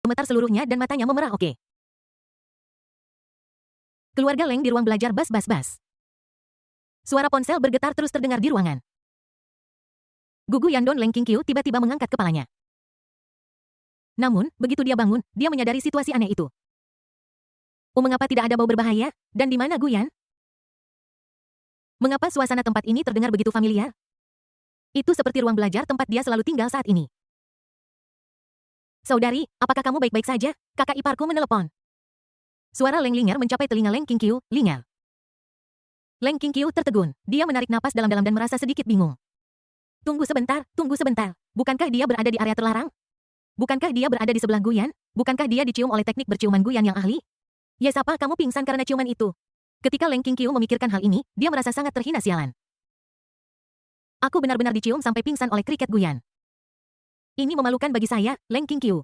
gemetar seluruhnya dan matanya memerah. Oke. Keluarga Leng di ruang belajar bas. Suara ponsel bergetar terus terdengar di ruangan. Gugu Yandon Leng Qingqiu tiba-tiba mengangkat kepalanya. Namun, begitu dia bangun, dia menyadari situasi aneh itu. Mengapa tidak ada bau berbahaya? Dan di mana Guyan? Mengapa suasana tempat ini terdengar begitu familiar? Itu seperti ruang belajar tempat dia selalu tinggal saat ini. Saudari, apakah kamu baik-baik saja? Kakak iparku menelepon. Suara Leng Linger mencapai telinga Leng Qingqiu. Linger. Leng Qingqiu tertegun. Dia menarik napas dalam-dalam dan merasa sedikit bingung. Tunggu sebentar. Bukankah dia berada di area terlarang? Bukankah dia berada di sebelah Guyan? Bukankah dia dicium oleh teknik berciuman Guyan yang ahli? Ya siapa kamu pingsan karena ciuman itu? Ketika Leng Qingqiu memikirkan hal ini, dia merasa sangat terhina sialan. Aku benar-benar dicium sampai pingsan oleh kriket Guyan. Ini memalukan bagi saya, Leng Qingqiu.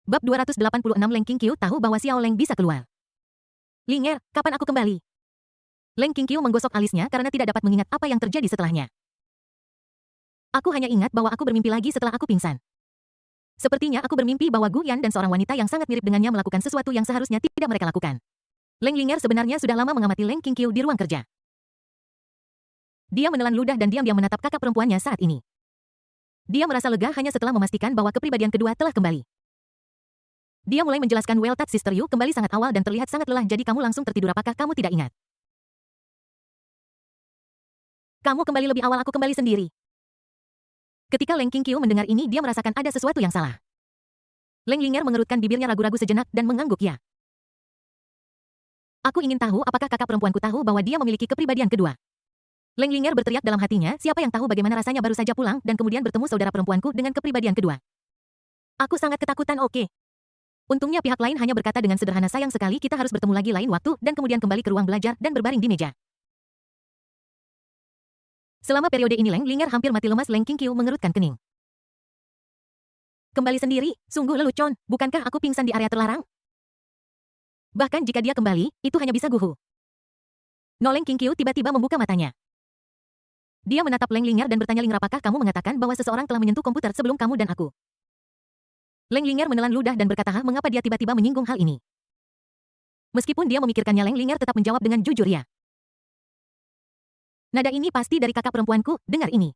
Bab 286 Leng Qingqiu tahu bahwa Xiao Leng bisa keluar. Linger, kapan aku kembali? Leng Qingqiu menggosok alisnya karena tidak dapat mengingat apa yang terjadi setelahnya. Aku hanya ingat bahwa aku bermimpi lagi setelah aku pingsan. Sepertinya aku bermimpi bahwa Guyan dan seorang wanita yang sangat mirip dengannya melakukan sesuatu yang seharusnya tidak mereka lakukan. Leng Linger sebenarnya sudah lama mengamati Leng Qingqiu di ruang kerja. Dia menelan ludah dan diam-diam menatap kakak perempuannya saat ini. Dia merasa lega hanya setelah memastikan bahwa kepribadian kedua telah kembali. Dia mulai menjelaskan Weltat Sister Yu kembali sangat awal dan terlihat sangat lelah, jadi kamu langsung tertidur, apakah kamu tidak ingat? Kamu kembali lebih awal, aku kembali sendiri. Ketika Leng Qingqiu mendengar ini, dia merasakan ada sesuatu yang salah. Leng Linger mengerutkan bibirnya ragu-ragu sejenak dan mengangguk ya. Aku ingin tahu apakah kakak perempuanku tahu bahwa dia memiliki kepribadian kedua. Leng Linger berteriak dalam hatinya, siapa yang tahu bagaimana rasanya baru saja pulang dan kemudian bertemu saudara perempuanku dengan kepribadian kedua. Aku sangat ketakutan. Oke. Untungnya pihak lain hanya berkata dengan sederhana, sayang sekali kita harus bertemu lagi lain waktu, dan kemudian kembali ke ruang belajar dan berbaring di meja. Selama periode ini Leng Linger hampir mati lemas. Leng Qingqiu mengerutkan kening. Kembali sendiri, sungguh lelucon, bukankah aku pingsan di area terlarang? Bahkan jika dia kembali, itu hanya bisa guhu. Leng Qingqiu tiba-tiba membuka matanya. Dia menatap Leng Linger dan bertanya, Linger, apakah kamu mengatakan bahwa seseorang telah menyentuh komputer sebelum kamu dan aku? Leng Linger menelan ludah dan berkata, mengapa dia tiba-tiba menyinggung hal ini? Meskipun dia memikirkannya, Leng Linger tetap menjawab dengan jujur, ya. Nada ini pasti dari kakak perempuanku, dengar ini.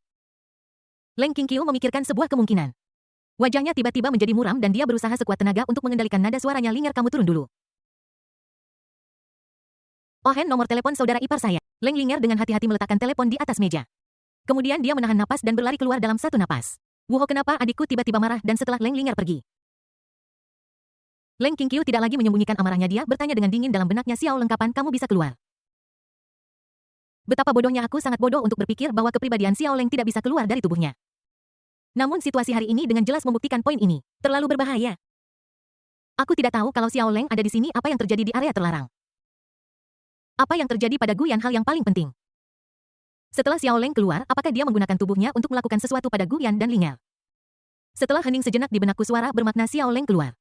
Leng Qingqiu memikirkan sebuah kemungkinan. Wajahnya tiba-tiba menjadi muram dan dia berusaha sekuat tenaga untuk mengendalikan nada suaranya. Linger, kamu turun dulu. Ohen, nomor telepon saudara ipar saya. Leng Linger dengan hati-hati meletakkan telepon di atas meja. Kemudian dia menahan napas dan berlari keluar dalam satu napas. Wuho, kenapa adikku tiba-tiba marah? Dan setelah Leng Linger pergi, Leng Qingqiu tidak lagi menyembunyikan amarahnya. Dia bertanya dengan dingin dalam benaknya, Xiao Leng, kapan kamu bisa keluar? Betapa bodohnya aku, sangat bodoh untuk berpikir bahwa kepribadian Xiao Leng tidak bisa keluar dari tubuhnya. Namun situasi hari ini dengan jelas membuktikan poin ini. Terlalu berbahaya. Aku tidak tahu kalau Xiao Leng ada di sini. Apa yang terjadi di area terlarang? Apa yang terjadi pada Guyan? Hal yang paling penting. Setelah Xiao Leng keluar, apakah dia menggunakan tubuhnya untuk melakukan sesuatu pada Guyan dan Linger? Setelah hening sejenak di benakku, suara bermakna Xiao Leng keluar.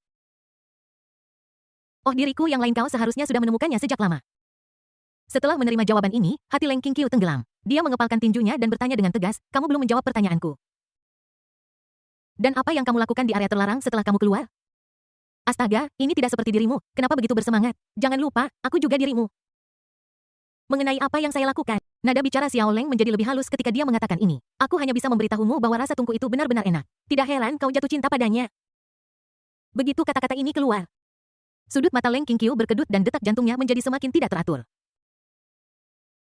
Oh, diriku yang lain, kau seharusnya sudah menemukannya sejak lama. Setelah menerima jawaban ini, hati Leng Qingqiu tenggelam. Dia mengepalkan tinjunya dan bertanya dengan tegas, kamu belum menjawab pertanyaanku. Dan apa yang kamu lakukan di area terlarang setelah kamu keluar? Astaga, ini tidak seperti dirimu. Kenapa begitu bersemangat? Jangan lupa, aku juga dirimu. Mengenai apa yang saya lakukan, nada bicara Xiao Leng menjadi lebih halus ketika dia mengatakan ini. Aku hanya bisa memberitahumu bahwa rasa tungku itu benar-benar enak. Tidak heran kau jatuh cinta padanya. Begitu kata-kata ini keluar, sudut mata Leng Qingqiu berkedut dan detak jantungnya menjadi semakin tidak teratur.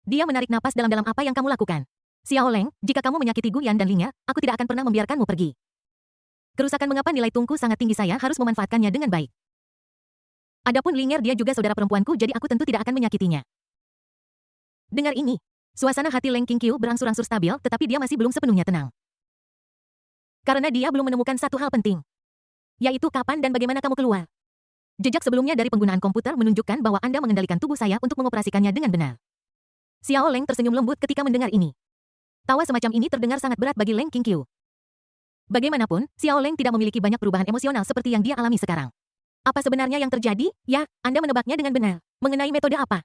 Dia menarik napas dalam-dalam. Apa yang kamu lakukan? Xiao Leng, jika kamu menyakiti Guyan dan Linger, aku tidak akan pernah membiarkanmu pergi. Kerusakan mengapa nilai tungku sangat tinggi, saya harus memanfaatkannya dengan baik. Adapun Linger, dia juga saudara perempuanku, jadi aku tentu tidak akan menyakitinya. Dengar ini. Suasana hati Leng Qingqiu berangsur-angsur stabil, tetapi dia masih belum sepenuhnya tenang. Karena dia belum menemukan satu hal penting. Yaitu kapan dan bagaimana kamu keluar. Jejak sebelumnya dari penggunaan komputer menunjukkan bahwa Anda mengendalikan tubuh saya untuk mengoperasikannya dengan benar. Xiao Leng tersenyum lembut ketika mendengar ini. Tawa semacam ini terdengar sangat berat bagi Leng Qingqiu. Bagaimanapun, Xiao Leng tidak memiliki banyak perubahan emosional seperti yang dia alami sekarang. Apa sebenarnya yang terjadi? Ya, Anda menebaknya dengan benar. Mengenai metode apa?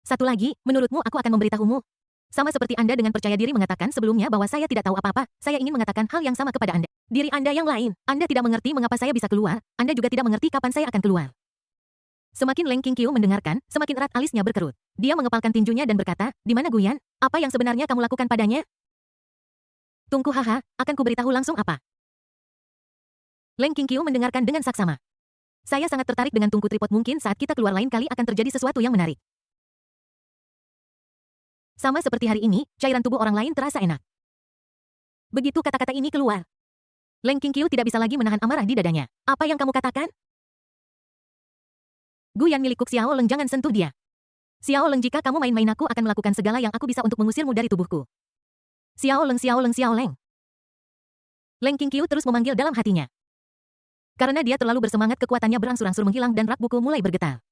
Satu lagi, menurutmu aku akan memberitahumu. Sama seperti Anda dengan percaya diri mengatakan sebelumnya bahwa saya tidak tahu apa-apa, saya ingin mengatakan hal yang sama kepada Anda. Diri Anda yang lain, Anda tidak mengerti mengapa saya bisa keluar, Anda juga tidak mengerti kapan saya akan keluar. Semakin Leng Qingqiu mendengarkan, semakin erat alisnya berkerut. Dia mengepalkan tinjunya dan berkata, di mana Guyan? Apa yang sebenarnya kamu lakukan padanya? Tunggu haha, akan kuberitahu langsung apa. Leng Qingqiu mendengarkan dengan saksama. Saya sangat tertarik dengan tungku tripod, mungkin saat kita keluar lain kali akan terjadi sesuatu yang menarik. Sama seperti hari ini, cairan tubuh orang lain terasa enak. Begitu kata-kata ini keluar, Leng Qingqiu tidak bisa lagi menahan amarah di dadanya. Apa yang kamu katakan? Guyan milik Kuk Xiao Leng, jangan sentuh dia. Xiao Leng, jika kamu main-main aku akan melakukan segala yang aku bisa untuk mengusirmu dari tubuhku. Xiao Leng, Xiao Leng, Xiao Leng. Leng Qingqiu terus memanggil dalam hatinya. Karena dia terlalu bersemangat, kekuatannya berangsur-angsur menghilang dan rak buku mulai bergetar.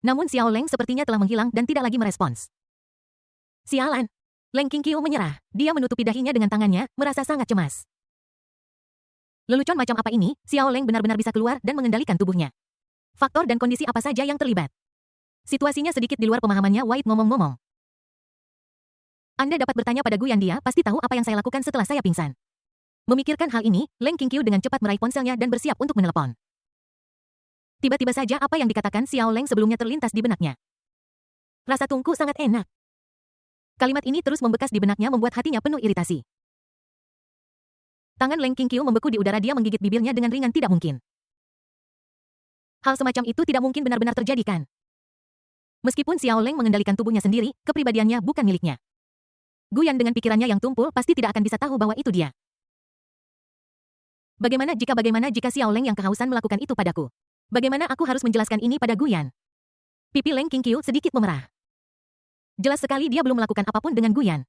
Namun Xiao Leng sepertinya telah menghilang dan tidak lagi merespons. Sialan. Leng Qingqiu menyerah. Dia menutupi dahinya dengan tangannya, merasa sangat cemas. Lelucon macam apa ini? Xiao Leng benar-benar bisa keluar dan mengendalikan tubuhnya. Faktor dan kondisi apa saja yang terlibat? Situasinya sedikit di luar pemahamannya. White ngomong-ngomong. Anda dapat bertanya pada Guyan, dia pasti tahu apa yang saya lakukan setelah saya pingsan. Memikirkan hal ini, Leng Qingqiu dengan cepat meraih ponselnya dan bersiap untuk menelepon. Tiba-tiba saja apa yang dikatakan Xiao Leng sebelumnya terlintas di benaknya. Rasa tungku sangat enak. Kalimat ini terus membekas di benaknya membuat hatinya penuh iritasi. Tangan Leng Qingqiu membeku di udara, dia menggigit bibirnya dengan ringan. Tidak mungkin. Hal semacam itu tidak mungkin benar-benar terjadi, kan? Meskipun Xiao Leng mengendalikan tubuhnya sendiri, kepribadiannya bukan miliknya. Guyan dengan pikirannya yang tumpul pasti tidak akan bisa tahu bahwa itu dia. Bagaimana jika Xiao Leng yang kehausan melakukan itu padaku? Bagaimana aku harus menjelaskan ini pada Guyan? Pipi Leng Qingqiu sedikit memerah. Jelas sekali dia belum melakukan apapun dengan Guyan.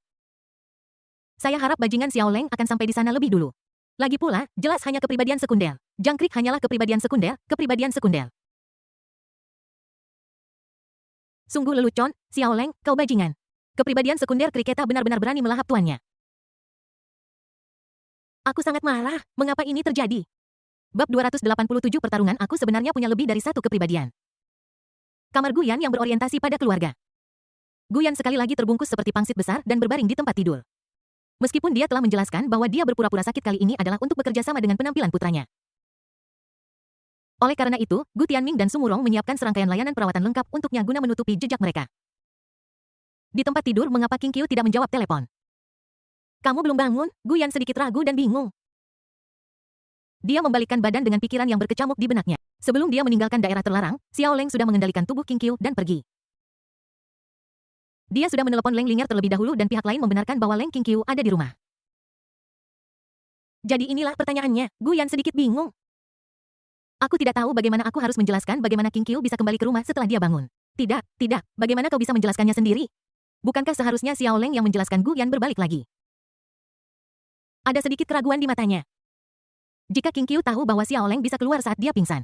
Saya harap bajingan Xiao Leng akan sampai di sana lebih dulu. Lagi pula, jelas hanya kepribadian sekunder. Jangkrik hanyalah kepribadian sekunder, kepribadian sekunder. Sungguh lelucon, Xiao Leng, kau bajingan. Kepribadian sekunder Kriketa benar-benar berani melahap tuannya. Aku sangat marah, mengapa ini terjadi? Bab 287 pertarungan, aku sebenarnya punya lebih dari satu kepribadian. Kamar Guyan yang berorientasi pada keluarga. Guyan sekali lagi terbungkus seperti pangsit besar dan berbaring di tempat tidur. Meskipun dia telah menjelaskan bahwa dia berpura-pura sakit kali ini adalah untuk bekerja sama dengan penampilan putranya. Oleh karena itu, Gu Tianming dan Sumurong menyiapkan serangkaian layanan perawatan lengkap untuknya guna menutupi jejak mereka. Di tempat tidur, mengapa Qingqiu tidak menjawab telepon? Kamu belum bangun? Guyan sedikit ragu dan bingung. Dia membalikkan badan dengan pikiran yang berkecamuk di benaknya. Sebelum dia meninggalkan daerah terlarang, Xiao Leng sudah mengendalikan tubuh Qingqiu dan pergi. Dia sudah menelepon Leng Linger terlebih dahulu dan pihak lain membenarkan bahwa Leng Qingqiu ada di rumah. Jadi inilah pertanyaannya, Guyan sedikit bingung. Aku tidak tahu bagaimana aku harus menjelaskan bagaimana Qingqiu bisa kembali ke rumah setelah dia bangun. Tidak, bagaimana kau bisa menjelaskannya sendiri? Bukankah seharusnya Xiao Leng yang menjelaskan? Guyan berbalik lagi. Ada sedikit keraguan di matanya. Jika Qingqiu tahu bahwa Xiao Leng bisa keluar saat dia pingsan.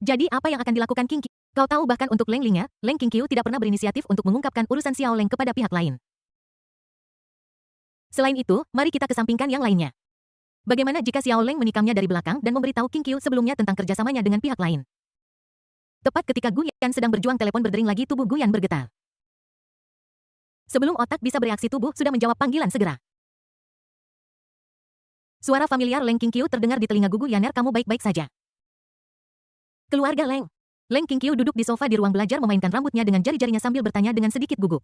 Jadi apa yang akan dilakukan Qingqiu? Kau tahu bahkan untuk Leng Linger, Leng Qingqiu tidak pernah berinisiatif untuk mengungkapkan urusan Xiao Leng kepada pihak lain. Selain itu, mari kita kesampingkan yang lainnya. Bagaimana jika Xiao Leng menikamnya dari belakang dan memberitahu Qingqiu sebelumnya tentang kerjasamanya dengan pihak lain? Tepat ketika Guyan sedang berjuang, telepon berdering lagi, tubuh Guyan bergetar. Sebelum otak bisa bereaksi, tubuh sudah menjawab panggilan segera. Suara familiar Leng Qingqiu terdengar di telinga Gugu Yaner, kamu baik-baik saja? Keluarga Leng. Leng Qingqiu duduk di sofa di ruang belajar memainkan rambutnya dengan jari-jarinya sambil bertanya dengan sedikit gugup.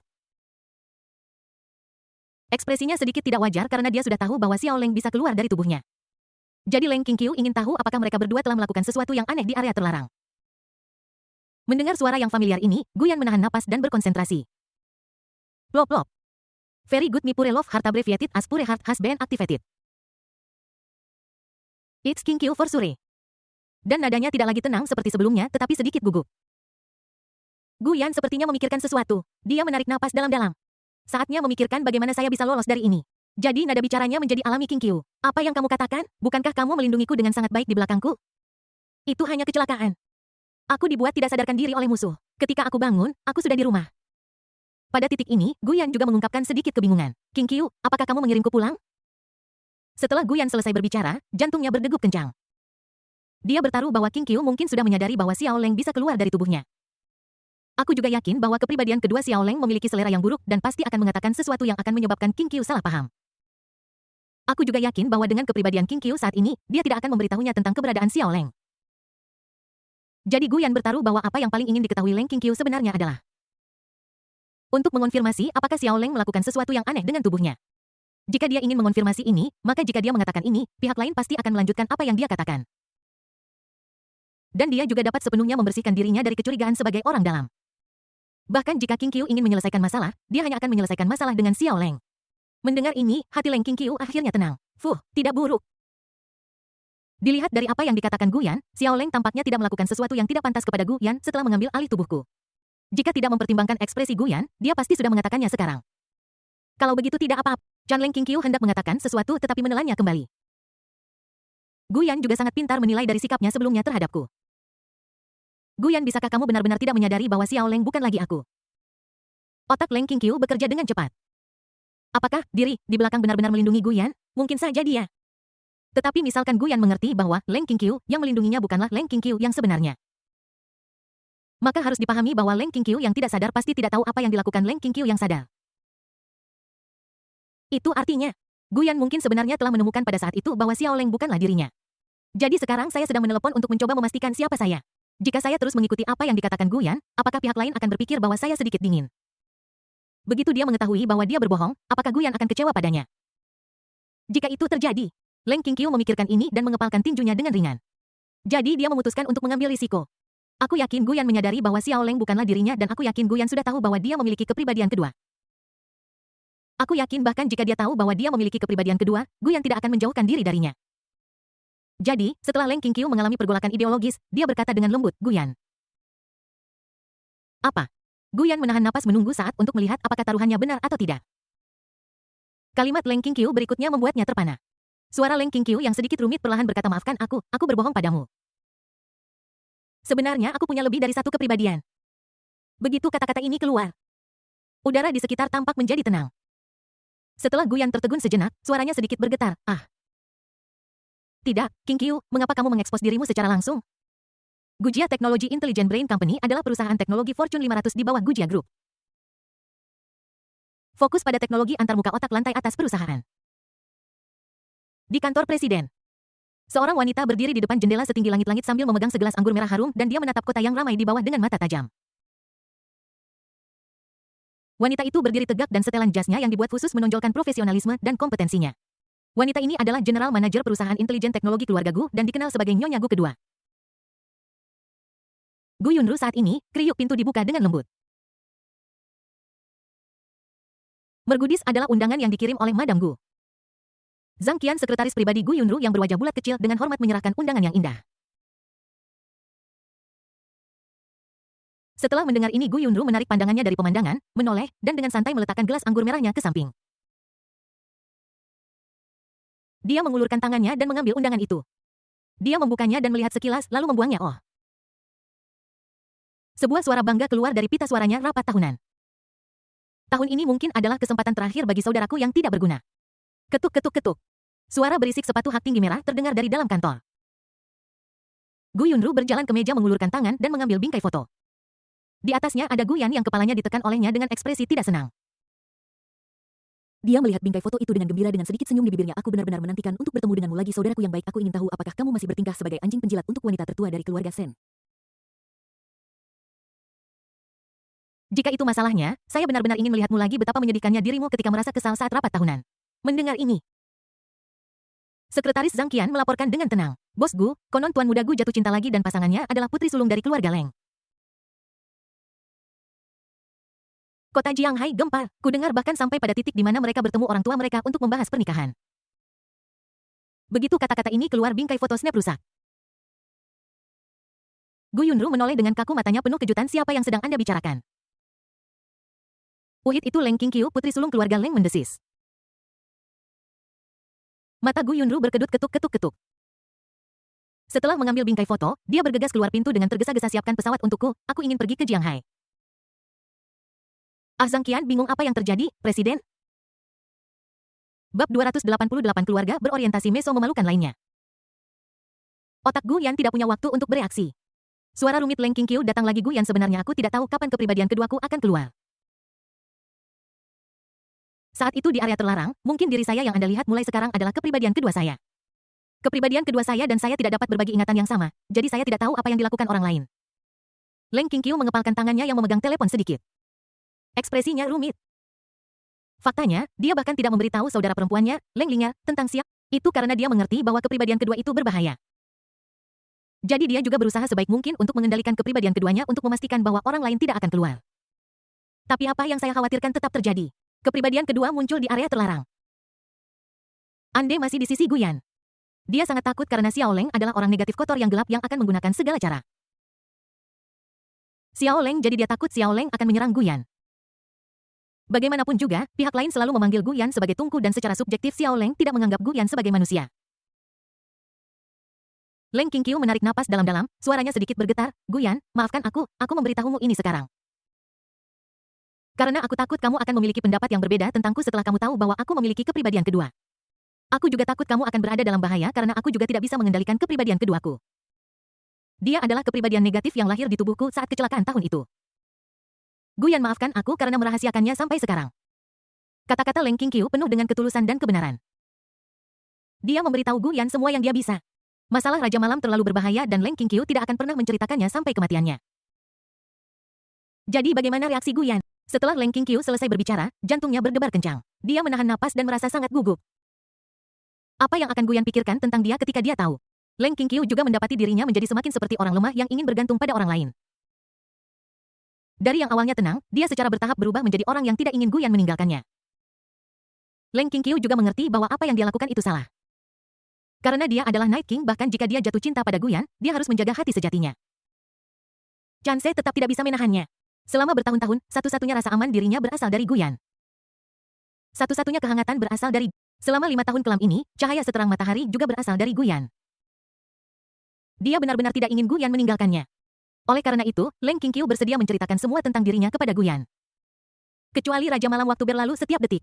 Ekspresinya sedikit tidak wajar karena dia sudah tahu bahwa Xiao Leng bisa keluar dari tubuhnya. Jadi Leng Qingqiu ingin tahu apakah mereka berdua telah melakukan sesuatu yang aneh di area terlarang. Mendengar suara yang familiar ini, Guyan menahan napas dan berkonsentrasi. Plop. Very good, Mipure Love Heart abbreviated as Pure Heart has been activated. It's Qingqiu for sure. Dan nadanya tidak lagi tenang seperti sebelumnya, tetapi sedikit gugup. Guyan sepertinya memikirkan sesuatu. Dia menarik napas dalam-dalam. Saatnya memikirkan bagaimana saya bisa lolos dari ini. Jadi nada bicaranya menjadi alami. Qingqiu, apa yang kamu katakan? Bukankah kamu melindungiku dengan sangat baik di belakangku? Itu hanya kecelakaan. Aku dibuat tidak sadarkan diri oleh musuh. Ketika aku bangun, aku sudah di rumah. Pada titik ini, Guyan juga mengungkapkan sedikit kebingungan. Qingqiu, apakah kamu mengirimku pulang? Setelah Guyan selesai berbicara, jantungnya berdegup kencang. Dia bertaruh bahwa Qingqiu mungkin sudah menyadari bahwa Xiao Leng bisa keluar dari tubuhnya. Aku juga yakin bahwa kepribadian kedua Xiao Leng memiliki selera yang buruk dan pasti akan mengatakan sesuatu yang akan menyebabkan King Qiu salah paham. Aku juga yakin bahwa dengan kepribadian King Qiu saat ini, dia tidak akan memberitahunya tentang keberadaan Xiao Leng. Jadi Gu Yan bertaruh bahwa apa yang paling ingin diketahui Leng King Qiu sebenarnya adalah untuk mengonfirmasi apakah Xiao Leng melakukan sesuatu yang aneh dengan tubuhnya. Jika dia ingin mengonfirmasi ini, maka jika dia mengatakan ini, pihak lain pasti akan melanjutkan apa yang dia katakan. Dan dia juga dapat sepenuhnya membersihkan dirinya dari kecurigaan sebagai orang dalam. Bahkan jika King Qiu ingin menyelesaikan masalah, dia hanya akan menyelesaikan masalah dengan Xiao Leng. Mendengar ini, hati Leng King Qiu akhirnya tenang. Tidak buruk. Dilihat dari apa yang dikatakan Gu Yan, Xiao Leng tampaknya tidak melakukan sesuatu yang tidak pantas kepada Gu Yan setelah mengambil alih tubuhku. Jika tidak mempertimbangkan ekspresi Gu Yan, dia pasti sudah mengatakannya sekarang. Kalau begitu tidak apa-apa. Chan Leng King Qiu hendak mengatakan sesuatu tetapi menelannya kembali. Gu Yan juga sangat pintar menilai dari sikapnya sebelumnya terhadapku. Gu Yan, bisakah kamu benar-benar tidak menyadari bahwa Xiao Leng bukan lagi aku? Otak Leng King Qiu bekerja dengan cepat. Apakah diri di belakang benar-benar melindungi Gu Yan? Mungkin saja dia. Tetapi misalkan Gu Yan mengerti bahwa Leng King Qiu yang melindunginya bukanlah Leng King Qiu yang sebenarnya. Maka harus dipahami bahwa Leng King Qiu yang tidak sadar pasti tidak tahu apa yang dilakukan Leng King Qiu yang sadar. Itu artinya, Gu Yan mungkin sebenarnya telah menemukan pada saat itu bahwa Xiao Leng bukanlah dirinya. Jadi sekarang saya sedang menelepon untuk mencoba memastikan siapa saya. Jika saya terus mengikuti apa yang dikatakan Gu Yan, apakah pihak lain akan berpikir bahwa saya sedikit dingin? Begitu dia mengetahui bahwa dia berbohong, apakah Gu Yan akan kecewa padanya? Jika itu terjadi, Leng King Qiu memikirkan ini dan mengepalkan tinjunya dengan ringan. Jadi dia memutuskan untuk mengambil risiko. Aku yakin Gu Yan menyadari bahwa Xiao Leng bukanlah dirinya dan aku yakin Gu Yan sudah tahu bahwa dia memiliki kepribadian kedua. Aku yakin bahkan jika dia tahu bahwa dia memiliki kepribadian kedua, Gu Yan tidak akan menjauhkan diri darinya. Jadi, setelah Leng King Qiu mengalami pergolakan ideologis, dia berkata dengan lembut, Gu Yan. Apa? Gu Yan menahan napas menunggu saat untuk melihat apakah taruhannya benar atau tidak. Kalimat Leng King Qiu berikutnya membuatnya terpana. Suara Leng King Qiu yang sedikit rumit perlahan berkata, maafkan aku berbohong padamu. Sebenarnya aku punya lebih dari satu kepribadian. Begitu kata-kata ini keluar, udara di sekitar tampak menjadi tenang. Setelah Gu Yan tertegun sejenak, suaranya sedikit bergetar, Tidak, King Qiu, mengapa kamu mengekspos dirimu secara langsung? Gujia Technology Intelligent Brain Company adalah perusahaan teknologi Fortune 500 di bawah Gujia Group. Fokus pada teknologi antarmuka otak lantai atas perusahaan. Di kantor presiden, seorang wanita berdiri di depan jendela setinggi langit-langit sambil memegang segelas anggur merah harum dan dia menatap kota yang ramai di bawah dengan mata tajam. Wanita itu berdiri tegak dan setelan jasnya yang dibuat khusus menonjolkan profesionalisme dan kompetensinya. Wanita ini adalah General Manager perusahaan intelijen teknologi keluarga Gu dan dikenal sebagai Nyonya Gu kedua. Gu Yunru saat ini, kriuk pintu dibuka dengan lembut. Mergudis adalah undangan yang dikirim oleh Madam Gu. Zhang Qian, sekretaris pribadi Gu Yunru yang berwajah bulat kecil dengan hormat menyerahkan undangan yang indah. Setelah mendengar ini Gu Yunru menarik pandangannya dari pemandangan, menoleh, dan dengan santai meletakkan gelas anggur merahnya ke samping. Dia mengulurkan tangannya dan mengambil undangan itu. Dia membukanya dan melihat sekilas lalu membuangnya. Sebuah suara bangga keluar dari pita suaranya rapat tahunan. Tahun ini mungkin adalah kesempatan terakhir bagi saudaraku yang tidak berguna. Ketuk ketuk ketuk. Suara berisik sepatu hak tinggi merah terdengar dari dalam kantor. Gu Yunru berjalan ke meja mengulurkan tangan dan mengambil bingkai foto. Di atasnya ada Gu Yan yang kepalanya ditekan olehnya dengan ekspresi tidak senang. Dia melihat bingkai foto itu dengan gembira dengan sedikit senyum di bibirnya. Aku benar-benar menantikan untuk bertemu denganmu lagi saudaraku yang baik. Aku ingin tahu apakah kamu masih bertingkah sebagai anjing penjilat untuk wanita tertua dari keluarga Sen. Jika itu masalahnya, saya benar-benar ingin melihatmu lagi betapa menyedihkannya dirimu ketika merasa kesal saat rapat tahunan. Mendengar ini, Sekretaris Zhang Qian melaporkan dengan tenang. Bos Gu, konon Tuan Muda Gu jatuh cinta lagi dan pasangannya adalah putri sulung dari keluarga Leng. Kota Jianghai gempar, kudengar bahkan sampai pada titik di mana mereka bertemu orang tua mereka untuk membahas pernikahan. Begitu kata-kata ini keluar bingkai foto snap rusak. Gu Yunru menoleh dengan kaku matanya penuh kejutan siapa yang sedang Anda bicarakan. Uhit itu Leng King Qiu putri sulung keluarga Leng mendesis. Mata Gu Yunru berkedut ketuk-ketuk-ketuk. Setelah mengambil bingkai foto, dia bergegas keluar pintu dengan tergesa-gesa siapkan pesawat untukku, aku ingin pergi ke Jianghai. Zhang Qian bingung apa yang terjadi, Presiden? Bab 288 keluarga berorientasi meso memalukan lainnya. Otak Gu Yan tidak punya waktu untuk bereaksi. Suara rumit Leng Qingqiu datang lagi. Guyan, sebenarnya aku tidak tahu kapan kepribadian keduaku akan keluar. Saat itu di area terlarang, mungkin diri saya yang Anda lihat mulai sekarang adalah kepribadian kedua saya. Kepribadian kedua saya dan saya tidak dapat berbagi ingatan yang sama, jadi saya tidak tahu apa yang dilakukan orang lain. Leng Qingqiu mengepalkan tangannya yang memegang telepon sedikit. Ekspresinya rumit. Faktanya, dia bahkan tidak memberitahu saudara perempuannya, Leng Lingya, tentang siap. Itu karena dia mengerti bahwa kepribadian kedua itu berbahaya. Jadi dia juga berusaha sebaik mungkin untuk mengendalikan kepribadian keduanya untuk memastikan bahwa orang lain tidak akan keluar. Tapi apa yang saya khawatirkan tetap terjadi. Kepribadian kedua muncul di area terlarang. Ande masih di sisi Guyan. Dia sangat takut karena Xiao Leng adalah orang negatif kotor yang gelap yang akan menggunakan segala cara. Xiao Leng, jadi dia takut Xiao Leng akan menyerang Guyan. Bagaimanapun juga, pihak lain selalu memanggil Guyan sebagai Tungku dan secara subjektif Xiao Leng tidak menganggap Guyan sebagai manusia. Leng Qingqiu menarik napas dalam-dalam, suaranya sedikit bergetar, Guyan, maafkan aku memberitahumu ini sekarang. Karena aku takut kamu akan memiliki pendapat yang berbeda tentangku setelah kamu tahu bahwa aku memiliki kepribadian kedua. Aku juga takut kamu akan berada dalam bahaya karena aku juga tidak bisa mengendalikan kepribadian keduaku. Dia adalah kepribadian negatif yang lahir di tubuhku saat kecelakaan tahun itu. Guyan, maafkan aku karena merahasiakannya sampai sekarang. Kata-kata Leng Qingqiu penuh dengan ketulusan dan kebenaran. Dia memberitahu Guyan semua yang dia bisa. Masalah Raja Malam terlalu berbahaya dan Leng Qingqiu tidak akan pernah menceritakannya sampai kematiannya. Jadi bagaimana reaksi Guyan? Setelah Leng Qingqiu selesai berbicara, jantungnya berdebar kencang. Dia menahan napas dan merasa sangat gugup. Apa yang akan Guyan pikirkan tentang dia ketika dia tahu? Leng Qingqiu juga mendapati dirinya menjadi semakin seperti orang lemah yang ingin bergantung pada orang lain. Dari yang awalnya tenang, dia secara bertahap berubah menjadi orang yang tidak ingin Guyan meninggalkannya. Leng Qingqiu juga mengerti bahwa apa yang dia lakukan itu salah. Karena dia adalah Night King, bahkan jika dia jatuh cinta pada Guyan, dia harus menjaga hati sejatinya. Chance tetap tidak bisa menahannya. Selama bertahun-tahun, satu-satunya rasa aman dirinya berasal dari Guyan. Satu-satunya kehangatan berasal dari... Selama 5 tahun kelam ini, cahaya seterang matahari juga berasal dari Guyan. Dia benar-benar tidak ingin Guyan meninggalkannya. Oleh karena itu, Leng Qingqiu bersedia menceritakan semua tentang dirinya kepada Guyan. Kecuali Raja Malam waktu berlalu setiap detik.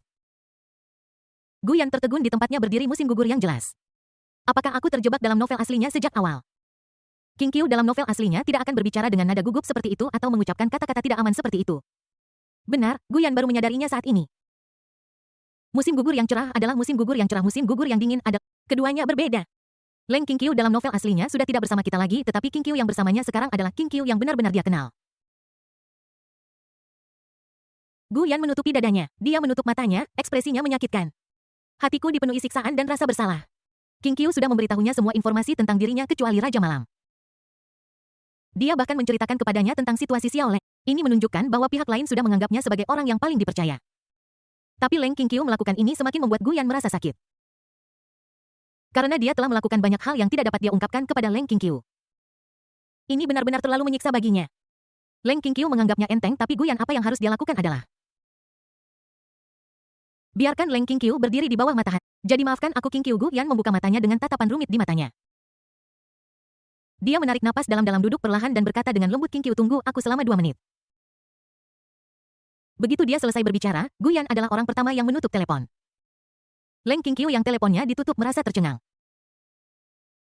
Guyan tertegun di tempatnya berdiri, musim gugur yang jelas. Apakah aku terjebak dalam novel aslinya sejak awal? Qingqiu dalam novel aslinya tidak akan berbicara dengan nada gugup seperti itu atau mengucapkan kata-kata tidak aman seperti itu. Benar, Guyan baru menyadarinya saat ini. Musim gugur yang cerah adalah musim gugur yang cerah, musim gugur yang dingin adalah... Keduanya berbeda. Leng Qingqiu dalam novel aslinya sudah tidak bersama kita lagi, tetapi Qingqiu yang bersamanya sekarang adalah Qingqiu yang benar-benar dia kenal. Guyan menutupi dadanya. Dia menutup matanya, ekspresinya menyakitkan. Hatiku dipenuhi siksaan dan rasa bersalah. Qingqiu sudah memberitahunya semua informasi tentang dirinya kecuali Raja Malam. Dia bahkan menceritakan kepadanya tentang situasi Xiao Leng. Ini menunjukkan bahwa pihak lain sudah menganggapnya sebagai orang yang paling dipercaya. Tapi Leng Qingqiu melakukan ini semakin membuat Guyan merasa sakit. Karena dia telah melakukan banyak hal yang tidak dapat dia ungkapkan kepada Leng Qingqiu. Ini benar-benar terlalu menyiksa baginya. Leng Qingqiu menganggapnya enteng, tapi Guyan apa yang harus dia lakukan adalah biarkan Leng Qingqiu berdiri di bawah matahari. Jadi maafkan aku, Qingqiu. Guyan membuka matanya dengan tatapan rumit di matanya. Dia menarik napas dalam-dalam, duduk perlahan dan berkata dengan lembut, Qingqiu, tunggu aku selama 2 menit. Begitu dia selesai berbicara, Guyan adalah orang pertama yang menutup telepon. Leng Qingqiu yang teleponnya ditutup merasa tercengang.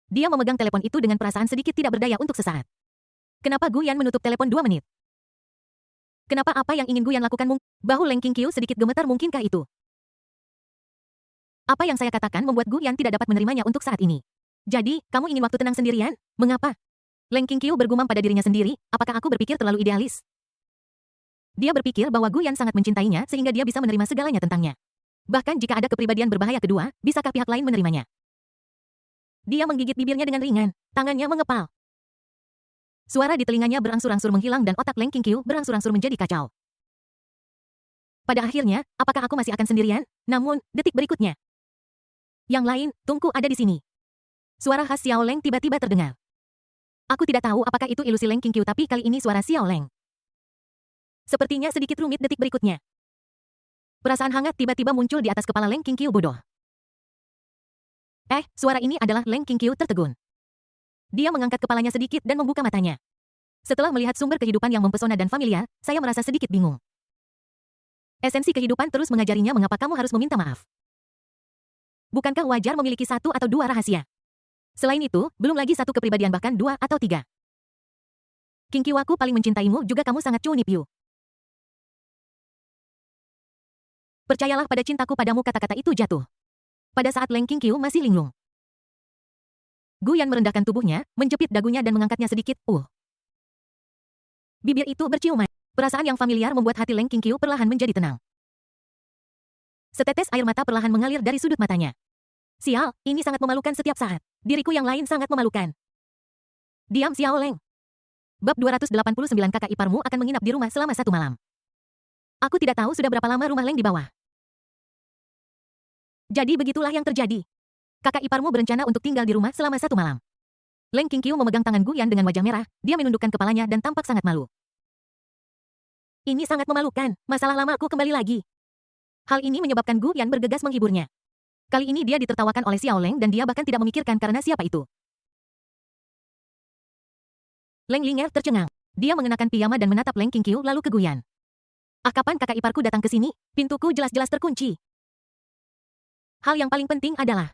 Dia memegang telepon itu dengan perasaan sedikit tidak berdaya untuk sesaat. Kenapa Guyan menutup telepon 2 menit? Kenapa apa yang ingin Guyan lakukan? Bahu Leng Qingqiu sedikit gemetar, mungkinkah itu? Apa yang saya katakan membuat Guyan tidak dapat menerimanya untuk saat ini. Jadi, kamu ingin waktu tenang sendirian? Mengapa? Leng Qingqiu bergumam pada dirinya sendiri, apakah aku berpikir terlalu idealis? Dia berpikir bahwa Guyan sangat mencintainya sehingga dia bisa menerima segalanya tentangnya. Bahkan jika ada kepribadian berbahaya kedua, bisakah pihak lain menerimanya? Dia menggigit bibirnya dengan ringan, tangannya mengepal. Suara di telinganya berangsur-angsur menghilang dan otak Leng Qingqiu berangsur-angsur menjadi kacau. Pada akhirnya, apakah aku masih akan sendirian? Namun, detik berikutnya. Yang lain, Tungku ada di sini. Suara khas Xiao Leng tiba-tiba terdengar. Aku tidak tahu apakah itu ilusi Leng Qingqiu, tapi kali ini suara Xiao Leng. Sepertinya sedikit rumit detik berikutnya. Perasaan hangat tiba-tiba muncul di atas kepala Leng Qingqiu bodoh. Suara ini adalah Leng Qingqiu tertegun. Dia mengangkat kepalanya sedikit dan membuka matanya. Setelah melihat sumber kehidupan yang mempesona dan familiar, saya merasa sedikit bingung. Esensi kehidupan terus mengajarinya mengapa kamu harus meminta maaf. Bukankah wajar memiliki 1 atau 2 rahasia? Selain itu, belum lagi 1 kepribadian, bahkan 2 atau 3. King Qiu, aku paling mencintaimu juga kamu sangat Chu Nipyu. Percayalah pada cintaku padamu, kata-kata itu jatuh pada saat Leng King Qiu masih linglung. Gu Yan merendahkan tubuhnya, menjepit dagunya dan mengangkatnya sedikit. Bibir itu berciuman. Perasaan yang familiar membuat hati Leng King Qiu perlahan menjadi tenang. Setetes air mata perlahan mengalir dari sudut matanya. Sial, ini sangat memalukan setiap saat. Diriku yang lain sangat memalukan. Diam, Xiao Leng. Bab 289, kakak iparmu akan menginap di rumah selama 1 malam. Aku tidak tahu sudah berapa lama rumah Leng di bawah. Jadi begitulah yang terjadi. Kakak iparmu berencana untuk tinggal di rumah selama 1 malam. Leng King Qiu memegang tangan Gu Yan dengan wajah merah, dia menundukkan kepalanya dan tampak sangat malu. Ini sangat memalukan, masalah lama aku kembali lagi. Hal ini menyebabkan Gu Yan bergegas menghiburnya. Kali ini dia ditertawakan oleh Xiao Leng dan dia bahkan tidak memikirkan karena siapa itu. Leng Linger tercengang. Dia mengenakan piyama dan menatap Leng King Qiu lalu ke Gu Yan. Kapan kakak iparku datang ke sini? Pintuku jelas-jelas terkunci. Hal yang paling penting adalah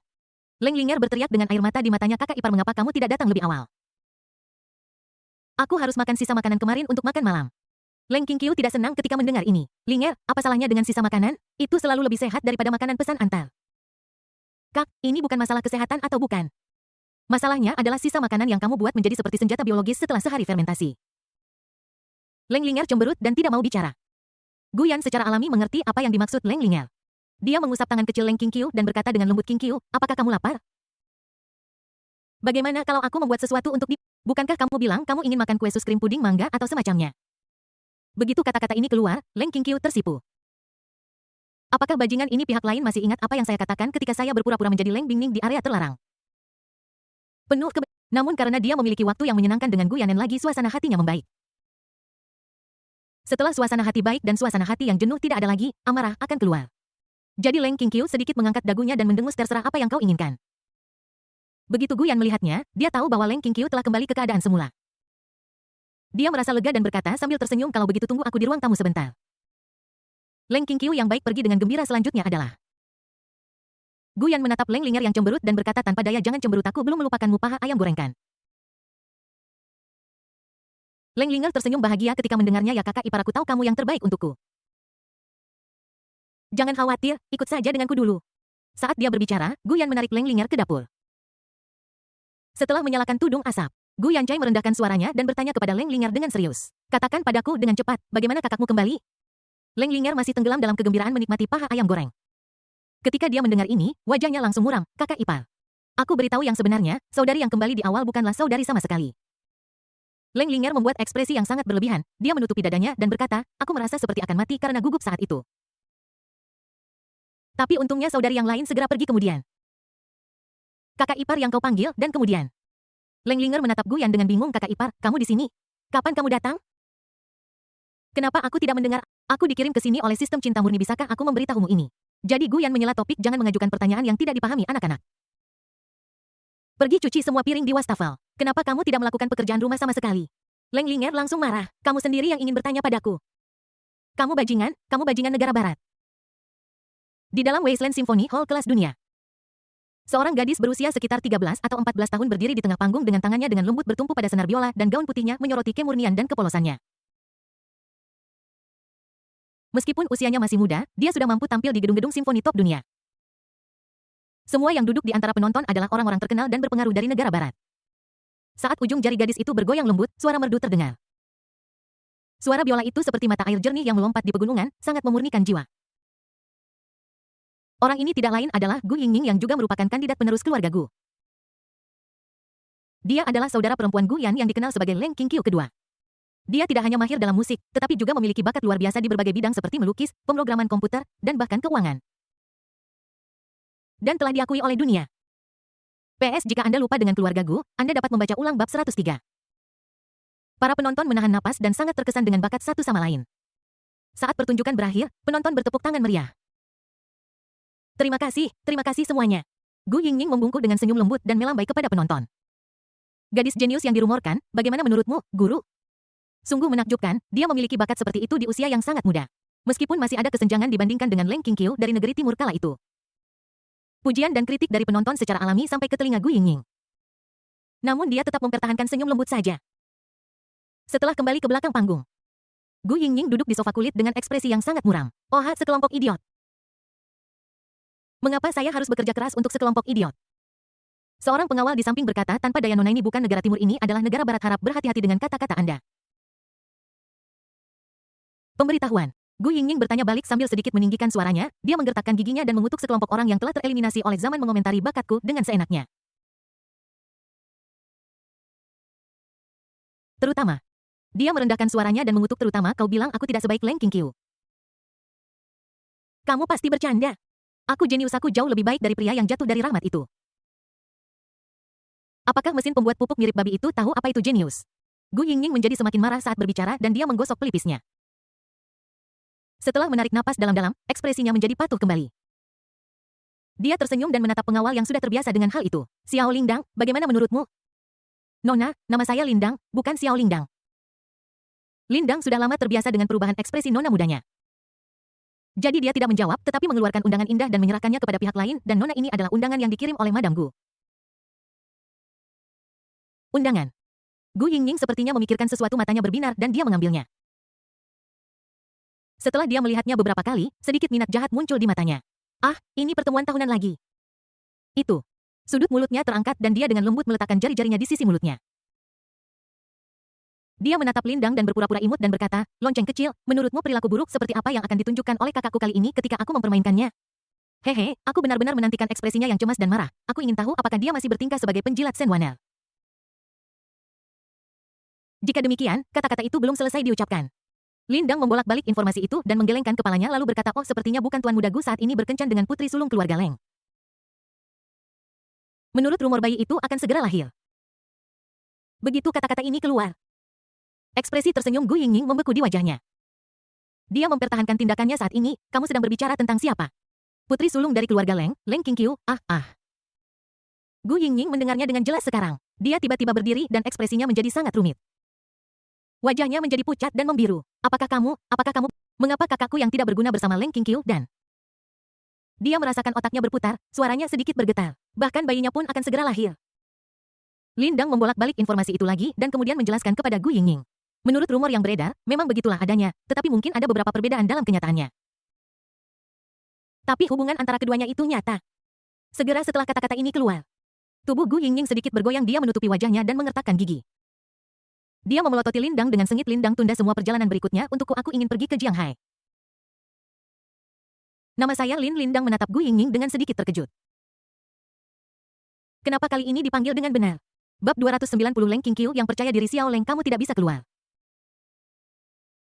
Leng Linger berteriak dengan air mata di matanya, kakak ipar, mengapa kamu tidak datang lebih awal? Aku harus makan sisa makanan kemarin untuk makan malam. Leng King Qiu tidak senang ketika mendengar ini. Linger, apa salahnya dengan sisa makanan? Itu selalu lebih sehat daripada makanan pesan antar. Kak, ini bukan masalah kesehatan atau bukan. Masalahnya adalah sisa makanan yang kamu buat menjadi seperti senjata biologis setelah sehari fermentasi. Leng Linger cemberut dan tidak mau bicara. Gu Yan secara alami mengerti apa yang dimaksud Leng Linger. Dia mengusap tangan kecil Leng King Qiu dan berkata dengan lembut, King Qiu, apakah kamu lapar? Bagaimana kalau aku membuat sesuatu untuk Bukankah kamu bilang kamu ingin makan kue sus krim puding mangga atau semacamnya? Begitu kata-kata ini keluar, Leng King Qiu tersipu. Apakah bajingan ini pihak lain masih ingat apa yang saya katakan ketika saya berpura-pura menjadi Leng Bingning di area terlarang? Namun karena dia memiliki waktu yang menyenangkan dengan Gu Yanen lagi, suasana hatinya membaik. Setelah suasana hati baik dan suasana hati yang jenuh tidak ada lagi, amarah akan keluar. Jadi Leng King Qiu sedikit mengangkat dagunya dan mendengus, terserah apa yang kau inginkan. Begitu Gu Yan melihatnya, dia tahu bahwa Leng King Qiu telah kembali ke keadaan semula. Dia merasa lega dan berkata sambil tersenyum, kalau begitu tunggu aku di ruang tamu sebentar. Leng King Qiu yang baik pergi dengan gembira. Selanjutnya adalah Gu Yan menatap Leng Linger yang cemberut dan berkata tanpa daya, jangan cemberut, aku belum melupakanmu, paha ayam gorengkan. Leng Linger tersenyum bahagia ketika mendengarnya, ya kakak ipar, aku tahu kamu yang terbaik untukku. Jangan khawatir, ikut saja denganku dulu. Saat dia berbicara, Gu Yan menarik Leng Linger ke dapur. Setelah menyalakan tudung asap, Gu Yanchai merendahkan suaranya dan bertanya kepada Leng Linger dengan serius. Katakan padaku dengan cepat, bagaimana kakakmu kembali? Leng Linger masih tenggelam dalam kegembiraan menikmati paha ayam goreng. Ketika dia mendengar ini, wajahnya langsung muram, kakak ipar. Aku beritahu yang sebenarnya, saudari yang kembali di awal bukanlah saudari sama sekali. Leng Linger membuat ekspresi yang sangat berlebihan, dia menutupi dadanya dan berkata, aku merasa seperti akan mati karena gugup saat itu. Tapi untungnya saudari yang lain segera pergi kemudian. Kakak ipar yang kau panggil, dan kemudian. Leng Linger menatap Gu Yan dengan bingung, kakak ipar, kamu di sini? Kapan kamu datang? Kenapa aku tidak mendengar? Aku dikirim ke sini oleh sistem cinta murni, bisakah aku memberitahumu ini? Jadi Gu Yan menyela topik, jangan mengajukan pertanyaan yang tidak dipahami anak-anak. Pergi cuci semua piring di wastafel. Kenapa kamu tidak melakukan pekerjaan rumah sama sekali? Leng Linger langsung marah, kamu sendiri yang ingin bertanya padaku. Kamu bajingan negara barat. Di dalam Wasteland Symphony Hall kelas dunia. Seorang gadis berusia sekitar 13 atau 14 tahun berdiri di tengah panggung dengan tangannya dengan lembut bertumpu pada senar biola dan gaun putihnya menyoroti kemurnian dan kepolosannya. Meskipun usianya masih muda, dia sudah mampu tampil di gedung-gedung simfoni top dunia. Semua yang duduk di antara penonton adalah orang-orang terkenal dan berpengaruh dari negara barat. Saat ujung jari gadis itu bergoyang lembut, suara merdu terdengar. Suara biola itu seperti mata air jernih yang melompat di pegunungan, sangat memurnikan jiwa. Orang ini tidak lain adalah Gu Yingning yang juga merupakan kandidat penerus keluarga Gu. Dia adalah saudara perempuan Gu Yan yang dikenal sebagai Leng King Qiu kedua. Dia tidak hanya mahir dalam musik, tetapi juga memiliki bakat luar biasa di berbagai bidang seperti melukis, pemrograman komputer, dan bahkan keuangan. Dan telah diakui oleh dunia. PS, jika Anda lupa dengan keluarga Gu, Anda dapat membaca ulang bab 103. Para penonton menahan napas dan sangat terkesan dengan bakat satu sama lain. Saat pertunjukan berakhir, penonton bertepuk tangan meriah. Terima kasih semuanya. Gu Yingning membungkuk dengan senyum lembut dan melambai kepada penonton. Gadis jenius yang dirumorkan, bagaimana menurutmu, guru? Sungguh menakjubkan, dia memiliki bakat seperti itu di usia yang sangat muda. Meskipun masih ada kesenjangan dibandingkan dengan Leng King Qiu dari negeri timur kala itu. Pujian dan kritik dari penonton secara alami sampai ke telinga Gu Yingning. Namun dia tetap mempertahankan senyum lembut saja. Setelah kembali ke belakang panggung, Gu Yingying duduk di sofa kulit dengan ekspresi yang sangat muram. Oh, sekelompok idiot. Mengapa saya harus bekerja keras untuk sekelompok idiot? Seorang pengawal di samping berkata, tanpa daya nona ini bukan negara timur, ini adalah negara barat, harap berhati-hati dengan kata-kata Anda. Pemberitahuan. Gu Yingying bertanya balik sambil sedikit meninggikan suaranya, dia menggertakkan giginya dan mengutuk sekelompok orang yang telah tereliminasi oleh zaman mengomentari bakatku dengan seenaknya. Terutama. Dia merendahkan suaranya dan mengutuk terutama, kau bilang aku tidak sebaik Leng Qingqiu. Kamu pasti bercanda. Jenius aku jauh lebih baik dari pria yang jatuh dari rahmat itu. Apakah mesin pembuat pupuk mirip babi itu tahu apa itu jenius? Gu Yingying menjadi semakin marah saat berbicara dan dia menggosok pelipisnya. Setelah menarik napas dalam-dalam, ekspresinya menjadi patuh kembali. Dia tersenyum dan menatap pengawal yang sudah terbiasa dengan hal itu. Xiao Lingdang, bagaimana menurutmu? Nona, nama saya Lindang, bukan Xiao Lingdang. Lindang sudah lama terbiasa dengan perubahan ekspresi nona mudanya. Jadi dia tidak menjawab, tetapi mengeluarkan undangan indah dan menyerahkannya kepada pihak lain, dan nona ini adalah undangan yang dikirim oleh Madam Gu. Undangan. Gu Yingying sepertinya memikirkan sesuatu, matanya berbinar dan dia mengambilnya. Setelah dia melihatnya beberapa kali, sedikit minat jahat muncul di matanya. Ah, ini pertemuan tahunan lagi. Itu. Sudut mulutnya terangkat dan dia dengan lembut meletakkan jari-jarinya di sisi mulutnya. Dia menatap Lindang dan berpura-pura imut dan berkata, lonceng kecil, menurutmu perilaku buruk seperti apa yang akan ditunjukkan oleh kakakku kali ini ketika aku mempermainkannya? Hehe, aku benar-benar menantikan ekspresinya yang cemas dan marah. Aku ingin tahu apakah dia masih bertingkah sebagai penjilat Shen Wanel. Jika demikian, kata-kata itu belum selesai diucapkan. Lindang membolak-balik informasi itu dan menggelengkan kepalanya lalu berkata, oh sepertinya bukan Tuan Muda Gu saat ini berkencan dengan putri sulung keluarga Leng. Menurut rumor bayi itu akan segera lahir. Begitu kata-kata ini keluar, ekspresi tersenyum Gu Yingying membeku di wajahnya. Dia mempertahankan tindakannya saat ini, kamu sedang berbicara tentang siapa? Putri sulung dari keluarga Leng, Leng Qingqiu, Gu Yingying mendengarnya dengan jelas sekarang. Dia tiba-tiba berdiri dan ekspresinya menjadi sangat rumit. Wajahnya menjadi pucat dan membiru. Apakah kamu, mengapa kakakku yang tidak berguna bersama Leng Qingqiu dan... Dia merasakan otaknya berputar, suaranya sedikit bergetar. Bahkan bayinya pun akan segera lahir. Lindang membolak-balik informasi itu lagi dan kemudian menjelaskan kepada Gu Yingying. Menurut rumor yang beredar, memang begitulah adanya, tetapi mungkin ada beberapa perbedaan dalam kenyataannya. Tapi hubungan antara keduanya itu nyata. Segera setelah kata-kata ini keluar, tubuh Gu Yingying sedikit bergoyang, dia menutupi wajahnya dan mengertakkan gigi. Dia memelototi Lindang dengan sengit, Lindang tunda semua perjalanan berikutnya untukku, aku ingin pergi ke Jianghai. Nama saya Lin. Lindang menatap Gu Yingying dengan sedikit terkejut. Kenapa kali ini dipanggil dengan benar? Bab 290 Leng Qingqiu yang percaya diri, Xiao Leng, kamu tidak bisa keluar.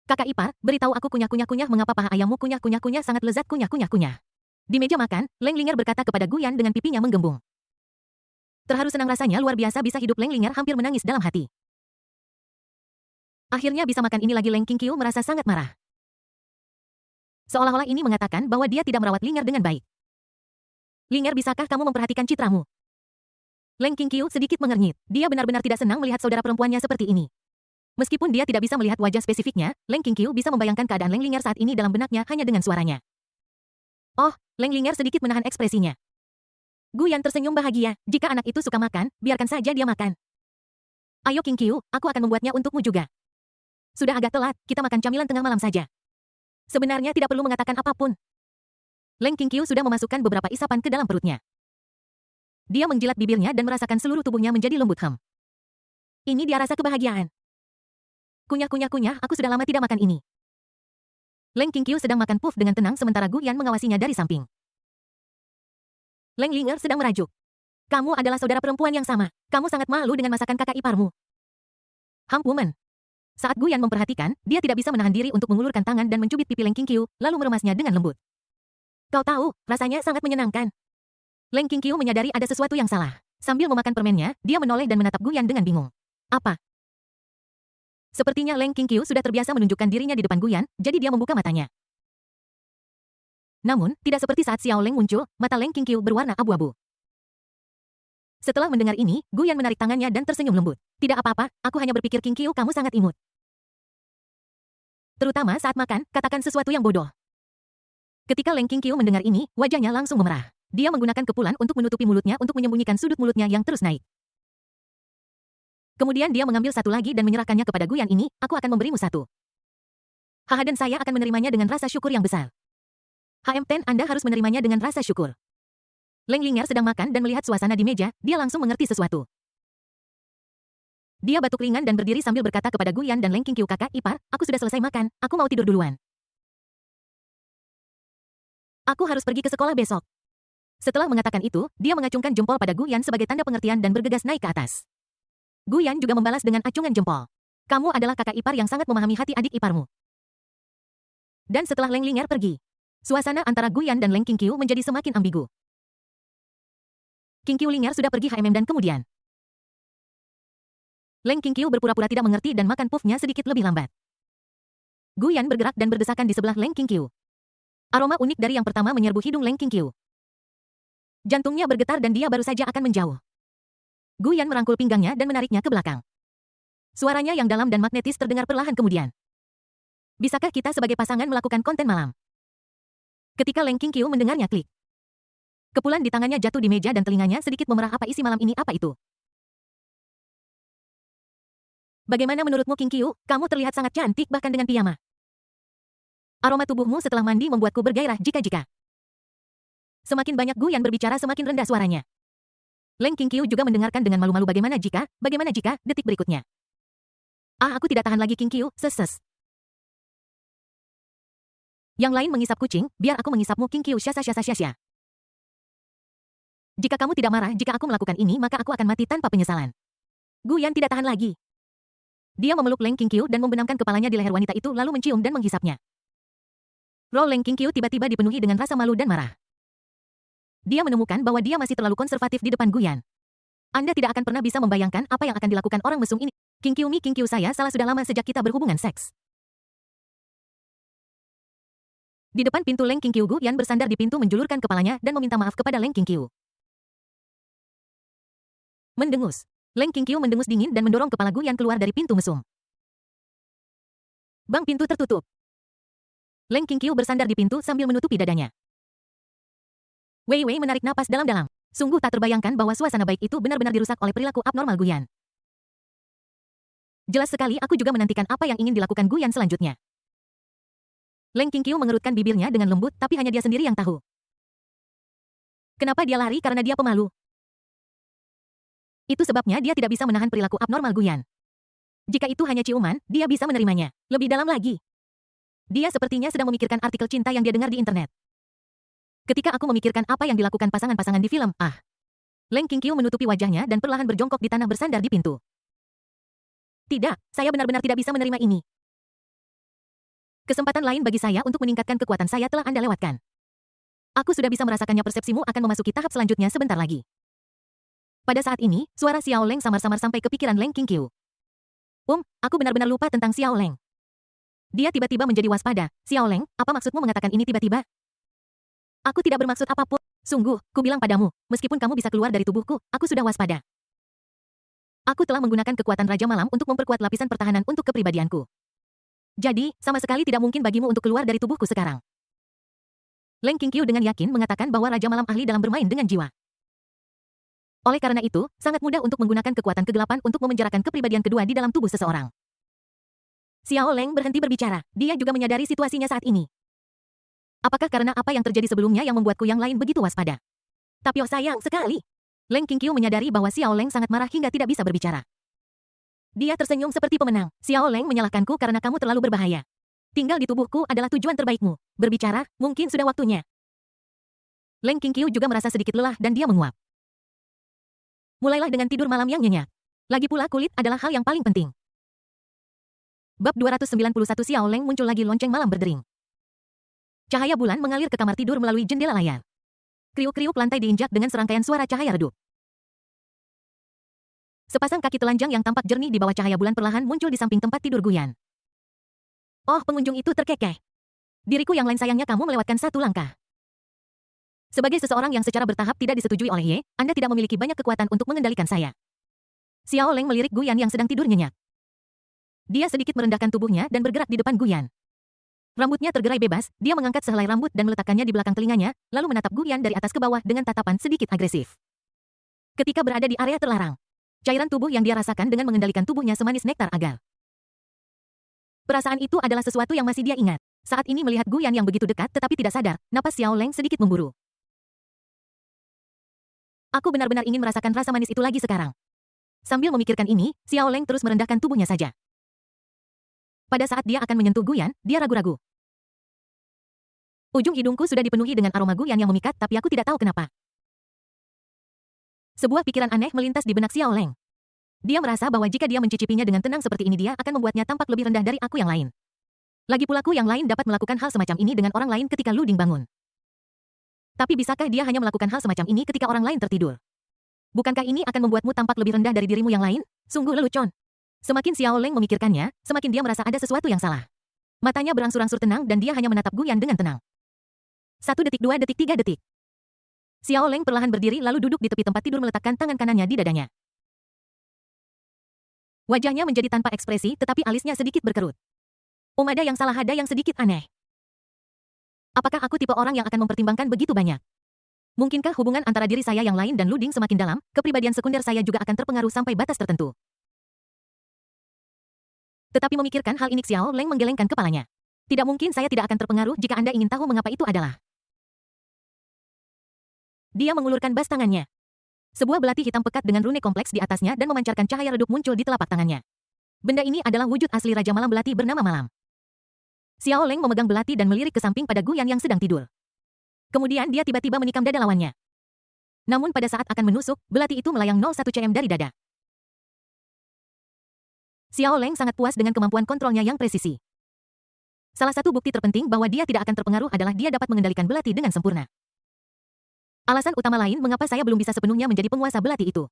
Kakak ipar, beritahu aku kunyah-kunyah-kunyah mengapa paha ayammu kunyah-kunyah-kunyah sangat lezat kunyah-kunyah-kunyah. Di meja makan, Leng Linger berkata kepada Gu Yan dengan pipinya menggembung. Terharu senang rasanya luar biasa, bisa hidup. Leng Linger hampir menangis dalam hati. Akhirnya bisa makan ini lagi. Leng Qingqiu merasa sangat marah. Seolah-olah ini mengatakan bahwa dia tidak merawat Linger dengan baik. Linger, bisakah kamu memperhatikan citramu? Leng Qingqiu sedikit mengernyit. Dia benar-benar tidak senang melihat saudara perempuannya seperti ini. Meskipun dia tidak bisa melihat wajah spesifiknya, Leng Qingqiu bisa membayangkan keadaan Leng Linger saat ini dalam benaknya hanya dengan suaranya. Oh, Leng Linger sedikit menahan ekspresinya. Gu Yan tersenyum bahagia. Jika anak itu suka makan, biarkan saja dia makan. Ayo Qingqiu, aku akan membuatnya untukmu juga. Sudah agak telat, kita makan camilan tengah malam saja. Sebenarnya tidak perlu mengatakan apapun. Leng Qingqiu sudah memasukkan beberapa isapan ke dalam perutnya. Dia menjilat bibirnya dan merasakan seluruh tubuhnya menjadi lembut. Ini dia rasa kebahagiaan. Kunyah-kunyah-kunyah, aku sudah lama tidak makan ini. Leng Qingqiu sedang makan puff dengan tenang sementara Gu Yan mengawasinya dari samping. Leng Linger sedang merajuk. Kamu adalah saudara perempuan yang sama. Kamu sangat malu dengan masakan kakak iparmu. Woman. Saat Gu Yan memperhatikan, dia tidak bisa menahan diri untuk mengulurkan tangan dan mencubit pipi Leng Qingqiu, lalu meremasnya dengan lembut. Kau tahu, rasanya sangat menyenangkan. Leng Qingqiu menyadari ada sesuatu yang salah. Sambil memakan permennya, dia menoleh dan menatap Gu Yan dengan bingung. Apa? Sepertinya Leng Qingqiu sudah terbiasa menunjukkan dirinya di depan Gu Yan, jadi dia membuka matanya. Namun, tidak seperti saat Xiao Leng muncul, mata Leng Qingqiu berwarna abu-abu. Setelah mendengar ini, Gu Yan menarik tangannya dan tersenyum lembut. Tidak apa-apa, aku hanya berpikir Qingqiu kamu sangat imut. Terutama saat makan, katakan sesuatu yang bodoh. Ketika Leng Qingqiu mendengar ini, wajahnya langsung memerah. Dia menggunakan kepulan untuk menutupi mulutnya untuk menyembunyikan sudut mulutnya yang terus naik. Kemudian dia mengambil satu lagi dan menyerahkannya kepada Guyan. Ini, aku akan memberimu satu. Haha, dan saya akan menerimanya dengan rasa syukur yang besar. HM10, Anda harus menerimanya dengan rasa syukur. Leng Ling'er sedang makan dan melihat suasana di meja, dia langsung mengerti sesuatu. Dia batuk ringan dan berdiri sambil berkata kepada Guyan dan Leng Qingqiu, kakak ipar, aku sudah selesai makan, aku mau tidur duluan. Aku harus pergi ke sekolah besok. Setelah mengatakan itu, dia mengacungkan jempol pada Guyan sebagai tanda pengertian dan bergegas naik ke atas. Guyan juga membalas dengan acungan jempol. Kamu adalah kakak ipar yang sangat memahami hati adik iparmu. Dan setelah Leng Ling'er pergi, suasana antara Guyan dan Leng Qingqiu menjadi semakin ambigu. Qingqiu Ling'er sudah pergi dan kemudian Leng Qingqiu berpura-pura tidak mengerti dan makan puffnya sedikit lebih lambat. Guyan bergerak dan berdesakan di sebelah Leng Qingqiu. Aroma unik dari yang pertama menyerbu hidung Leng Qingqiu. Jantungnya bergetar dan dia baru saja akan menjauh. Guyan merangkul pinggangnya dan menariknya ke belakang. Suaranya yang dalam dan magnetis terdengar perlahan kemudian. Bisakah kita sebagai pasangan melakukan konten malam? Ketika Leng Qingqiu mendengarnya klik. Kepulan di tangannya jatuh di meja dan telinganya sedikit memerah. Apa isi malam ini, apa itu? Bagaimana menurutmu Qingqiu? Kamu terlihat sangat cantik bahkan dengan piyama. Aroma tubuhmu setelah mandi membuatku bergairah jika-jika. Semakin banyak Guyan berbicara semakin rendah suaranya. Leng Qingqiu juga mendengarkan dengan malu-malu. Bagaimana jika, detik berikutnya. Ah, aku tidak tahan lagi Qingqiu, ses. Yang lain mengisap kucing, biar aku mengisapmu Qingqiu, syasya. Jika kamu tidak marah jika aku melakukan ini maka aku akan mati tanpa penyesalan. Guyan tidak tahan lagi. Dia memeluk Leng Qingqiu dan membenamkan kepalanya di leher wanita itu lalu mencium dan menghisapnya. Roh Leng Qingqiu tiba-tiba dipenuhi dengan rasa malu dan marah. Dia menemukan bahwa dia masih terlalu konservatif di depan Guyan. Anda tidak akan pernah bisa membayangkan apa yang akan dilakukan orang mesum ini. Qingqiu saya salah sudah lama sejak kita berhubungan seks. Di depan pintu Leng Qingqiu, Guyan bersandar di pintu menjulurkan kepalanya dan meminta maaf kepada Leng Qingqiu. Mendengus. Leng Qingqiu mendengus dingin dan mendorong kepala Guyan keluar dari pintu mesum. Bang, pintu tertutup. Leng Qingqiu bersandar di pintu sambil menutupi dadanya. Wei Wei menarik napas dalam-dalam. Sungguh tak terbayangkan bahwa suasana baik itu benar-benar dirusak oleh perilaku abnormal Guyan. Jelas sekali aku juga menantikan apa yang ingin dilakukan Guyan selanjutnya. Leng Qingqiu mengerutkan bibirnya dengan lembut, tapi hanya dia sendiri yang tahu. Kenapa dia lari? Karena dia pemalu. Itu sebabnya dia tidak bisa menahan perilaku abnormal Guyan. Jika itu hanya ciuman, dia bisa menerimanya. Lebih dalam lagi. Dia sepertinya sedang memikirkan artikel cinta yang dia dengar di internet. Ketika aku memikirkan apa yang dilakukan pasangan-pasangan di film, Leng Qingqiu menutupi wajahnya dan perlahan berjongkok di tanah bersandar di pintu. Tidak, saya benar-benar tidak bisa menerima ini. Kesempatan lain bagi saya untuk meningkatkan kekuatan saya telah Anda lewatkan. Aku sudah bisa merasakannya. Persepsimu akan memasuki tahap selanjutnya sebentar lagi. Pada saat ini, suara Xiao Leng samar-samar sampai ke pikiran Leng Qingqiu. Aku benar-benar lupa tentang Xiao Leng. Dia tiba-tiba menjadi waspada. Xiao Leng, apa maksudmu mengatakan ini tiba-tiba? Aku tidak bermaksud apapun. Sungguh, ku bilang padamu, meskipun kamu bisa keluar dari tubuhku, aku sudah waspada. Aku telah menggunakan kekuatan Raja Malam untuk memperkuat lapisan pertahanan untuk kepribadianku. Jadi, sama sekali tidak mungkin bagimu untuk keluar dari tubuhku sekarang. Leng Qingqiu dengan yakin mengatakan bahwa Raja Malam ahli dalam bermain dengan jiwa. Oleh karena itu, sangat mudah untuk menggunakan kekuatan kegelapan untuk memenjarakan kepribadian kedua di dalam tubuh seseorang. Xiao Leng berhenti berbicara. Dia juga menyadari situasinya saat ini. Apakah karena apa yang terjadi sebelumnya yang membuatku yang lain begitu waspada? Tapi sayang sekali. Leng Qingqiu menyadari bahwa Xiao Leng sangat marah hingga tidak bisa berbicara. Dia tersenyum seperti pemenang. Xiao Leng menyalahkanku karena kamu terlalu berbahaya. Tinggal di tubuhku adalah tujuan terbaikmu. Berbicara, mungkin sudah waktunya. Leng Qingqiu juga merasa sedikit lelah dan dia menguap. Mulailah dengan tidur malam yang nyenyak. Lagi pula kulit adalah hal yang paling penting. Bab 291 Xiao Leng muncul lagi lonceng malam berdering. Cahaya bulan mengalir ke kamar tidur melalui jendela layar. Kriuk-kriuk lantai diinjak dengan serangkaian suara cahaya redup. Sepasang kaki telanjang yang tampak jernih di bawah cahaya bulan perlahan muncul di samping tempat tidur Guyan. Oh, pengunjung itu terkekeh. Diriku yang lain, sayangnya kamu melewatkan satu langkah. Sebagai seseorang yang secara bertahap tidak disetujui oleh Ye, Anda tidak memiliki banyak kekuatan untuk mengendalikan saya. Xiao Leng melirik Guyan yang sedang tidur nyenyak. Dia sedikit merendahkan tubuhnya dan bergerak di depan Guyan. Rambutnya tergerai bebas, dia mengangkat sehelai rambut dan meletakkannya di belakang telinganya, lalu menatap Guyan dari atas ke bawah dengan tatapan sedikit agresif. Ketika berada di area terlarang, Cairan tubuh yang dia rasakan dengan mengendalikan tubuhnya semanis nektar agar. Perasaan itu adalah sesuatu yang masih dia ingat. Saat ini melihat Guyan yang begitu dekat tetapi tidak sadar, napas Xiao Leng sedikit memburu. Aku benar-benar ingin merasakan rasa manis itu lagi sekarang. Sambil memikirkan ini, Xiao Leng terus merendahkan tubuhnya saja. Pada saat dia akan menyentuh Guyan, dia ragu-ragu. Ujung hidungku sudah dipenuhi dengan aroma Guyan yang memikat, tapi aku tidak tahu kenapa. Sebuah pikiran aneh melintas di benak Xiao Leng. Dia merasa bahwa jika dia mencicipinya dengan tenang seperti ini dia akan membuatnya tampak lebih rendah dari aku yang lain. Lagi pula aku yang lain dapat melakukan hal semacam ini dengan orang lain ketika Lu Ding bangun. Tapi bisakah dia hanya melakukan hal semacam ini ketika orang lain tertidur? Bukankah ini akan membuatmu tampak lebih rendah dari dirimu yang lain? Sungguh lelucon. Semakin Xiao Leng memikirkannya, semakin dia merasa ada sesuatu yang salah. Matanya berangsur-angsur tenang dan dia hanya menatap Guyan dengan tenang. 1 detik, 2 detik, 3 detik. Xiao Leng perlahan berdiri lalu duduk di tepi tempat tidur meletakkan tangan kanannya di dadanya. Wajahnya menjadi tanpa ekspresi tetapi alisnya sedikit berkerut. Ada yang salah, ada yang sedikit aneh. Apakah aku tipe orang yang akan mempertimbangkan begitu banyak? Mungkinkah hubungan antara diri saya yang lain dan Lu Ding semakin dalam, kepribadian sekunder saya juga akan terpengaruh sampai batas tertentu? Tetapi memikirkan hal ini Xiao Leng menggelengkan kepalanya. Tidak mungkin saya tidak akan terpengaruh jika Anda ingin tahu mengapa itu adalah. Dia mengulurkan bas tangannya. Sebuah belati hitam pekat dengan rune kompleks di atasnya dan memancarkan cahaya redup muncul di telapak tangannya. Benda ini adalah wujud asli Raja Malam Belati bernama Malam. Xiao Leng memegang belati dan melirik ke samping pada Guyan yang sedang tidur. Kemudian dia tiba-tiba menikam dada lawannya. Namun pada saat akan menusuk, belati itu melayang 0,1 cm dari dada. Xiao Leng sangat puas dengan kemampuan kontrolnya yang presisi. Salah satu bukti terpenting bahwa dia tidak akan terpengaruh adalah dia dapat mengendalikan belati dengan sempurna. Alasan utama lain mengapa saya belum bisa sepenuhnya menjadi penguasa belati itu.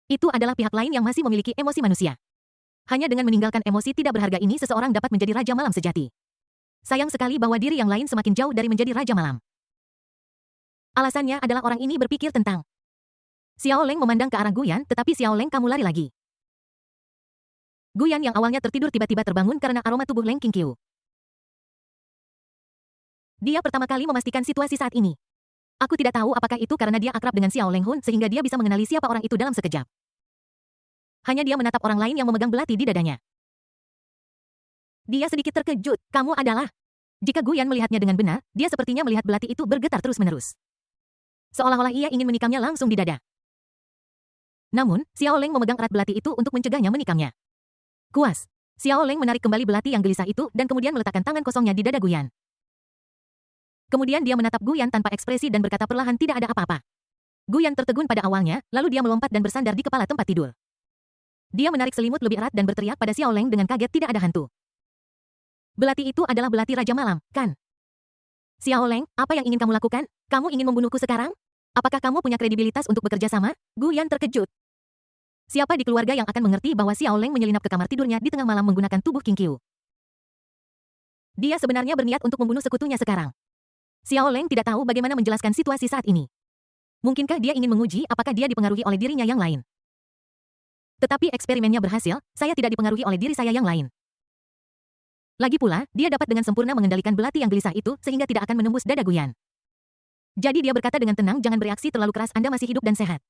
Itu adalah pihak lain yang masih memiliki emosi manusia. Hanya dengan meninggalkan emosi tidak berharga ini seseorang dapat menjadi Raja Malam sejati. Sayang sekali bahwa diri yang lain semakin jauh dari menjadi Raja Malam. Alasannya adalah orang ini berpikir tentang. Xiao Leng memandang ke arah Guyan, tetapi Xiao Leng kamu lari lagi. Guyan yang awalnya tertidur tiba-tiba terbangun karena aroma tubuh Leng Qingqiu. Dia pertama kali memastikan situasi saat ini. Aku tidak tahu apakah itu karena dia akrab dengan Xiao Leng Hun sehingga dia bisa mengenali siapa orang itu dalam sekejap. Hanya dia menatap orang lain yang memegang belati di dadanya. Dia sedikit terkejut. Kamu adalah... Jika Guyan melihatnya dengan benar, dia sepertinya melihat belati itu bergetar terus-menerus. Seolah-olah ia ingin menikamnya langsung di dada. Namun, Xiao Leng memegang erat belati itu untuk mencegahnya menikamnya. Kuas. Xiao Leng menarik kembali belati yang gelisah itu dan kemudian meletakkan tangan kosongnya di dada Guyan. Kemudian dia menatap Guyan tanpa ekspresi dan berkata perlahan tidak ada apa-apa. Guyan tertegun pada awalnya, lalu dia melompat dan bersandar di kepala tempat tidur. Dia menarik selimut lebih erat dan berteriak pada Xiao Leng dengan kaget tidak ada hantu. Belati itu adalah belati Raja Malam, kan? Xiao Leng, apa yang ingin kamu lakukan? Kamu ingin membunuhku sekarang? Apakah kamu punya kredibilitas untuk bekerja sama? Guyan terkejut. Siapa di keluarga yang akan mengerti bahwa Xiao Leng menyelinap ke kamar tidurnya di tengah malam menggunakan tubuh Qingqiu? Dia sebenarnya berniat untuk membunuh sekutunya sekarang. Xiao Leng tidak tahu bagaimana menjelaskan situasi saat ini. Mungkinkah dia ingin menguji apakah dia dipengaruhi oleh dirinya yang lain? Tetapi eksperimennya berhasil, saya tidak dipengaruhi oleh diri saya yang lain. Lagi pula, dia dapat dengan sempurna mengendalikan belati yang gelisah itu sehingga tidak akan menembus dada Guyan. Jadi dia berkata dengan tenang, jangan bereaksi terlalu keras, Anda masih hidup dan sehat.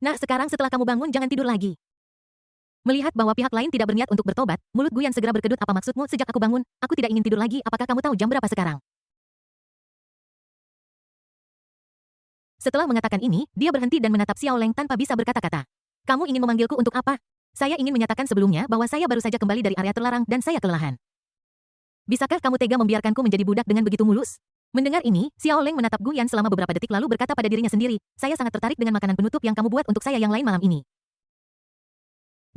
Nah sekarang setelah kamu bangun jangan tidur lagi. Melihat bahwa pihak lain tidak berniat untuk bertobat, mulut Guyan segera berkedut, apa maksudmu? Sejak aku bangun, aku tidak ingin tidur lagi, apakah kamu tahu jam berapa sekarang? Setelah mengatakan ini, dia berhenti dan menatap Xiao Leng tanpa bisa berkata-kata. Kamu ingin memanggilku untuk apa? Saya ingin menyatakan sebelumnya bahwa saya baru saja kembali dari area terlarang dan saya kelelahan. Bisakah kamu tega membiarkanku menjadi budak dengan begitu mulus? Mendengar ini, Xiao Leng menatap Guyan selama beberapa detik lalu berkata pada dirinya sendiri, saya sangat tertarik dengan makanan penutup yang kamu buat untuk saya yang lain malam ini.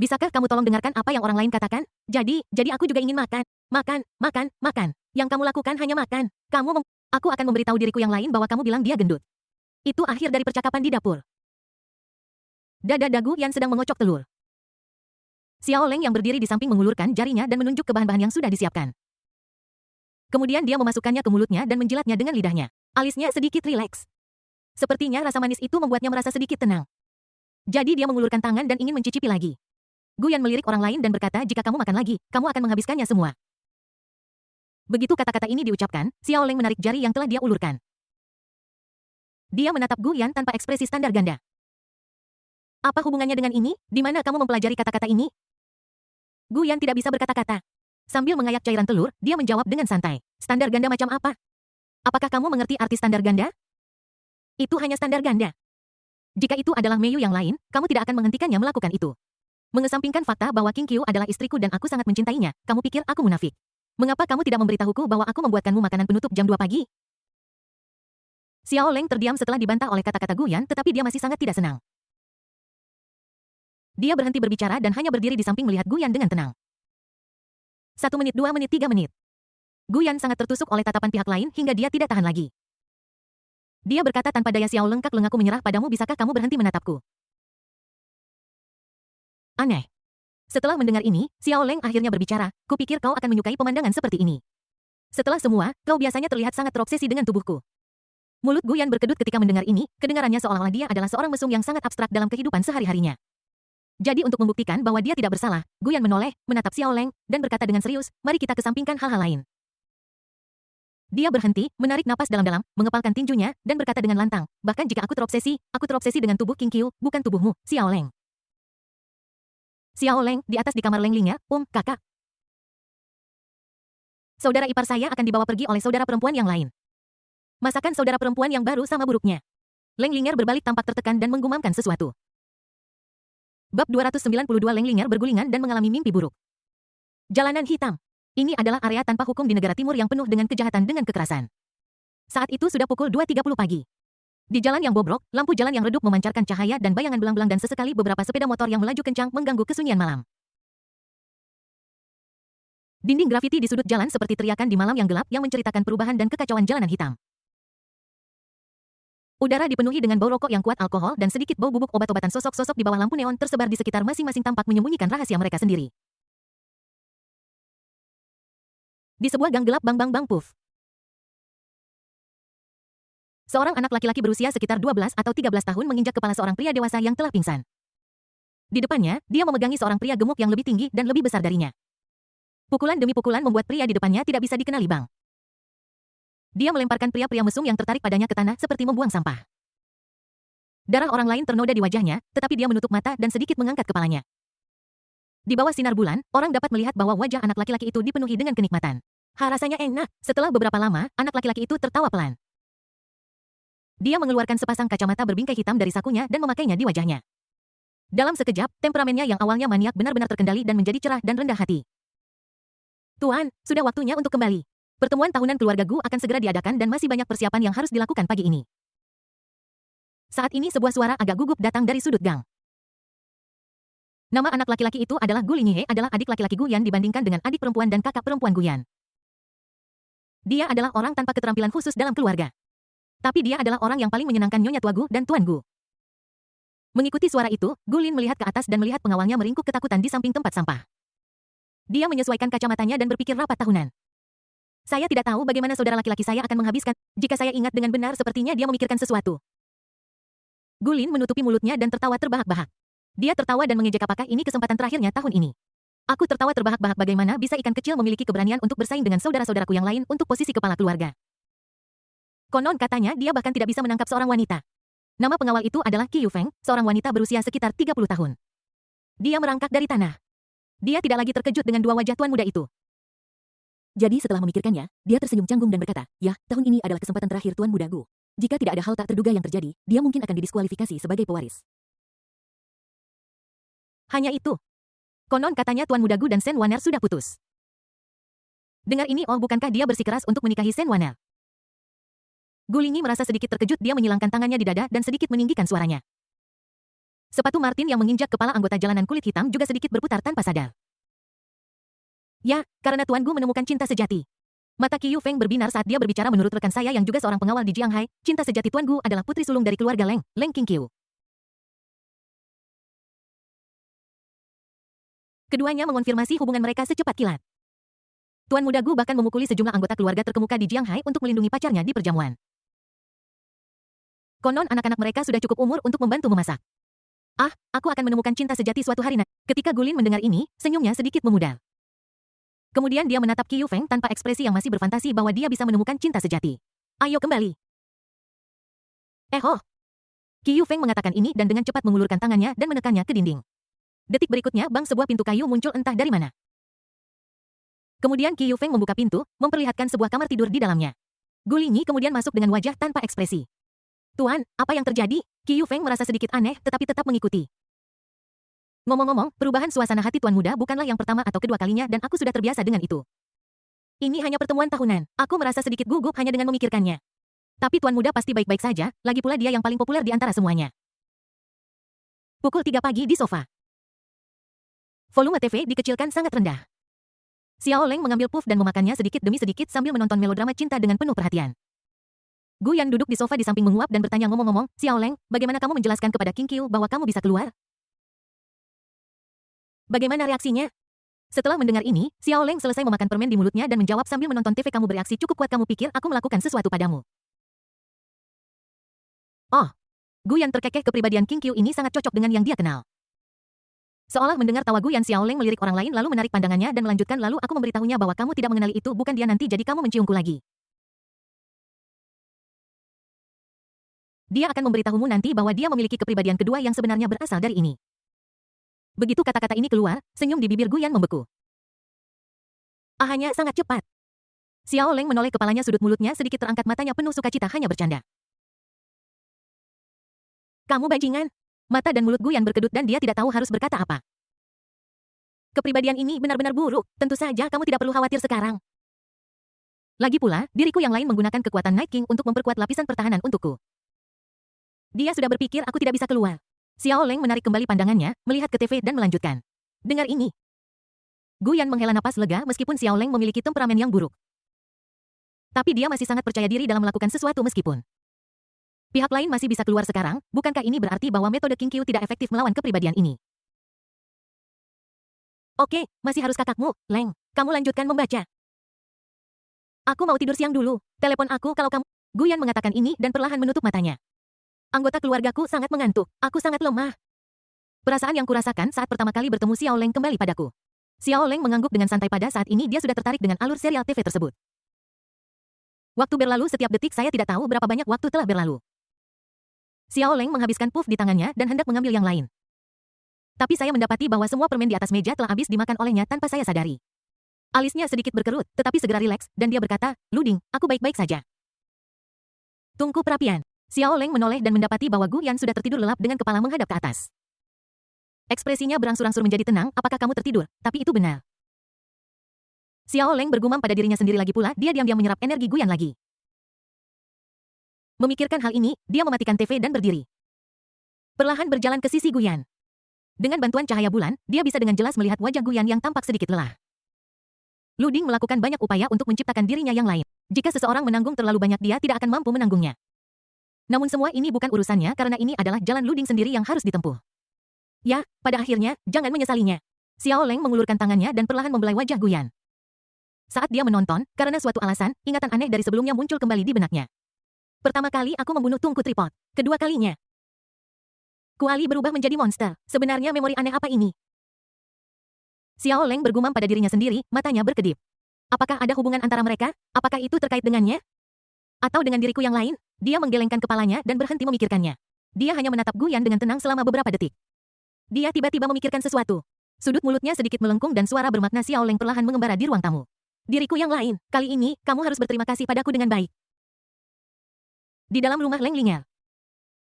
Bisakah kamu tolong dengarkan apa yang orang lain katakan? Jadi aku juga ingin makan. Makan. Yang kamu lakukan hanya makan. Aku akan memberitahu diriku yang lain bahwa kamu bilang dia gendut. Itu akhir dari percakapan di dapur. Dada Dagu yang sedang mengocok telur. Xiao Leng yang berdiri di samping mengulurkan jarinya dan menunjuk ke bahan-bahan yang sudah disiapkan. Kemudian dia memasukkannya ke mulutnya dan menjilatnya dengan lidahnya. Alisnya sedikit rileks. Sepertinya rasa manis itu membuatnya merasa sedikit tenang. Jadi dia mengulurkan tangan dan ingin mencicipi lagi. Guyan melirik orang lain dan berkata, jika kamu makan lagi, kamu akan menghabiskannya semua. Begitu kata-kata ini diucapkan, Xiao Leng menarik jari yang telah dia ulurkan. Dia menatap Guyan tanpa ekspresi standar ganda. Apa hubungannya dengan ini? Di mana kamu mempelajari kata-kata ini? Gu Yan tidak bisa berkata-kata. Sambil mengayak cairan telur, dia menjawab dengan santai. Standar ganda macam apa? Apakah kamu mengerti arti standar ganda? Itu hanya standar ganda. Jika itu adalah Meiyu yang lain, kamu tidak akan menghentikannya melakukan itu. Mengesampingkan fakta bahwa King Qiu adalah istriku dan aku sangat mencintainya, kamu pikir aku munafik? Mengapa kamu tidak memberitahuku bahwa aku membuatkanmu makanan penutup jam 2 pagi? Xiao Leng terdiam setelah dibantah oleh kata-kata Gu Yan, tetapi dia masih sangat tidak senang. Dia berhenti berbicara dan hanya berdiri di samping melihat Gu Yan dengan tenang. 1 menit, 2 menit, 3 menit. Gu Yan sangat tertusuk oleh tatapan pihak lain hingga dia tidak tahan lagi. Dia berkata tanpa daya, Xiao Leng, aku menyerah padamu, bisakah kamu berhenti menatapku? Aneh. Setelah mendengar ini, Xiao Leng akhirnya berbicara, kupikir kau akan menyukai pemandangan seperti ini. Setelah semua, kau biasanya terlihat sangat terobsesi dengan tubuhku. Mulut Gu Yan berkedut ketika mendengar ini, kedengarannya seolah-olah dia adalah seorang mesum yang sangat abstrak dalam kehidupan sehari-harinya. Jadi untuk membuktikan bahwa dia tidak bersalah, Gu Yan menoleh, menatap Xiao Leng, dan berkata dengan serius, mari kita kesampingkan hal-hal lain. Dia berhenti, menarik napas dalam-dalam, mengepalkan tinjunya, dan berkata dengan lantang, bahkan jika aku terobsesi dengan tubuh King Qiu, bukan tubuhmu, Xiao Leng. Xiao Leng, di atas di kamar Leng Lingnya, kakak. Saudara ipar saya akan dibawa pergi oleh saudara perempuan yang lain. Masakan saudara perempuan yang baru sama buruknya. Leng Linger berbalik tampak tertekan dan menggumamkan sesuatu. Bab 292 Leng Linger bergulingan dan mengalami mimpi buruk. Jalanan hitam. Ini adalah area tanpa hukum di negara timur yang penuh dengan kejahatan dengan kekerasan. Saat itu sudah pukul 2.30 pagi. Di jalan yang bobrok, lampu jalan yang redup memancarkan cahaya dan bayangan belang-belang dan sesekali beberapa sepeda motor yang melaju kencang mengganggu kesunyian malam. Dinding grafiti di sudut jalan seperti teriakan di malam yang gelap yang menceritakan perubahan dan kekacauan jalanan hitam. Udara dipenuhi dengan bau rokok yang kuat, alkohol, dan sedikit bau bubuk obat-obatan. Sosok-sosok di bawah lampu neon tersebar di sekitar masing-masing tampak menyembunyikan rahasia mereka sendiri. Di sebuah gang gelap, bang puff. Seorang anak laki-laki berusia sekitar 12 atau 13 tahun menginjak kepala seorang pria dewasa yang telah pingsan. Di depannya, dia memegangi seorang pria gemuk yang lebih tinggi dan lebih besar darinya. Pukulan demi pukulan membuat pria di depannya tidak bisa dikenali bang. Dia melemparkan pria-pria mesum yang tertarik padanya ke tanah seperti membuang sampah. Darah orang lain ternoda di wajahnya, tetapi dia menutup mata dan sedikit mengangkat kepalanya. Di bawah sinar bulan, orang dapat melihat bahwa wajah anak laki-laki itu dipenuhi dengan kenikmatan. Rasanya enak. Setelah beberapa lama, anak laki-laki itu tertawa pelan. Dia mengeluarkan sepasang kacamata berbingkai hitam dari sakunya dan memakainya di wajahnya. Dalam sekejap, temperamennya yang awalnya maniak benar-benar terkendali dan menjadi cerah dan rendah hati. Tuan, sudah waktunya untuk kembali. Pertemuan tahunan keluarga Gu akan segera diadakan dan masih banyak persiapan yang harus dilakukan pagi ini. Saat ini sebuah suara agak gugup datang dari sudut gang. Nama anak laki-laki itu adalah Gu Linghe, adalah adik laki-laki Gu Yan dibandingkan dengan adik perempuan dan kakak perempuan Gu Yan. Dia adalah orang tanpa keterampilan khusus dalam keluarga. Tapi dia adalah orang yang paling menyenangkan Nyonya Tua Gu dan Tuan Gu. Mengikuti suara itu, Gu Lin melihat ke atas dan melihat pengawalnya meringkuk ketakutan di samping tempat sampah. Dia menyesuaikan kacamatanya dan berpikir rapat tahunan. Saya tidak tahu bagaimana saudara laki-laki saya akan menghabiskan. Jika saya ingat dengan benar, sepertinya dia memikirkan sesuatu. Gu Lin menutupi mulutnya dan tertawa terbahak-bahak. Dia tertawa dan mengejek, apakah ini kesempatan terakhirnya tahun ini. Aku tertawa terbahak-bahak, bagaimana bisa ikan kecil memiliki keberanian untuk bersaing dengan saudara-saudaraku yang lain untuk posisi kepala keluarga. Konon katanya dia bahkan tidak bisa menangkap seorang wanita. Nama pengawal itu adalah Qi Yufeng, seorang wanita berusia sekitar 30 tahun. Dia merangkak dari tanah. Dia tidak lagi terkejut dengan dua wajah tuan muda itu. Jadi setelah memikirkannya, dia tersenyum canggung dan berkata, ya, tahun ini adalah kesempatan terakhir Tuan Muda Gu. Jika tidak ada hal tak terduga yang terjadi, dia mungkin akan didiskualifikasi sebagai pewaris. Hanya itu. Konon katanya Tuan Muda Gu dan Shen Waner sudah putus. Dengar ini, bukankah dia bersikeras untuk menikahi Shen Waner? Gu Lingyi merasa sedikit terkejut, dia menyilangkan tangannya di dada dan sedikit meninggikan suaranya. Sepatu Martin yang menginjak kepala anggota jalanan kulit hitam juga sedikit berputar tanpa sadar. Ya, karena Tuan Gu menemukan cinta sejati. Mata Qi Yufeng berbinar saat dia berbicara, menurut rekan saya yang juga seorang pengawal di Jianghai, cinta sejati Tuan Gu adalah putri sulung dari keluarga Leng, Leng Qingqiu. Keduanya mengonfirmasi hubungan mereka secepat kilat. Tuan Muda Gu bahkan memukuli sejumlah anggota keluarga terkemuka di Jianghai untuk melindungi pacarnya di perjamuan. Konon anak-anak mereka sudah cukup umur untuk membantu memasak. Ah, aku akan menemukan cinta sejati suatu hari nanti. Ketika Gu Lin mendengar ini, senyumnya sedikit memudar. Kemudian dia menatap Qi Yufeng tanpa ekspresi yang masih berfantasi bahwa dia bisa menemukan cinta sejati. Ayo kembali. Oh. Qi Yufeng mengatakan ini dan dengan cepat mengulurkan tangannya dan menekannya ke dinding. Detik berikutnya sebuah pintu kayu muncul entah dari mana. Kemudian Qi Yufeng membuka pintu, memperlihatkan sebuah kamar tidur di dalamnya. Gu Lingyi kemudian masuk dengan wajah tanpa ekspresi. Tuan, apa yang terjadi? Qi Yufeng merasa sedikit aneh tetapi tetap mengikuti. Ngomong-ngomong, perubahan suasana hati Tuan Muda bukanlah yang pertama atau kedua kalinya dan aku sudah terbiasa dengan itu. Ini hanya pertemuan tahunan. Aku merasa sedikit gugup hanya dengan memikirkannya. Tapi Tuan Muda pasti baik-baik saja, lagi pula dia yang paling populer di antara semuanya. Pukul 3 pagi di sofa. Volume TV dikecilkan sangat rendah. Xiao Leng mengambil puff dan memakannya sedikit demi sedikit sambil menonton melodrama cinta dengan penuh perhatian. Gu Yan duduk di sofa di samping menguap dan bertanya ngomong-ngomong, Xiao Leng, bagaimana kamu menjelaskan kepada King Qiu bahwa kamu bisa keluar? Bagaimana reaksinya? Setelah mendengar ini, Xiao Leng selesai memakan permen di mulutnya dan menjawab sambil menonton TV, kamu bereaksi cukup kuat, kamu pikir aku melakukan sesuatu padamu. Oh. Gu Yan terkekeh, kepribadian King Qiu ini sangat cocok dengan yang dia kenal. Seolah mendengar tawa Gu Yan, Xiao Leng melirik orang lain lalu menarik pandangannya dan melanjutkan, lalu aku memberitahunya bahwa kamu tidak mengenali itu bukan dia, nanti jadi kamu menciumku lagi. Dia akan memberitahumu nanti bahwa dia memiliki kepribadian kedua yang sebenarnya berasal dari ini. Begitu kata-kata ini keluar, senyum di bibir Gu Yan membeku. Hanya sangat cepat. Xiao Leng menoleh kepalanya, sudut mulutnya sedikit terangkat, matanya penuh sukacita, hanya bercanda. Kamu bajingan. Mata dan mulut Gu Yan berkedut dan dia tidak tahu harus berkata apa. Kepribadian ini benar-benar buruk, tentu saja kamu tidak perlu khawatir sekarang. Lagi pula, diriku yang lain menggunakan kekuatan Night King untuk memperkuat lapisan pertahanan untukku. Dia sudah berpikir aku tidak bisa keluar. Xiao Leng menarik kembali pandangannya, melihat ke TV dan melanjutkan. Dengar ini. Gu Yan menghela napas lega meskipun Xiao Leng memiliki temperamen yang buruk. Tapi dia masih sangat percaya diri dalam melakukan sesuatu meskipun pihak lain masih bisa keluar sekarang, bukankah ini berarti bahwa metode King Qiu tidak efektif melawan kepribadian ini? Oke, masih harus kakakmu, Leng. Kamu lanjutkan membaca. Aku mau tidur siang dulu. Telepon aku kalau kamu... Gu Yan mengatakan ini dan perlahan menutup matanya. Anggota keluargaku sangat mengantuk. Aku sangat lemah. Perasaan yang kurasakan saat pertama kali bertemu Xiao Leng kembali padaku. Xiao Leng mengangguk dengan santai, pada saat ini dia sudah tertarik dengan alur serial TV tersebut. Waktu berlalu setiap detik, saya tidak tahu berapa banyak waktu telah berlalu. Xiao Leng menghabiskan puff di tangannya dan hendak mengambil yang lain. Tapi saya mendapati bahwa semua permen di atas meja telah habis dimakan olehnya tanpa saya sadari. Alisnya sedikit berkerut, tetapi segera rileks, dan dia berkata, Luding, aku baik-baik saja. Tungku perapian. Xiao Leng menoleh dan mendapati bahwa Gu Yan sudah tertidur lelap dengan kepala menghadap ke atas. Ekspresinya berangsur-angsur menjadi tenang, apakah kamu tertidur? Tapi itu benar. Xiao Leng bergumam pada dirinya sendiri, lagi pula dia diam-diam menyerap energi Gu Yan lagi. Memikirkan hal ini, dia mematikan TV dan berdiri. Perlahan berjalan ke sisi Gu Yan. Dengan bantuan cahaya bulan, dia bisa dengan jelas melihat wajah Gu Yan yang tampak sedikit lelah. Luding melakukan banyak upaya untuk menciptakan dirinya yang lain. Jika seseorang menanggung terlalu banyak, dia tidak akan mampu menanggungnya. Namun semua ini bukan urusannya karena ini adalah jalan Luding sendiri yang harus ditempuh. Ya, pada akhirnya, jangan menyesalinya. Xiao Leng mengulurkan tangannya dan perlahan membelai wajah Gu Yan. Saat dia menonton, karena suatu alasan, ingatan aneh dari sebelumnya muncul kembali di benaknya. Pertama kali aku membunuh Tungku Tripod. Kedua kalinya, Kuali berubah menjadi monster. Sebenarnya memori aneh apa ini? Xiao Leng bergumam pada dirinya sendiri, matanya berkedip. Apakah ada hubungan antara mereka? Apakah itu terkait dengannya? Atau dengan diriku yang lain? Dia menggelengkan kepalanya dan berhenti memikirkannya. Dia hanya menatap Gu Yan dengan tenang selama beberapa detik. Dia tiba-tiba memikirkan sesuatu. Sudut mulutnya sedikit melengkung dan suara bermakna Xiao Leng perlahan mengembara di ruang tamu. Diriku yang lain, kali ini, kamu harus berterima kasih padaku dengan baik. Di dalam rumah Leng Ling'er.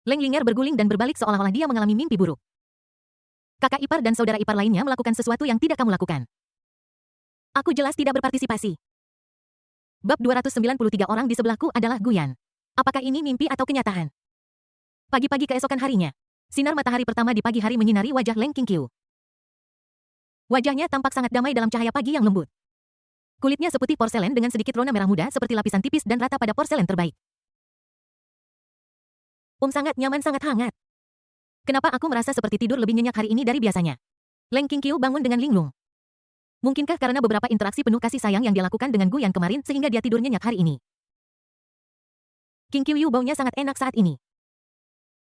Leng Ling'er berguling dan berbalik seolah-olah dia mengalami mimpi buruk. Kakak ipar dan saudara ipar lainnya melakukan sesuatu yang tidak kamu lakukan. Aku jelas tidak berpartisipasi. Bab 293, orang di sebelahku adalah Gu Yan. Apakah ini mimpi atau kenyataan? Pagi-pagi keesokan harinya. Sinar matahari pertama di pagi hari menyinari wajah Leng Qingqiu. Wajahnya tampak sangat damai dalam cahaya pagi yang lembut. Kulitnya seputih porselen dengan sedikit rona merah muda seperti lapisan tipis dan rata pada porselen terbaik. Sangat nyaman, sangat hangat. Kenapa aku merasa seperti tidur lebih nyenyak hari ini dari biasanya? Leng Qingqiu bangun dengan linglung. Mungkinkah karena beberapa interaksi penuh kasih sayang yang dia lakukan dengan Gu Yan kemarin sehingga dia tidur nyenyak hari ini? Qingqiu baunya sangat enak saat ini.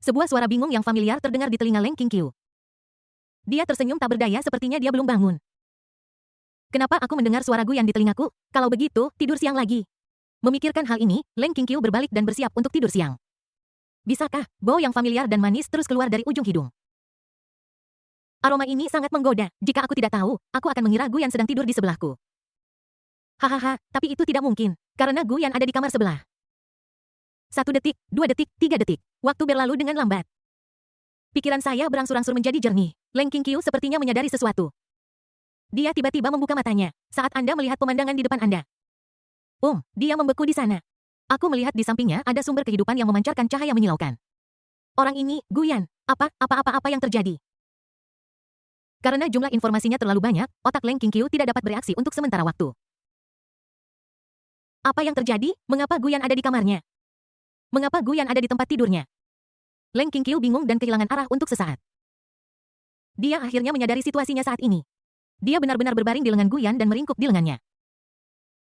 Sebuah suara bingung yang familiar terdengar di telinga Leng Qingqiu. Dia tersenyum tak berdaya, sepertinya dia belum bangun. Kenapa aku mendengar suara Gu Yan di telingaku? Kalau begitu, tidur siang lagi. Memikirkan hal ini, Leng Qingqiu berbalik dan bersiap untuk tidur siang. Bisakah, bau yang familiar dan manis terus keluar dari ujung hidung. Aroma ini sangat menggoda. Jika aku tidak tahu, aku akan mengira Guyan sedang tidur di sebelahku. Hahaha, tapi itu tidak mungkin, karena Guyan ada di kamar sebelah. 1 detik, 2 detik, 3 detik. Waktu berlalu dengan lambat. Pikiran saya berangsur-angsur menjadi jernih. Leng Qingqiu sepertinya menyadari sesuatu. Dia tiba-tiba membuka matanya saat Anda melihat pemandangan di depan Anda. Dia membeku di sana. Aku melihat di sampingnya ada sumber kehidupan yang memancarkan cahaya menyilaukan. Orang ini, Guyan. Apa yang terjadi? Karena jumlah informasinya terlalu banyak, otak Leng Qingqiu tidak dapat bereaksi untuk sementara waktu. Apa yang terjadi? Mengapa Guyan ada di kamarnya? Mengapa Guyan ada di tempat tidurnya? Leng Qingqiu bingung dan kehilangan arah untuk sesaat. Dia akhirnya menyadari situasinya saat ini. Dia benar-benar berbaring di lengan Guyan dan meringkuk di lengannya.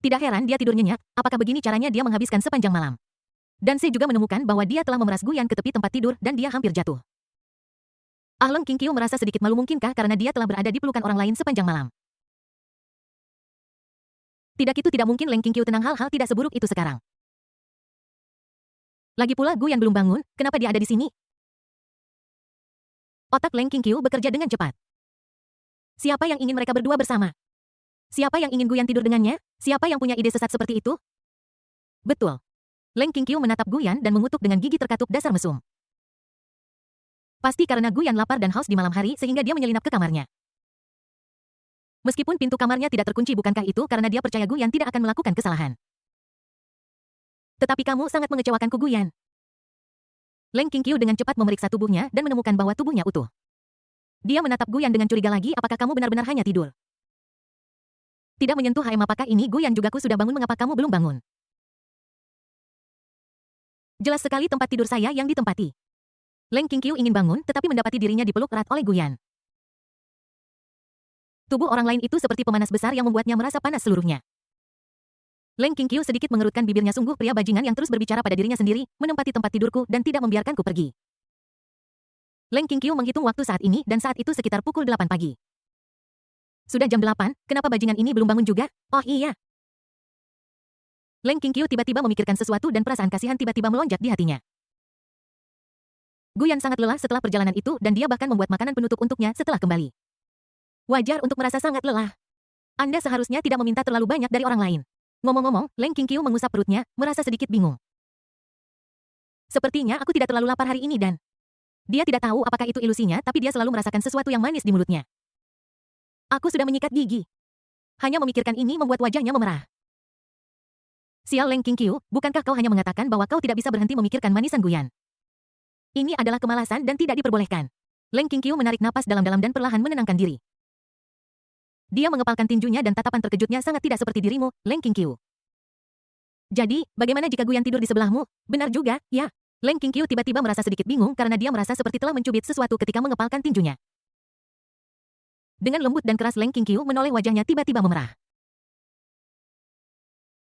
Tidak heran dia tidur nyenyak, apakah begini caranya dia menghabiskan sepanjang malam. Dan saya juga menemukan bahwa dia telah memeras Guyan ke tepi tempat tidur dan dia hampir jatuh. Leng Qingqiu merasa sedikit malu mungkinkah karena dia telah berada di pelukan orang lain sepanjang malam. Tidak mungkin Leng Qingqiu tenang hal-hal tidak seburuk itu sekarang. Lagi pula Guyan belum bangun, kenapa dia ada di sini? Otak Leng Qingqiu bekerja dengan cepat. Siapa yang ingin mereka berdua bersama? Siapa yang ingin Guyan tidur dengannya? Siapa yang punya ide sesat seperti itu? Betul. Leng Qingqiu menatap Guyan dan mengutuk dengan gigi terkatup dasar mesum. Pasti karena Guyan lapar dan haus di malam hari sehingga dia menyelinap ke kamarnya. Meskipun pintu kamarnya tidak terkunci, bukankah itu karena dia percaya Guyan tidak akan melakukan kesalahan? Tetapi kamu sangat mengecewakanku, Guyan. Leng Qingqiu dengan cepat memeriksa tubuhnya dan menemukan bahwa tubuhnya utuh. Dia menatap Guyan dengan curiga lagi, apakah kamu benar-benar hanya tidur? Tidak menyentuh apakah ini Guyan juga? Ku sudah bangun, mengapa kamu belum bangun? Jelas sekali tempat tidur saya yang ditempati. Leng Qingqiu ingin bangun tetapi mendapati dirinya dipeluk erat oleh Guyan. Tubuh orang lain itu seperti pemanas besar yang membuatnya merasa panas seluruhnya. Leng Qingqiu sedikit mengerutkan bibirnya, sungguh pria bajingan yang terus berbicara pada dirinya sendiri, menempati tempat tidurku dan tidak membiarkanku pergi. Leng Qingqiu menghitung waktu saat ini dan saat itu sekitar pukul 8 pagi. Sudah jam 8, kenapa bajingan ini belum bangun juga? Oh iya. Leng Qingqiu tiba-tiba memikirkan sesuatu dan perasaan kasihan tiba-tiba melonjak di hatinya. Guyan sangat lelah setelah perjalanan itu dan dia bahkan membuat makanan penutup untuknya setelah kembali. Wajar untuk merasa sangat lelah. Anda seharusnya tidak meminta terlalu banyak dari orang lain. Ngomong-ngomong, Leng Qingqiu mengusap perutnya, merasa sedikit bingung. Sepertinya aku tidak terlalu lapar hari ini dan... Dia tidak tahu apakah itu ilusinya, tapi dia selalu merasakan sesuatu yang manis di mulutnya. Aku sudah menyikat gigi. Hanya memikirkan ini membuat wajahnya memerah. Sial Leng Qingqiu, bukankah kau hanya mengatakan bahwa kau tidak bisa berhenti memikirkan manisan Guyan? Ini adalah kemalasan dan tidak diperbolehkan. Leng Qingqiu menarik napas dalam-dalam dan perlahan menenangkan diri. Dia mengepalkan tinjunya dan tatapan terkejutnya sangat tidak seperti dirimu, Leng Qingqiu. Jadi, bagaimana jika Guyan tidur di sebelahmu? Benar juga, ya. Leng Qingqiu tiba-tiba merasa sedikit bingung karena dia merasa seperti telah mencubit sesuatu ketika mengepalkan tinjunya. Dengan lembut dan keras Leng Qingqiu menoleh, wajahnya tiba-tiba memerah.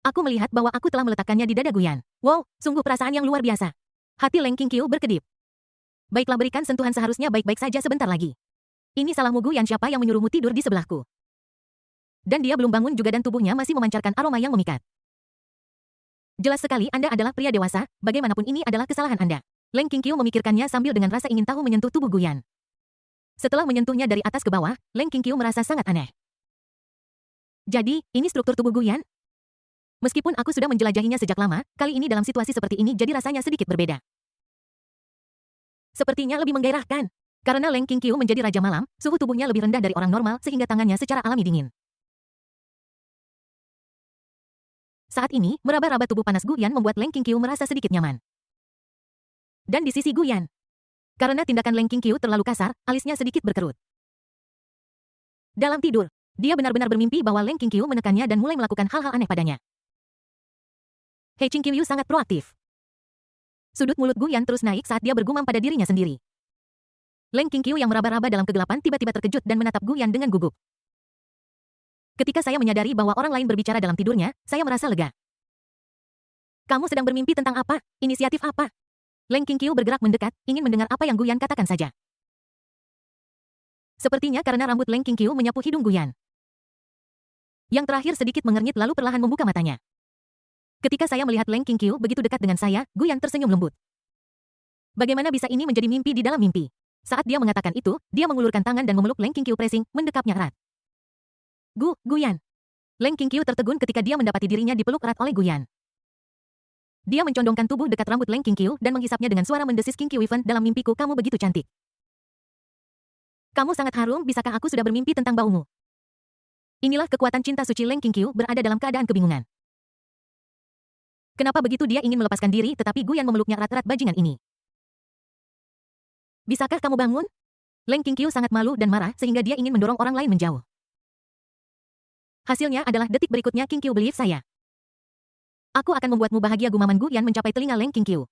Aku melihat bahwa aku telah meletakkannya di dada Guyan. Wow, sungguh perasaan yang luar biasa. Hati Leng Qingqiu berkedip. Baiklah, berikan sentuhan, seharusnya baik-baik saja sebentar lagi. Ini salahmu Guyan, siapa yang menyuruhmu tidur di sebelahku? Dan dia belum bangun juga dan tubuhnya masih memancarkan aroma yang memikat. Jelas sekali Anda adalah pria dewasa, bagaimanapun ini adalah kesalahan Anda. Leng Qingqiu memikirkannya sambil dengan rasa ingin tahu menyentuh tubuh Guyan. Setelah menyentuhnya dari atas ke bawah, Leng Qingqiu merasa sangat aneh. Jadi, ini struktur tubuh Guyan? Meskipun aku sudah menjelajahinya sejak lama, kali ini dalam situasi seperti ini jadi rasanya sedikit berbeda. Sepertinya lebih menggairahkan. Karena Leng Qingqiu menjadi raja malam, suhu tubuhnya lebih rendah dari orang normal sehingga tangannya secara alami dingin. Saat ini, meraba-raba tubuh panas Guyan membuat Leng Qingqiu merasa sedikit nyaman. Dan di sisi Guyan. Karena tindakan Leng Qingqiu terlalu kasar, alisnya sedikit berkerut. Dalam tidur, dia benar-benar bermimpi bahwa Leng Qingqiu menekannya dan mulai melakukan hal-hal aneh padanya. He Qingqiu sangat proaktif. Sudut mulut Guyan terus naik saat dia bergumam pada dirinya sendiri. Leng Qingqiu yang meraba-raba dalam kegelapan tiba-tiba terkejut dan menatap Guyan dengan gugup. Ketika saya menyadari bahwa orang lain berbicara dalam tidurnya, saya merasa lega. Kamu sedang bermimpi tentang apa? Inisiatif apa? Leng Qingqiu bergerak mendekat, ingin mendengar apa yang Guyan katakan saja. Sepertinya karena rambut Leng Qingqiu menyapu hidung Guyan. Yang terakhir sedikit mengernyit lalu perlahan membuka matanya. Ketika saya melihat Leng Qingqiu begitu dekat dengan saya, Guyan tersenyum lembut. Bagaimana bisa ini menjadi mimpi di dalam mimpi? Saat dia mengatakan itu, dia mengulurkan tangan dan memeluk Leng Qingqiu pressing, mendekapnya erat. Guyan. Leng Qingqiu tertegun ketika dia mendapati dirinya dipeluk erat oleh Guyan. Dia mencondongkan tubuh dekat rambut Leng Qingqiu dan menghisapnya dengan suara mendesis. Qingqiu Weaven, dalam mimpiku kamu begitu cantik. Kamu sangat harum, bisakah aku sudah bermimpi tentang baumu? Inilah kekuatan cinta suci Leng Qingqiu berada dalam keadaan kebingungan. Kenapa begitu dia ingin melepaskan diri tetapi Guyan memeluknya erat-erat bajingan ini. Bisakah kamu bangun? Leng Qingqiu sangat malu dan marah sehingga dia ingin mendorong orang lain menjauh. Hasilnya adalah detik berikutnya Qingqiu believe saya. Aku akan membuatmu bahagia, gumaman Guyan mencapai telinga Leng Qingqiu.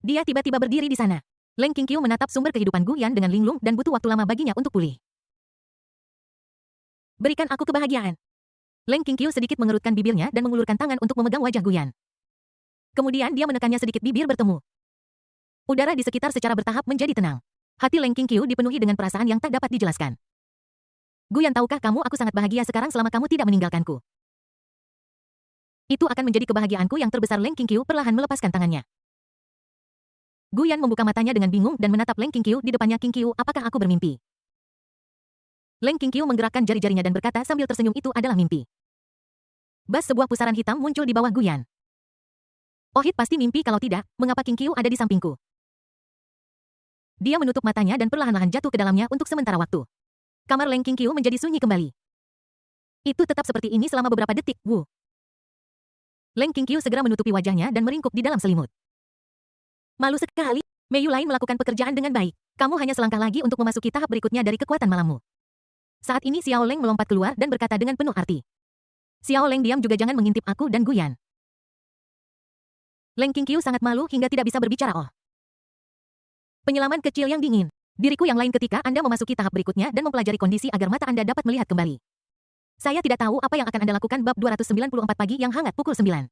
Dia tiba-tiba berdiri di sana. Leng Qingqiu menatap sumber kehidupan Guyan dengan linglung dan butuh waktu lama baginya untuk pulih. Berikan aku kebahagiaan. Leng Qingqiu sedikit mengerutkan bibirnya dan mengulurkan tangan untuk memegang wajah Guyan. Kemudian dia menekannya sedikit, bibir bertemu. Udara di sekitar secara bertahap menjadi tenang. Hati Leng Qingqiu dipenuhi dengan perasaan yang tak dapat dijelaskan. Guyan, tahukah kamu aku sangat bahagia sekarang selama kamu tidak meninggalkanku. Itu akan menjadi kebahagiaanku yang terbesar. Leng Qingqiu perlahan melepaskan tangannya. Guyan membuka matanya dengan bingung dan menatap Leng Qingqiu di depannya. Qingqiu, apakah aku bermimpi? Leng Qingqiu menggerakkan jari-jarinya dan berkata sambil tersenyum, itu adalah mimpi. Bas, sebuah pusaran hitam muncul di bawah Guyan. Oh, pasti mimpi, kalau tidak, mengapa Qingqiu ada di sampingku? Dia menutup matanya dan perlahan-lahan jatuh ke dalamnya untuk sementara waktu. Kamar Leng Qingqiu menjadi sunyi kembali. Itu tetap seperti ini selama beberapa detik. Wu. Leng Qingqiu segera menutupi wajahnya dan meringkuk di dalam selimut. Malu sekali. Mei Yu lain melakukan pekerjaan dengan baik. Kamu hanya selangkah lagi untuk memasuki tahap berikutnya dari kekuatan malammu. Saat ini Xiao Leng melompat keluar dan berkata dengan penuh arti. Xiao Leng, diam juga, jangan mengintip aku dan Guyan. Leng Qingqiu sangat malu hingga tidak bisa berbicara. Oh. Penyelaman kecil yang dingin. Diriku yang lain ketika Anda memasuki tahap berikutnya dan mempelajari kondisi agar mata Anda dapat melihat kembali. Saya tidak tahu apa yang akan Anda lakukan. Bab 294 pagi yang hangat pukul 9.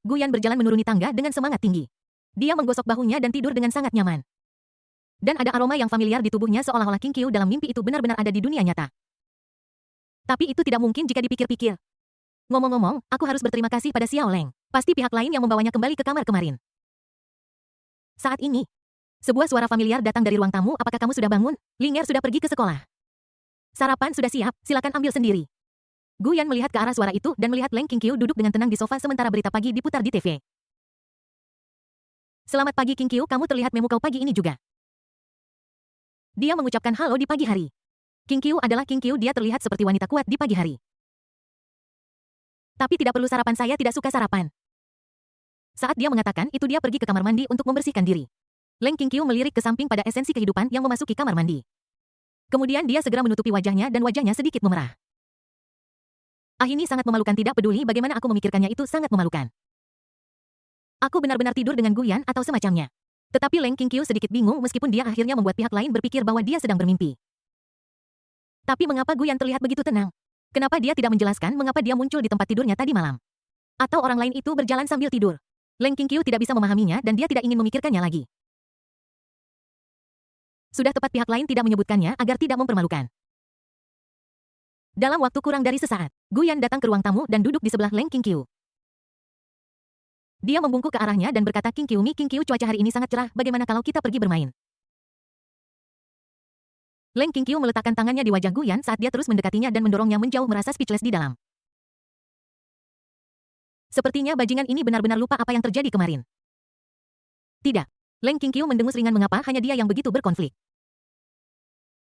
Guyan berjalan menuruni tangga dengan semangat tinggi. Dia menggosok bahunya dan tidur dengan sangat nyaman. Dan ada aroma yang familiar di tubuhnya seolah-olah Qingqiu dalam mimpi itu benar-benar ada di dunia nyata. Tapi itu tidak mungkin jika dipikir-pikir. Ngomong-ngomong, aku harus berterima kasih pada Xiao Leng. Pasti pihak lain yang membawanya kembali ke kamar kemarin. Saat ini, sebuah suara familiar datang dari ruang tamu. Apakah kamu sudah bangun? Linger sudah pergi ke sekolah. Sarapan sudah siap, silakan ambil sendiri. Guyan melihat ke arah suara itu dan melihat Leng Qingqiu duduk dengan tenang di sofa sementara berita pagi diputar di TV. Selamat pagi Qingqiu, kamu terlihat memukau pagi ini juga. Dia mengucapkan halo di pagi hari. Qingqiu adalah Qingqiu, dia terlihat seperti wanita kuat di pagi hari. Tapi tidak perlu sarapan, saya tidak suka sarapan. Saat dia mengatakan itu dia pergi ke kamar mandi untuk membersihkan diri. Leng Qingqiu melirik ke samping pada esensi kehidupan yang memasuki kamar mandi. Kemudian dia segera menutupi wajahnya dan wajahnya sedikit memerah. Ini sangat memalukan, tidak peduli bagaimana aku memikirkannya, itu sangat memalukan. Aku benar-benar tidur dengan Guyan atau semacamnya. Tetapi Leng Qingqiu sedikit bingung meskipun dia akhirnya membuat pihak lain berpikir bahwa dia sedang bermimpi. Tapi mengapa Guyan terlihat begitu tenang? Kenapa dia tidak menjelaskan mengapa dia muncul di tempat tidurnya tadi malam? Atau orang lain itu berjalan sambil tidur? Leng Qingqiu tidak bisa memahaminya dan dia tidak ingin memikirkannya lagi. Sudah tepat pihak lain tidak menyebutkannya agar tidak mempermalukan. Dalam waktu kurang dari sesaat, Guyan datang ke ruang tamu dan duduk di sebelah Leng Qingqiu. Dia membungkuk ke arahnya dan berkata, Qingqiu, cuaca hari ini sangat cerah, bagaimana kalau kita pergi bermain? Leng Qingqiu meletakkan tangannya di wajah Guyan saat dia terus mendekatinya dan mendorongnya menjauh, merasa speechless di dalam. Sepertinya bajingan ini benar-benar lupa apa yang terjadi kemarin. Tidak. Leng Qingqiu mendengus ringan, mengapa hanya dia yang begitu berkonflik?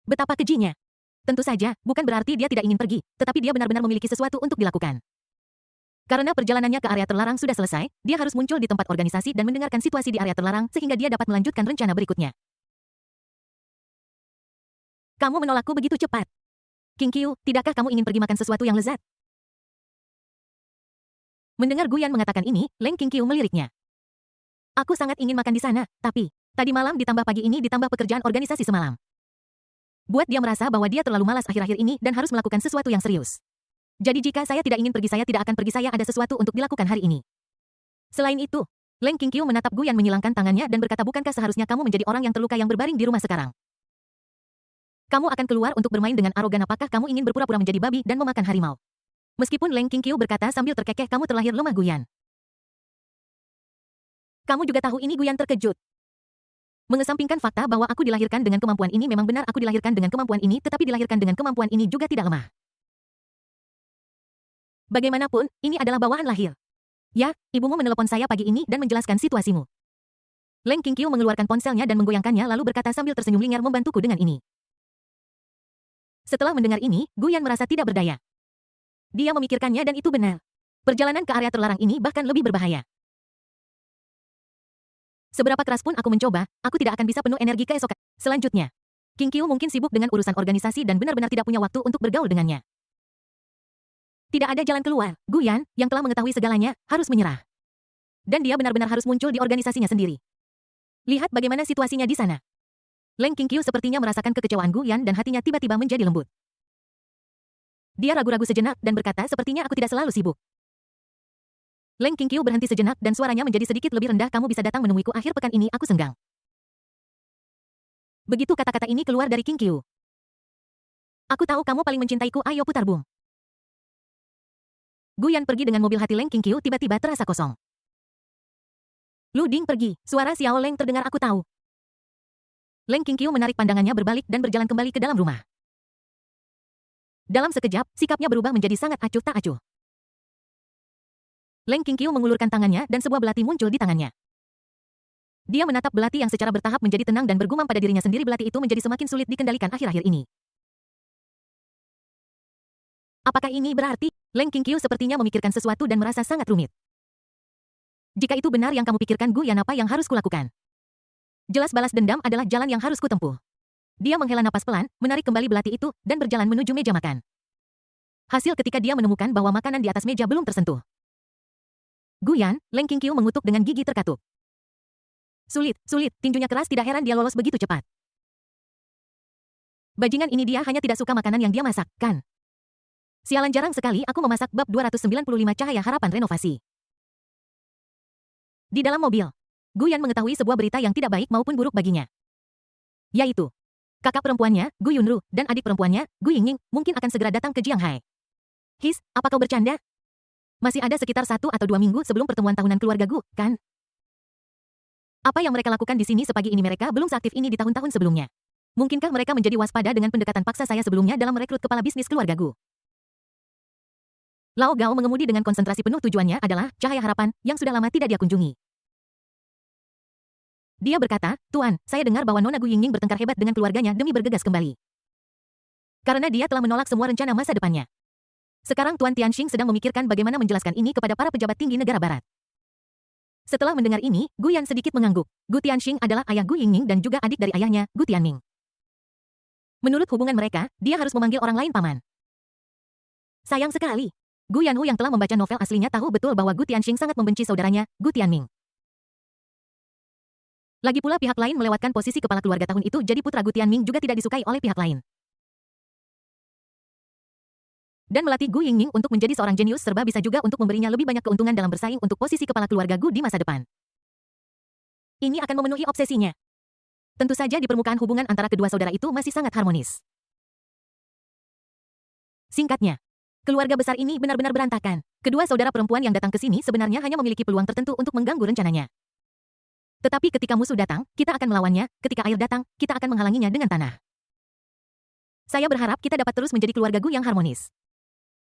Betapa kejinya. Tentu saja, bukan berarti dia tidak ingin pergi, tetapi dia benar-benar memiliki sesuatu untuk dilakukan. Karena perjalanannya ke area terlarang sudah selesai, dia harus muncul di tempat organisasi dan mendengarkan situasi di area terlarang sehingga dia dapat melanjutkan rencana berikutnya. Kamu menolakku begitu cepat. Qingqiu, tidakkah kamu ingin pergi makan sesuatu yang lezat? Mendengar Guyan mengatakan ini, Leng Qingqiu meliriknya. Aku sangat ingin makan di sana, tapi tadi malam ditambah pagi ini ditambah pekerjaan organisasi semalam. Buat dia merasa bahwa dia terlalu malas akhir-akhir ini dan harus melakukan sesuatu yang serius. Jadi jika saya tidak ingin pergi, saya tidak akan pergi, saya ada sesuatu untuk dilakukan hari ini. Selain itu, Leng Qingqiu menatap Guyan menyilangkan tangannya dan berkata, bukankah seharusnya kamu menjadi orang yang terluka yang berbaring di rumah sekarang? Kamu akan keluar untuk bermain dengan arogan, apakah kamu ingin berpura-pura menjadi babi dan memakan harimau? Meskipun Leng Qingqiu berkata sambil terkekeh, kamu terlahir lemah Guyan. Kamu juga tahu ini?" Guyan terkejut. Mengesampingkan fakta bahwa aku dilahirkan dengan kemampuan ini, memang benar aku dilahirkan dengan kemampuan ini, tetapi dilahirkan dengan kemampuan ini juga tidak lemah. Bagaimanapun, ini adalah bawaan lahir. Ya, ibumu menelepon saya pagi ini dan menjelaskan situasimu. Leng Qingqiu mengeluarkan ponselnya dan menggoyangkannya lalu berkata sambil tersenyum, "Lingard membantuku dengan ini." Setelah mendengar ini, Guyan merasa tidak berdaya. Dia memikirkannya dan itu benar. Perjalanan ke area terlarang ini bahkan lebih berbahaya. Seberapa keras pun aku mencoba, aku tidak akan bisa penuh energi keesokan. Selanjutnya, Qingqiu mungkin sibuk dengan urusan organisasi dan benar-benar tidak punya waktu untuk bergaul dengannya. Tidak ada jalan keluar. Guyan, yang telah mengetahui segalanya, harus menyerah. Dan dia benar-benar harus muncul di organisasinya sendiri. Lihat bagaimana situasinya di sana. Leng Qingqiu sepertinya merasakan kekecewaan Guyan dan hatinya tiba-tiba menjadi lembut. Dia ragu-ragu sejenak dan berkata, "Sepertinya aku tidak selalu sibuk." Leng Qingqiu berhenti sejenak dan suaranya menjadi sedikit lebih rendah, "Kamu bisa datang menemuiku akhir pekan ini, aku senggang." Begitu kata-kata ini keluar dari Qingqiu. "Aku tahu kamu paling mencintaiku, ayo putar bum." Guyan pergi dengan mobil, hati Leng Qingqiu tiba-tiba terasa kosong. "Lu Ding pergi," suara Xiao Leng terdengar, "aku tahu." Leng Qingqiu menarik pandangannya berbalik dan berjalan kembali ke dalam rumah. Dalam sekejap, sikapnya berubah menjadi sangat acuh tak acuh. Leng Qingqiu mengulurkan tangannya dan sebuah belati muncul di tangannya. Dia menatap belati yang secara bertahap menjadi tenang dan bergumam pada dirinya sendiri, belati itu menjadi semakin sulit dikendalikan akhir-akhir ini. Apakah ini berarti? Leng Qingqiu sepertinya memikirkan sesuatu dan merasa sangat rumit. "Jika itu benar yang kamu pikirkan, Guyan, apa yang harus kulakukan?" "Jelas balas dendam adalah jalan yang harus kutempuh." Dia menghela napas pelan, menarik kembali belati itu, dan berjalan menuju meja makan. Hasil ketika dia menemukan bahwa makanan di atas meja belum tersentuh. "Guyan," Leng Qingqiu mengutuk dengan gigi terkatup. Sulit, tinjunya keras, tidak heran dia lolos begitu cepat. Bajingan ini, dia hanya tidak suka makanan yang dia masak, kan? Sialan, jarang sekali aku memasak. Bab 295 Cahaya Harapan Renovasi. Di dalam mobil, Guyan mengetahui sebuah berita yang tidak baik maupun buruk baginya. Yaitu, kakak perempuannya, Gu Yunru, dan adik perempuannya, Gu Yingning, mungkin akan segera datang ke Jianghai. "His, apa kau bercanda? Masih ada sekitar 1 atau 2 minggu sebelum pertemuan tahunan keluarga Gu, kan? Apa yang mereka lakukan di sini sepagi ini? Mereka belum seaktif ini di tahun-tahun sebelumnya. Mungkinkah mereka menjadi waspada dengan pendekatan paksa saya sebelumnya dalam merekrut kepala bisnis keluarga Gu?" Lao Gao mengemudi dengan konsentrasi penuh, tujuannya adalah Cahaya Harapan yang sudah lama tidak dia kunjungi. Dia berkata, "Tuan, saya dengar bahwa Nona Gu Yingning bertengkar hebat dengan keluarganya demi bergegas kembali. Karena dia telah menolak semua rencana masa depannya. Sekarang Tuan Tianxing sedang memikirkan bagaimana menjelaskan ini kepada para pejabat tinggi negara barat." Setelah mendengar ini, Guyan sedikit mengangguk. Gu Tianxing adalah ayah Gu Yingning dan juga adik dari ayahnya, Gu Tianming. Menurut hubungan mereka, dia harus memanggil orang lain paman. Sayang sekali. Gu Yanhu yang telah membaca novel aslinya tahu betul bahwa Gu Tianxing sangat membenci saudaranya, Gu Tianming. Lagi pula pihak lain melewatkan posisi kepala keluarga tahun itu, jadi putra Gu Tianming juga tidak disukai oleh pihak lain. Dan melatih Gu Yingning untuk menjadi seorang jenius serba bisa juga untuk memberinya lebih banyak keuntungan dalam bersaing untuk posisi kepala keluarga Gu di masa depan. Ini akan memenuhi obsesinya. Tentu saja di permukaan hubungan antara kedua saudara itu masih sangat harmonis. Singkatnya, keluarga besar ini benar-benar berantakan. Kedua saudara perempuan yang datang ke sini sebenarnya hanya memiliki peluang tertentu untuk mengganggu rencananya. Tetapi ketika musuh datang, kita akan melawannya, ketika air datang, kita akan menghalanginya dengan tanah. Saya berharap kita dapat terus menjadi keluarga Gu yang harmonis.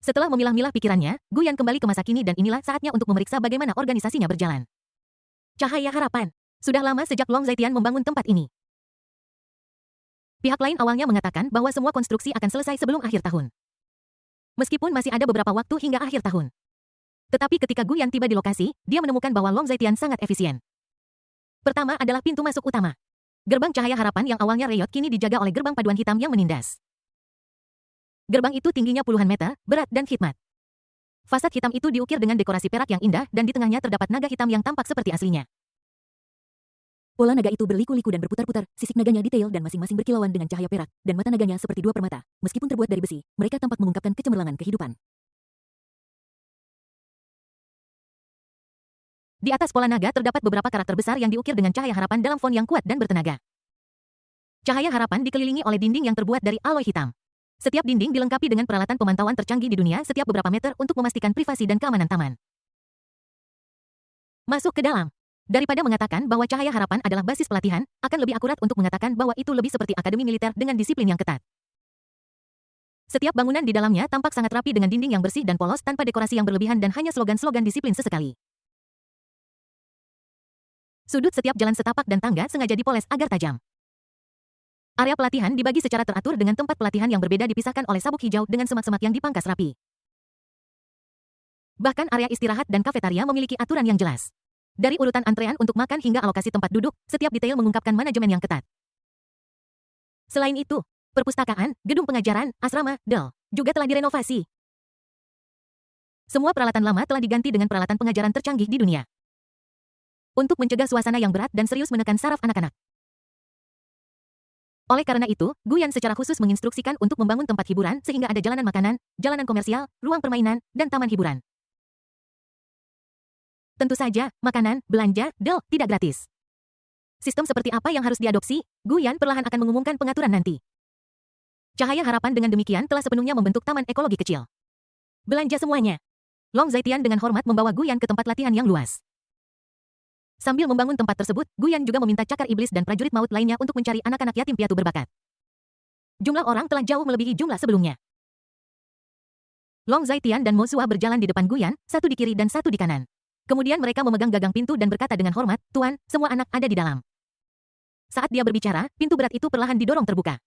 Setelah memilah-milah pikirannya, Guyan kembali ke masa kini dan inilah saatnya untuk memeriksa bagaimana organisasinya berjalan. Cahaya Harapan. Sudah lama sejak Long Zaitian membangun tempat ini. Pihak lain awalnya mengatakan bahwa semua konstruksi akan selesai sebelum akhir tahun. Meskipun masih ada beberapa waktu hingga akhir tahun. Tetapi ketika Guyan tiba di lokasi, dia menemukan bahwa Long Zaitian sangat efisien. Pertama adalah pintu masuk utama. Gerbang Cahaya Harapan yang awalnya reyot kini dijaga oleh gerbang paduan hitam yang menindas. Gerbang itu tingginya puluhan meter, berat dan khidmat. Fasad hitam itu diukir dengan dekorasi perak yang indah dan di tengahnya terdapat naga hitam yang tampak seperti aslinya. Pola naga itu berliku-liku dan berputar-putar, sisik naganya detail dan masing-masing berkilauan dengan cahaya perak, dan mata naganya seperti 2 permata. Meskipun terbuat dari besi, mereka tampak mengungkapkan kecemerlangan kehidupan. Di atas pola naga terdapat beberapa karakter besar yang diukir dengan cahaya harapan dalam font yang kuat dan bertenaga. Cahaya harapan dikelilingi oleh dinding yang terbuat dari alloy hitam. Setiap dinding dilengkapi dengan peralatan pemantauan tercanggih di dunia setiap beberapa meter untuk memastikan privasi dan keamanan taman. Masuk ke dalam. Daripada mengatakan bahwa Cahaya Harapan adalah basis pelatihan, akan lebih akurat untuk mengatakan bahwa itu lebih seperti akademi militer dengan disiplin yang ketat. Setiap bangunan di dalamnya tampak sangat rapi dengan dinding yang bersih dan polos tanpa dekorasi yang berlebihan dan hanya slogan-slogan disiplin sesekali. Sudut setiap jalan setapak dan tangga sengaja dipoles agar tajam. Area pelatihan dibagi secara teratur dengan tempat pelatihan yang berbeda dipisahkan oleh sabuk hijau dengan semak-semak yang dipangkas rapi. Bahkan area istirahat dan kafetaria memiliki aturan yang jelas. Dari urutan antrean untuk makan hingga alokasi tempat duduk, setiap detail mengungkapkan manajemen yang ketat. Selain itu, perpustakaan, gedung pengajaran, asrama, juga telah direnovasi. Semua peralatan lama telah diganti dengan peralatan pengajaran tercanggih di dunia. Untuk mencegah suasana yang berat dan serius menekan saraf anak-anak. Oleh karena itu, Guyan secara khusus menginstruksikan untuk membangun tempat hiburan sehingga ada jalanan makanan, jalanan komersial, ruang permainan, dan taman hiburan. Tentu saja, makanan, belanja, tidak gratis. Sistem seperti apa yang harus diadopsi, Guyan perlahan akan mengumumkan pengaturan nanti. Cahaya Harapan dengan demikian telah sepenuhnya membentuk taman ekologi kecil. Belanja semuanya. Long Zaitian dengan hormat membawa Guyan ke tempat latihan yang luas. Sambil membangun tempat tersebut, Guyan juga meminta cakar iblis dan prajurit maut lainnya untuk mencari anak-anak yatim piatu berbakat. Jumlah orang telah jauh melebihi jumlah sebelumnya. Long Zaitian dan Mo Sua berjalan di depan Guyan, satu di kiri dan satu di kanan. Kemudian mereka memegang gagang pintu dan berkata dengan hormat, "Tuan, semua anak ada di dalam." Saat dia berbicara, pintu berat itu perlahan didorong terbuka.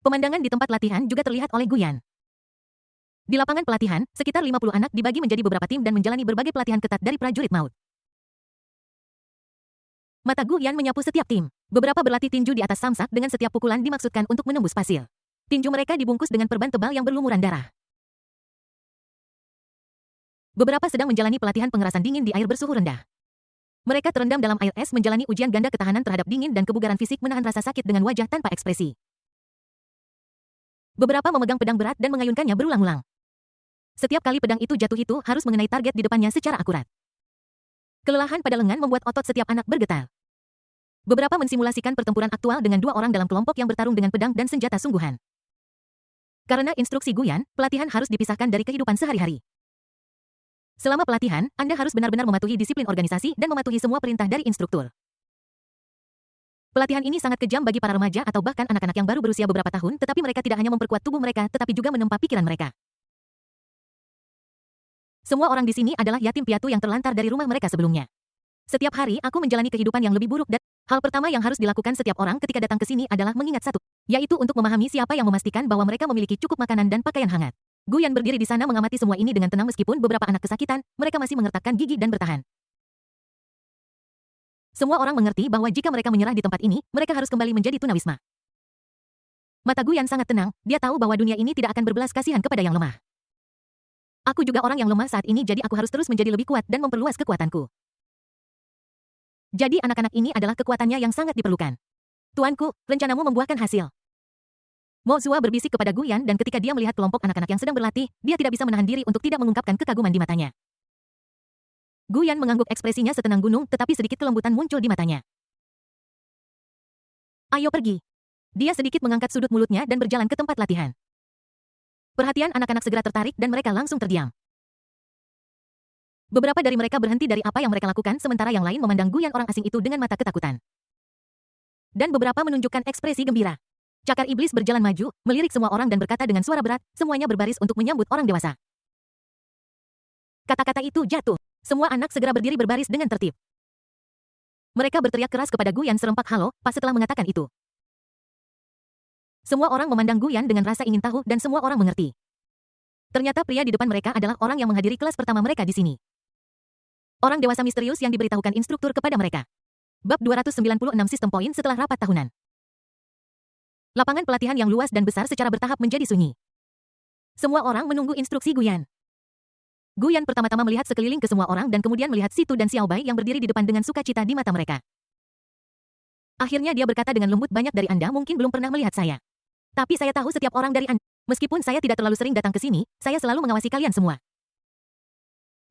Pemandangan di tempat latihan juga terlihat oleh Guyan. Di lapangan pelatihan, sekitar 50 anak dibagi menjadi beberapa tim dan menjalani berbagai pelatihan ketat dari prajurit maut. Mata Guyan menyapu setiap tim. Beberapa berlatih tinju di atas samsak dengan setiap pukulan dimaksudkan untuk menembus pasir. Tinju mereka dibungkus dengan perban tebal yang berlumuran darah. Beberapa sedang menjalani pelatihan pengerasan dingin di air bersuhu rendah. Mereka terendam dalam air es menjalani ujian ganda ketahanan terhadap dingin dan kebugaran fisik menahan rasa sakit dengan wajah tanpa ekspresi. Beberapa memegang pedang berat dan mengayunkannya berulang-ulang. Setiap kali pedang itu jatuh itu harus mengenai target di depannya secara akurat. Kelelahan pada lengan membuat otot setiap anak bergetar. Beberapa mensimulasikan pertempuran aktual dengan 2 orang dalam kelompok yang bertarung dengan pedang dan senjata sungguhan. Karena instruksi Guyan, pelatihan harus dipisahkan dari kehidupan sehari-hari. Selama pelatihan, Anda harus benar-benar mematuhi disiplin organisasi dan mematuhi semua perintah dari instruktur. Pelatihan ini sangat kejam bagi para remaja atau bahkan anak-anak yang baru berusia beberapa tahun, tetapi mereka tidak hanya memperkuat tubuh mereka tetapi juga menempa pikiran mereka. Semua orang di sini adalah yatim piatu yang terlantar dari rumah mereka sebelumnya. Setiap hari aku menjalani kehidupan yang lebih buruk dan hal pertama yang harus dilakukan setiap orang ketika datang ke sini adalah mengingat satu, yaitu untuk memahami siapa yang memastikan bahwa mereka memiliki cukup makanan dan pakaian hangat. Guyan berdiri di sana mengamati semua ini dengan tenang meskipun beberapa anak kesakitan, mereka masih mengertakkan gigi dan bertahan. Semua orang mengerti bahwa jika mereka menyerah di tempat ini, mereka harus kembali menjadi tunawisma. Mata Guyan sangat tenang, dia tahu bahwa dunia ini tidak akan berbelas kasihan kepada yang lemah. Aku juga orang yang lemah saat ini jadi aku harus terus menjadi lebih kuat dan memperluas kekuatanku. Jadi anak-anak ini adalah kekuatannya yang sangat diperlukan. Tuanku, rencanamu membuahkan hasil. Mo Zua berbisik kepada Guyan dan ketika dia melihat kelompok anak-anak yang sedang berlatih, dia tidak bisa menahan diri untuk tidak mengungkapkan kekaguman di matanya. Guyan mengangguk ekspresinya setenang gunung tetapi sedikit kelembutan muncul di matanya. Ayo pergi. Dia sedikit mengangkat sudut mulutnya dan berjalan ke tempat latihan. Perhatian anak-anak segera tertarik dan mereka langsung terdiam. Beberapa dari mereka berhenti dari apa yang mereka lakukan sementara yang lain memandang Guyan orang asing itu dengan mata ketakutan. Dan beberapa menunjukkan ekspresi gembira. Cakar iblis berjalan maju, melirik semua orang dan berkata dengan suara berat, semuanya berbaris untuk menyambut orang dewasa. Kata-kata itu jatuh. Semua anak segera berdiri berbaris dengan tertib. Mereka berteriak keras kepada Guyan serempak halo, pas setelah mengatakan itu. Semua orang memandang Guyan dengan rasa ingin tahu dan semua orang mengerti. Ternyata pria di depan mereka adalah orang yang menghadiri kelas pertama mereka di sini. Orang dewasa misterius yang diberitahukan instruktur kepada mereka. Bab 296 Sistem Poin setelah rapat tahunan. Lapangan pelatihan yang luas dan besar secara bertahap menjadi sunyi. Semua orang menunggu instruksi Guyan. Guyan pertama-tama melihat sekeliling ke semua orang dan kemudian melihat Situ dan Xiao Bai yang berdiri di depan dengan sukacita di mata mereka. Akhirnya dia berkata dengan lembut, banyak dari Anda mungkin belum pernah melihat saya. Tapi saya tahu setiap orang dari Anda. Meskipun saya tidak terlalu sering datang ke sini, saya selalu mengawasi kalian semua.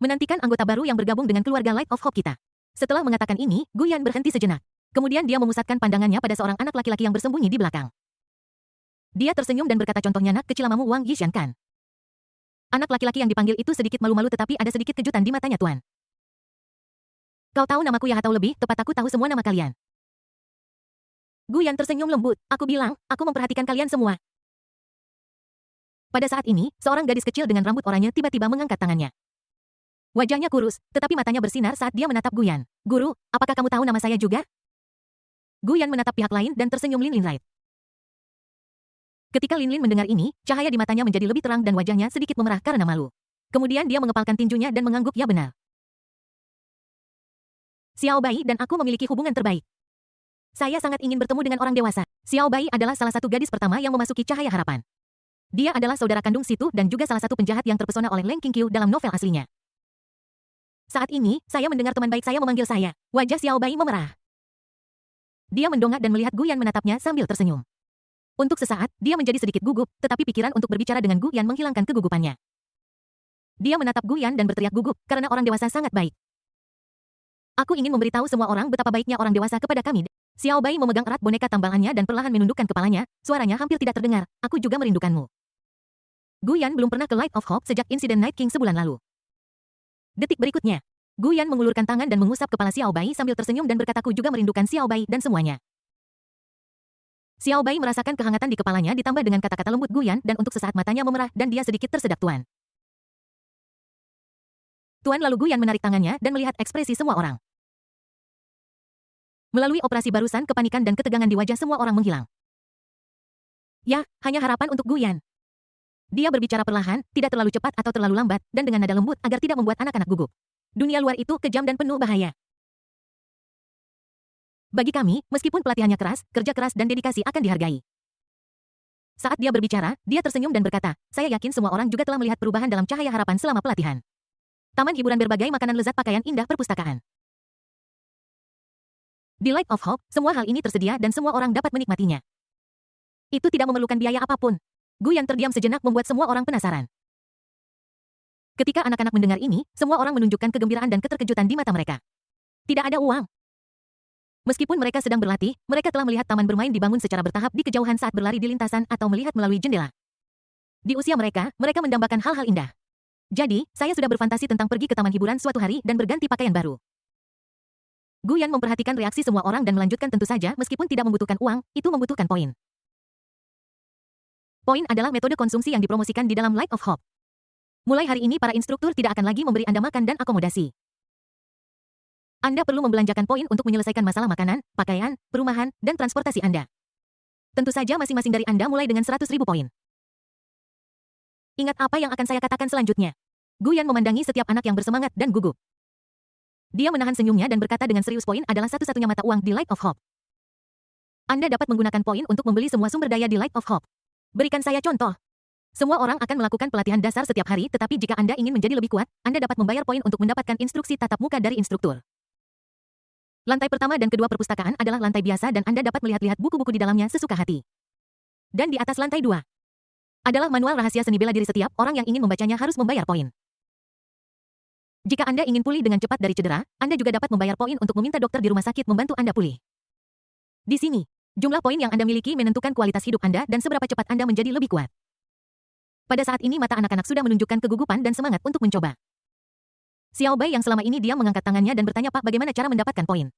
Menantikan anggota baru yang bergabung dengan keluarga Light of Hope kita. Setelah mengatakan ini, Guyan berhenti sejenak. Kemudian dia memusatkan pandangannya pada seorang anak laki-laki yang bersembunyi di belakang. Dia tersenyum dan berkata, contohnya anak kecil namamu Wang Yishan kan? Anak laki-laki yang dipanggil itu sedikit malu-malu tetapi ada sedikit kejutan di matanya, Tuan. Kau tahu namaku ya atau lebih tepat aku tahu semua nama kalian. Guyan tersenyum lembut. Aku bilang, aku memperhatikan kalian semua. Pada saat ini, seorang gadis kecil dengan rambut oranye tiba-tiba mengangkat tangannya. Wajahnya kurus, tetapi matanya bersinar saat dia menatap Guyan. Guru, apakah kamu tahu nama saya juga? Guyan menatap pihak lain dan tersenyum Lin Linlight. Ketika Lin Lin mendengar ini, cahaya di matanya menjadi lebih terang dan wajahnya sedikit memerah karena malu. Kemudian dia mengepalkan tinjunya dan mengangguk ya benar. Xiao Bai dan aku memiliki hubungan terbaik. Saya sangat ingin bertemu dengan orang dewasa. Xiao Bai adalah salah satu gadis pertama yang memasuki cahaya harapan. Dia adalah saudara kandung Situ dan juga salah satu penjahat yang terpesona oleh Leng Qingqiu dalam novel aslinya. Saat ini, saya mendengar teman baik saya memanggil saya. Wajah Xiao Bai memerah. Dia mendongak dan melihat Guyan menatapnya sambil tersenyum. Untuk sesaat, dia menjadi sedikit gugup, tetapi pikiran untuk berbicara dengan Guyan menghilangkan kegugupannya. Dia menatap Guyan dan berteriak gugup, karena orang dewasa sangat baik. Aku ingin memberitahu semua orang betapa baiknya orang dewasa kepada kami. Xiao Bai memegang erat boneka tambalannya dan perlahan menundukkan kepalanya, suaranya hampir tidak terdengar. Aku juga merindukanmu. Guyan belum pernah ke Light of Hope sejak insiden Night King sebulan lalu. Detik berikutnya, Guyan mengulurkan tangan dan mengusap kepala Xiao Bai sambil tersenyum dan berkataku juga merindukan Xiao Bai dan semuanya. Xiao Bai merasakan kehangatan di kepalanya ditambah dengan kata-kata lembut Guyan dan untuk sesaat matanya memerah dan dia sedikit tersedak Tuan. Tuan lalu Guyan menarik tangannya dan melihat ekspresi semua orang. Melalui operasi barusan kepanikan dan ketegangan di wajah semua orang menghilang. Ya, hanya harapan untuk Guyan. Dia berbicara perlahan, tidak terlalu cepat atau terlalu lambat, dan dengan nada lembut agar tidak membuat anak-anak gugup. Dunia luar itu kejam dan penuh bahaya. Bagi kami, meskipun pelatihannya keras, kerja keras dan dedikasi akan dihargai. Saat dia berbicara, dia tersenyum dan berkata, saya yakin semua orang juga telah melihat perubahan dalam cahaya harapan selama pelatihan. Taman hiburan berbagai makanan lezat pakaian indah perpustakaan. Di Light of Hope, semua hal ini tersedia dan semua orang dapat menikmatinya. Itu tidak memerlukan biaya apapun. Guyan terdiam sejenak membuat semua orang penasaran. Ketika anak-anak mendengar ini, semua orang menunjukkan kegembiraan dan keterkejutan di mata mereka. Tidak ada uang. Meskipun mereka sedang berlatih, mereka telah melihat taman bermain dibangun secara bertahap di kejauhan saat berlari di lintasan atau melihat melalui jendela. Di usia mereka, mereka mendambakan hal-hal indah. Jadi, saya sudah berfantasi tentang pergi ke taman hiburan suatu hari dan berganti pakaian baru. Guyan memperhatikan reaksi semua orang dan melanjutkan tentu saja meskipun tidak membutuhkan uang, itu membutuhkan poin. Poin adalah metode konsumsi yang dipromosikan di dalam Light of Hope. Mulai hari ini para instruktur tidak akan lagi memberi Anda makan dan akomodasi. Anda perlu membelanjakan poin untuk menyelesaikan masalah makanan, pakaian, perumahan, dan transportasi Anda. Tentu saja masing-masing dari Anda mulai dengan 100.000 poin. Ingat apa yang akan saya katakan selanjutnya. Guyan memandangi setiap anak yang bersemangat dan gugup. Dia menahan senyumnya dan berkata dengan serius poin adalah satu-satunya mata uang di Light of Hope. Anda dapat menggunakan poin untuk membeli semua sumber daya di Light of Hope. Berikan saya contoh. Semua orang akan melakukan pelatihan dasar setiap hari, tetapi jika Anda ingin menjadi lebih kuat, Anda dapat membayar poin untuk mendapatkan instruksi tatap muka dari instruktur. Lantai pertama dan kedua perpustakaan adalah lantai biasa dan Anda dapat melihat-lihat buku-buku di dalamnya sesuka hati. Dan di atas lantai 2 adalah manual rahasia seni bela diri setiap orang yang ingin membacanya harus membayar poin. Jika Anda ingin pulih dengan cepat dari cedera, Anda juga dapat membayar poin untuk meminta dokter di rumah sakit membantu Anda pulih. Di sini, jumlah poin yang Anda miliki menentukan kualitas hidup Anda dan seberapa cepat Anda menjadi lebih kuat. Pada saat ini mata anak-anak sudah menunjukkan kegugupan dan semangat untuk mencoba. Xiao Bai yang selama ini diam mengangkat tangannya dan bertanya Pak bagaimana cara mendapatkan poin.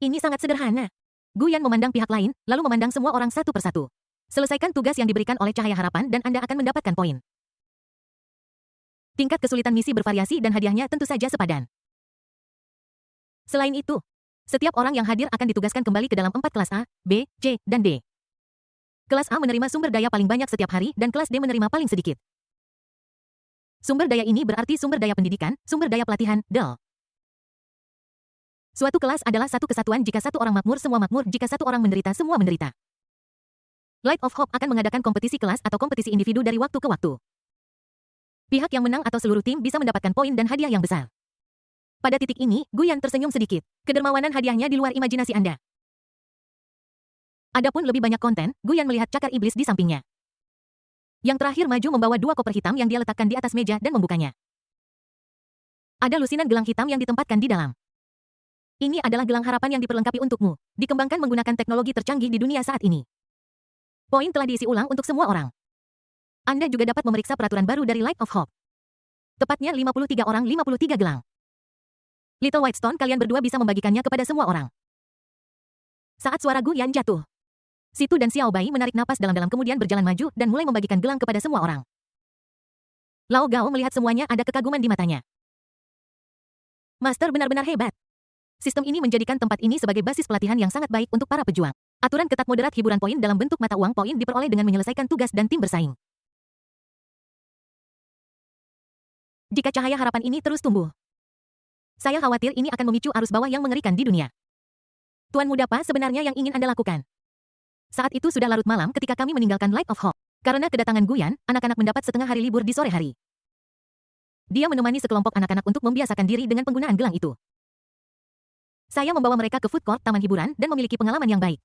Ini sangat sederhana. Guyan memandang pihak lain, lalu memandang semua orang satu persatu. Selesaikan tugas yang diberikan oleh cahaya harapan dan Anda akan mendapatkan poin. Tingkat kesulitan misi bervariasi dan hadiahnya tentu saja sepadan. Selain itu, setiap orang yang hadir akan ditugaskan kembali ke dalam 4 kelas A, B, C, dan D. Kelas A menerima sumber daya paling banyak setiap hari dan kelas D menerima paling sedikit. Sumber daya ini berarti sumber daya pendidikan, sumber daya pelatihan, DEL. Suatu kelas adalah satu kesatuan jika satu orang makmur semua makmur jika satu orang menderita semua menderita. Light of Hope akan mengadakan kompetisi kelas atau kompetisi individu dari waktu ke waktu. Pihak yang menang atau seluruh tim bisa mendapatkan poin dan hadiah yang besar. Pada titik ini, Guyan tersenyum sedikit. Kedermawanan hadiahnya di luar imajinasi Anda. Adapun lebih banyak konten, Guyan melihat cakar iblis di sampingnya. Yang terakhir maju membawa 2 koper hitam yang dia letakkan di atas meja dan membukanya. Ada lusinan gelang hitam yang ditempatkan di dalam. Ini adalah gelang harapan yang diperlengkapi untukmu. Dikembangkan menggunakan teknologi tercanggih di dunia saat ini. Poin telah diisi ulang untuk semua orang. Anda juga dapat memeriksa peraturan baru dari Light of Hope. Tepatnya 53 orang 53 gelang. Little White Stone, kalian berdua bisa membagikannya kepada semua orang. Saat suara Gu Yan jatuh, Situ dan Xiao Bai menarik napas dalam-dalam kemudian berjalan maju dan mulai membagikan gelang kepada semua orang. Lao Gao melihat semuanya ada kekaguman di matanya. Master benar-benar hebat. Sistem ini menjadikan tempat ini sebagai basis pelatihan yang sangat baik untuk para pejuang. Aturan ketat moderat hiburan poin dalam bentuk mata uang poin diperoleh dengan menyelesaikan tugas dan tim bersaing. Jika cahaya harapan ini terus tumbuh, saya khawatir ini akan memicu arus bawah yang mengerikan di dunia. Tuan muda apa sebenarnya yang ingin Anda lakukan? Saat itu sudah larut malam ketika kami meninggalkan Light of Hope. Karena kedatangan Guyan, anak-anak mendapat setengah hari libur di sore hari. Dia menemani sekelompok anak-anak untuk membiasakan diri dengan penggunaan gelang itu. Saya membawa mereka ke food court taman hiburan dan memiliki pengalaman yang baik.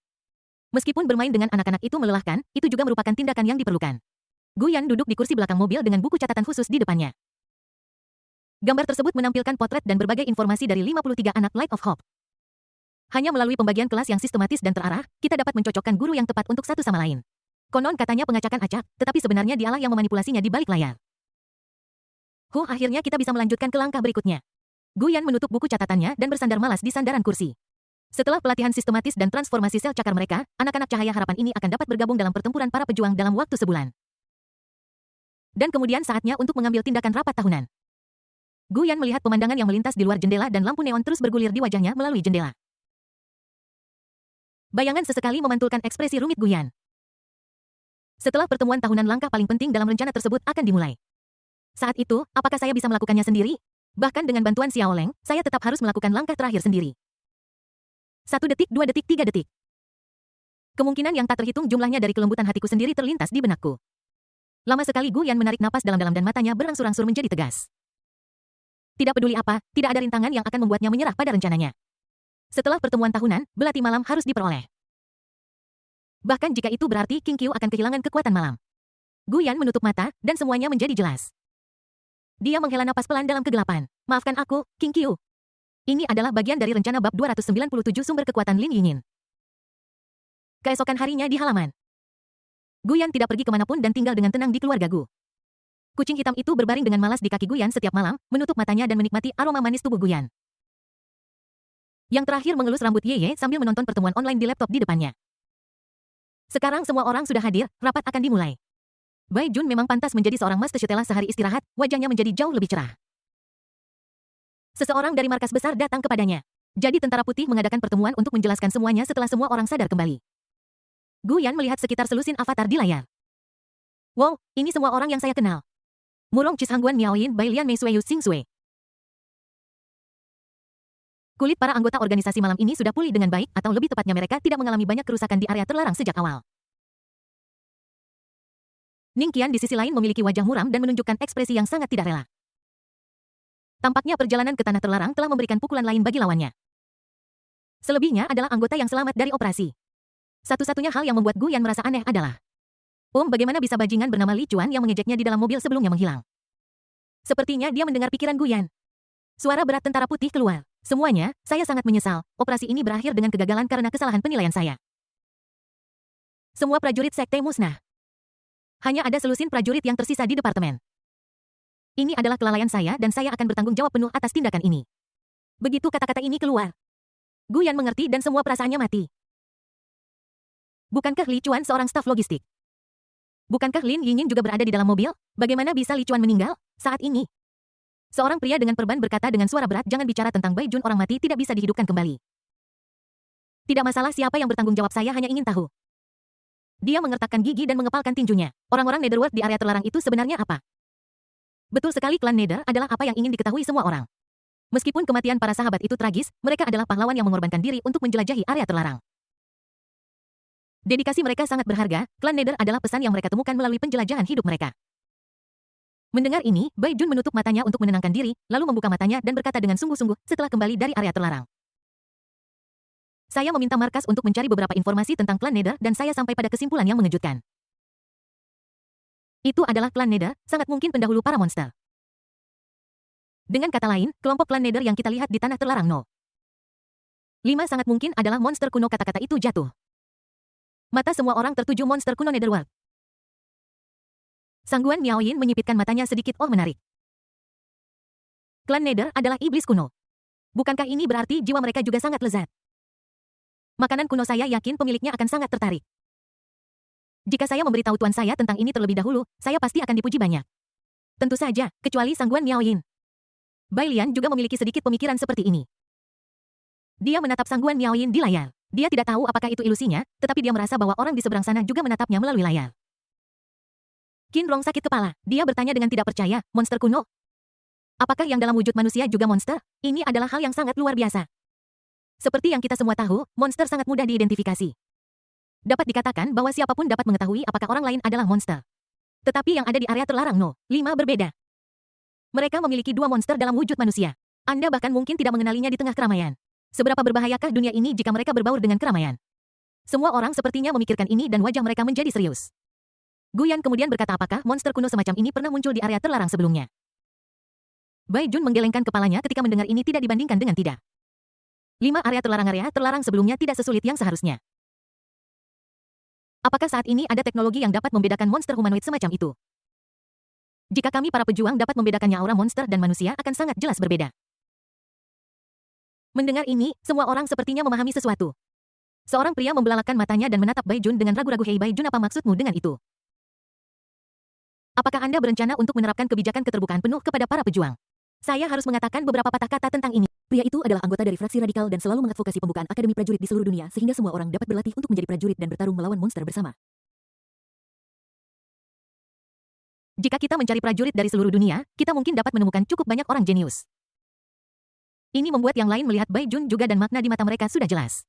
Meskipun bermain dengan anak-anak itu melelahkan, itu juga merupakan tindakan yang diperlukan. Guyan duduk di kursi belakang mobil dengan buku catatan khusus di depannya. Gambar tersebut menampilkan potret dan berbagai informasi dari 53 anak Light of Hope. Hanya melalui pembagian kelas yang sistematis dan terarah, kita dapat mencocokkan guru yang tepat untuk satu sama lain. Konon katanya pengacakan acak, tetapi sebenarnya dialah yang memanipulasinya di balik layar. Akhirnya kita bisa melanjutkan ke langkah berikutnya. Guyan menutup buku catatannya dan bersandar malas di sandaran kursi. Setelah pelatihan sistematis dan transformasi sel cakar mereka, anak-anak cahaya harapan ini akan dapat bergabung dalam pertempuran para pejuang dalam waktu sebulan. Dan kemudian saatnya untuk mengambil tindakan rapat tahunan. Guyan melihat pemandangan yang melintas di luar jendela dan lampu neon terus bergulir di wajahnya melalui jendela. Bayangan sesekali memantulkan ekspresi rumit Guyan. Setelah pertemuan tahunan, langkah paling penting dalam rencana tersebut akan dimulai. Saat itu, apakah saya bisa melakukannya sendiri? Bahkan dengan bantuan Xiao Leng, saya tetap harus melakukan langkah terakhir sendiri. 1 detik, 2 detik, 3 detik. Kemungkinan yang tak terhitung jumlahnya dari kelembutan hatiku sendiri terlintas di benakku. Lama sekali Guyan menarik napas dalam-dalam dan matanya berangsur-angsur menjadi tegas. Tidak peduli apa, tidak ada rintangan yang akan membuatnya menyerah pada rencananya. Setelah pertemuan tahunan, belati malam harus diperoleh. Bahkan jika itu berarti King Qiu akan kehilangan kekuatan malam. Guyan menutup mata, dan semuanya menjadi jelas. Dia menghela napas pelan dalam kegelapan. Maafkan aku, King Qiu. Ini adalah bagian dari rencana bab 297 sumber kekuatan Lin Yingyin. Keesokan harinya di halaman. Guyan tidak pergi kemanapun dan tinggal dengan tenang di keluarga Gu. Kucing hitam itu berbaring dengan malas di kaki Guyan setiap malam, menutup matanya dan menikmati aroma manis tubuh Guyan. Yang terakhir mengelus rambut Yeye sambil menonton pertemuan online di laptop di depannya. Sekarang semua orang sudah hadir, rapat akan dimulai. Bai Jun memang pantas menjadi seorang master setelah sehari istirahat, wajahnya menjadi jauh lebih cerah. Seseorang dari markas besar datang kepadanya. Jadi tentara putih mengadakan pertemuan untuk menjelaskan semuanya setelah semua orang sadar kembali. Guyan melihat sekitar selusin avatar di layar. Wow, ini semua orang yang saya kenal. Murong Chishangguan Miaoyin Bai Lian Mei Sui Yu Xing Sui. Kulit para anggota organisasi malam ini sudah pulih dengan baik, atau lebih tepatnya mereka tidak mengalami banyak kerusakan di area terlarang sejak awal. Ning Qian di sisi lain memiliki wajah muram dan menunjukkan ekspresi yang sangat tidak rela. Tampaknya perjalanan ke tanah terlarang telah memberikan pukulan lain bagi lawannya. Selebihnya adalah anggota yang selamat dari operasi. Satu-satunya hal yang membuat Guyan merasa aneh adalah bagaimana bisa bajingan bernama Li Chuan yang mengejeknya di dalam mobil sebelumnya menghilang. Sepertinya dia mendengar pikiran Guyan. Suara berat tentara putih keluar. Semuanya, saya sangat menyesal. Operasi ini berakhir dengan kegagalan karena kesalahan penilaian saya. Semua prajurit sekte musnah. Hanya ada selusin prajurit yang tersisa di departemen. Ini adalah kelalaian saya dan saya akan bertanggung jawab penuh atas tindakan ini. Begitu kata-kata ini keluar, Guyan mengerti dan semua perasaannya mati. Bukankah Li Chuan seorang staf logistik? Bukankah Lin Yingyin juga berada di dalam mobil? Bagaimana bisa Li Chuan meninggal saat ini? Seorang pria dengan perban berkata dengan suara berat, jangan bicara tentang Bai Jun, orang mati tidak bisa dihidupkan kembali. Tidak masalah siapa yang bertanggung jawab, saya hanya ingin tahu. Dia mengertakkan gigi dan mengepalkan tinjunya. Orang-orang Netherworld di area terlarang itu sebenarnya apa? Betul sekali, klan Nether adalah apa yang ingin diketahui semua orang. Meskipun kematian para sahabat itu tragis, mereka adalah pahlawan yang mengorbankan diri untuk menjelajahi area terlarang. Dedikasi mereka sangat berharga, klan Nether adalah pesan yang mereka temukan melalui penjelajahan hidup mereka. Mendengar ini, Bai Jun menutup matanya untuk menenangkan diri, lalu membuka matanya dan berkata dengan sungguh-sungguh setelah kembali dari area terlarang. Saya meminta markas untuk mencari beberapa informasi tentang klan Nether dan saya sampai pada kesimpulan yang mengejutkan. Itu adalah klan Nether, sangat mungkin pendahulu para monster. Dengan kata lain, kelompok klan Nether yang kita lihat di tanah terlarang No. 5 sangat mungkin adalah monster kuno. Kata-kata itu jatuh. Mata semua orang tertuju monster kuno Netherworld. Sangguan Miaoyin menyipitkan matanya sedikit menarik. Klan Nether adalah iblis kuno. Bukankah ini berarti jiwa mereka juga sangat lezat? Makanan kuno saya yakin pemiliknya akan sangat tertarik. Jika saya memberitahu tuan saya tentang ini terlebih dahulu, saya pasti akan dipuji banyak. Tentu saja, kecuali Sangguan Miao Yin. Bai Lian juga memiliki sedikit pemikiran seperti ini. Dia menatap Sangguan Miao Yin di layar. Dia tidak tahu apakah itu ilusinya, tetapi dia merasa bahwa orang di seberang sana juga menatapnya melalui layar. Qin Rong sakit kepala. Dia bertanya dengan tidak percaya, monster kuno? Apakah yang dalam wujud manusia juga monster? Ini adalah hal yang sangat luar biasa. Seperti yang kita semua tahu, monster sangat mudah diidentifikasi. Dapat dikatakan bahwa siapapun dapat mengetahui apakah orang lain adalah monster. Tetapi yang ada di area terlarang No. 5 berbeda. Mereka memiliki 2 monster dalam wujud manusia. Anda bahkan mungkin tidak mengenalinya di tengah keramaian. Seberapa berbahayakah dunia ini jika mereka berbaur dengan keramaian? Semua orang sepertinya memikirkan ini dan wajah mereka menjadi serius. Guyan kemudian berkata apakah monster kuno semacam ini pernah muncul di area terlarang sebelumnya. Bai Jun menggelengkan kepalanya ketika mendengar ini tidak dibandingkan dengan tidak. 5 area terlarang sebelumnya tidak sesulit yang seharusnya. Apakah saat ini ada teknologi yang dapat membedakan monster humanoid semacam itu? Jika kami para pejuang dapat membedakannya, aura monster dan manusia akan sangat jelas berbeda. Mendengar ini, semua orang sepertinya memahami sesuatu. Seorang pria membelalakkan matanya dan menatap Bai Jun dengan ragu-ragu. Hei Bai Jun, apa maksudmu dengan itu? Apakah Anda berencana untuk menerapkan kebijakan keterbukaan penuh kepada para pejuang? Saya harus mengatakan beberapa patah kata tentang ini. Pria itu adalah anggota dari fraksi radikal dan selalu mengadvokasi pembukaan akademi prajurit di seluruh dunia sehingga semua orang dapat berlatih untuk menjadi prajurit dan bertarung melawan monster bersama. Jika kita mencari prajurit dari seluruh dunia, kita mungkin dapat menemukan cukup banyak orang jenius. Ini membuat yang lain melihat Bai Jun juga dan makna di mata mereka sudah jelas.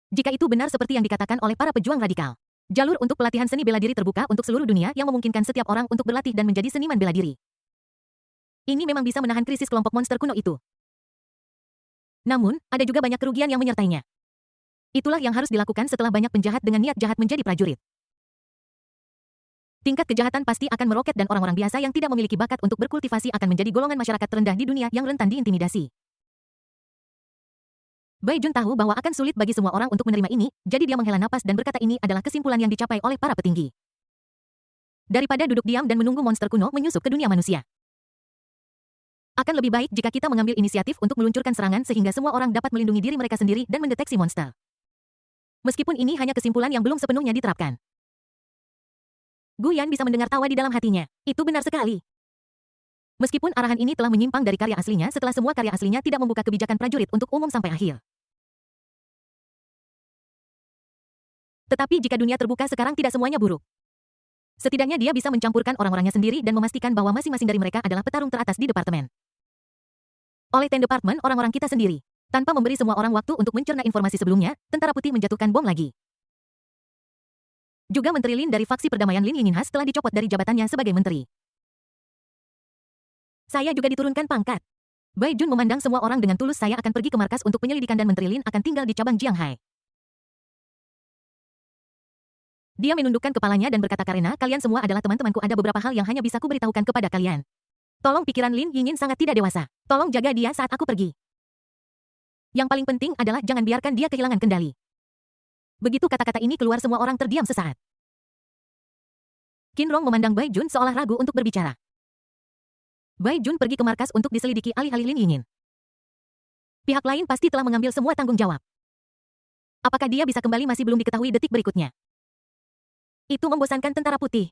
Jika itu benar seperti yang dikatakan oleh para pejuang radikal, jalur untuk pelatihan seni bela diri terbuka untuk seluruh dunia yang memungkinkan setiap orang untuk berlatih dan menjadi seniman bela diri. Ini memang bisa menahan krisis kelompok monster kuno itu. Namun, ada juga banyak kerugian yang menyertainya. Itulah yang harus dilakukan setelah banyak penjahat dengan niat jahat menjadi prajurit. Tingkat kejahatan pasti akan meroket dan orang-orang biasa yang tidak memiliki bakat untuk berkultivasi akan menjadi golongan masyarakat terendah di dunia yang rentan diintimidasi. Bai Jun tahu bahwa akan sulit bagi semua orang untuk menerima ini, jadi dia menghela napas dan berkata ini adalah kesimpulan yang dicapai oleh para petinggi. Daripada duduk diam dan menunggu monster kuno menyusup ke dunia manusia. Akan lebih baik jika kita mengambil inisiatif untuk meluncurkan serangan sehingga semua orang dapat melindungi diri mereka sendiri dan mendeteksi monster. Meskipun ini hanya kesimpulan yang belum sepenuhnya diterapkan. Guyan bisa mendengar tawa di dalam hatinya. Itu benar sekali. Meskipun arahan ini telah menyimpang dari karya aslinya setelah semua karya aslinya tidak membuka kebijakan prajurit untuk umum sampai akhir. Tetapi jika dunia terbuka sekarang tidak semuanya buruk. Setidaknya dia bisa mencampurkan orang-orangnya sendiri dan memastikan bahwa masing-masing dari mereka adalah petarung teratas di departemen. Oleh Ten Department orang-orang kita sendiri. Tanpa memberi semua orang waktu untuk mencerna informasi sebelumnya, Tentara Putih menjatuhkan bom lagi. Juga Menteri Lin dari faksi perdamaian Lin Yinghas telah dicopot dari jabatannya sebagai menteri. Saya juga diturunkan pangkat. Bai Jun memandang semua orang dengan tulus. Saya akan pergi ke markas untuk penyelidikan dan Menteri Lin akan tinggal di cabang Jianghai. Dia menundukkan kepalanya dan berkata karena kalian semua adalah teman-temanku ada beberapa hal yang hanya bisa kuberitahukan kepada kalian. Tolong pikiran Lin Yingin sangat tidak dewasa. Tolong jaga dia saat aku pergi. Yang paling penting adalah jangan biarkan dia kehilangan kendali. Begitu kata-kata ini keluar semua orang terdiam sesaat. Qin Rong memandang Bai Jun seolah ragu untuk berbicara. Bai Jun pergi ke markas untuk diselidiki alih-alih Lin Yingin. Pihak lain pasti telah mengambil semua tanggung jawab. Apakah dia bisa kembali masih belum diketahui detik berikutnya. Itu membosankan Tentara Putih.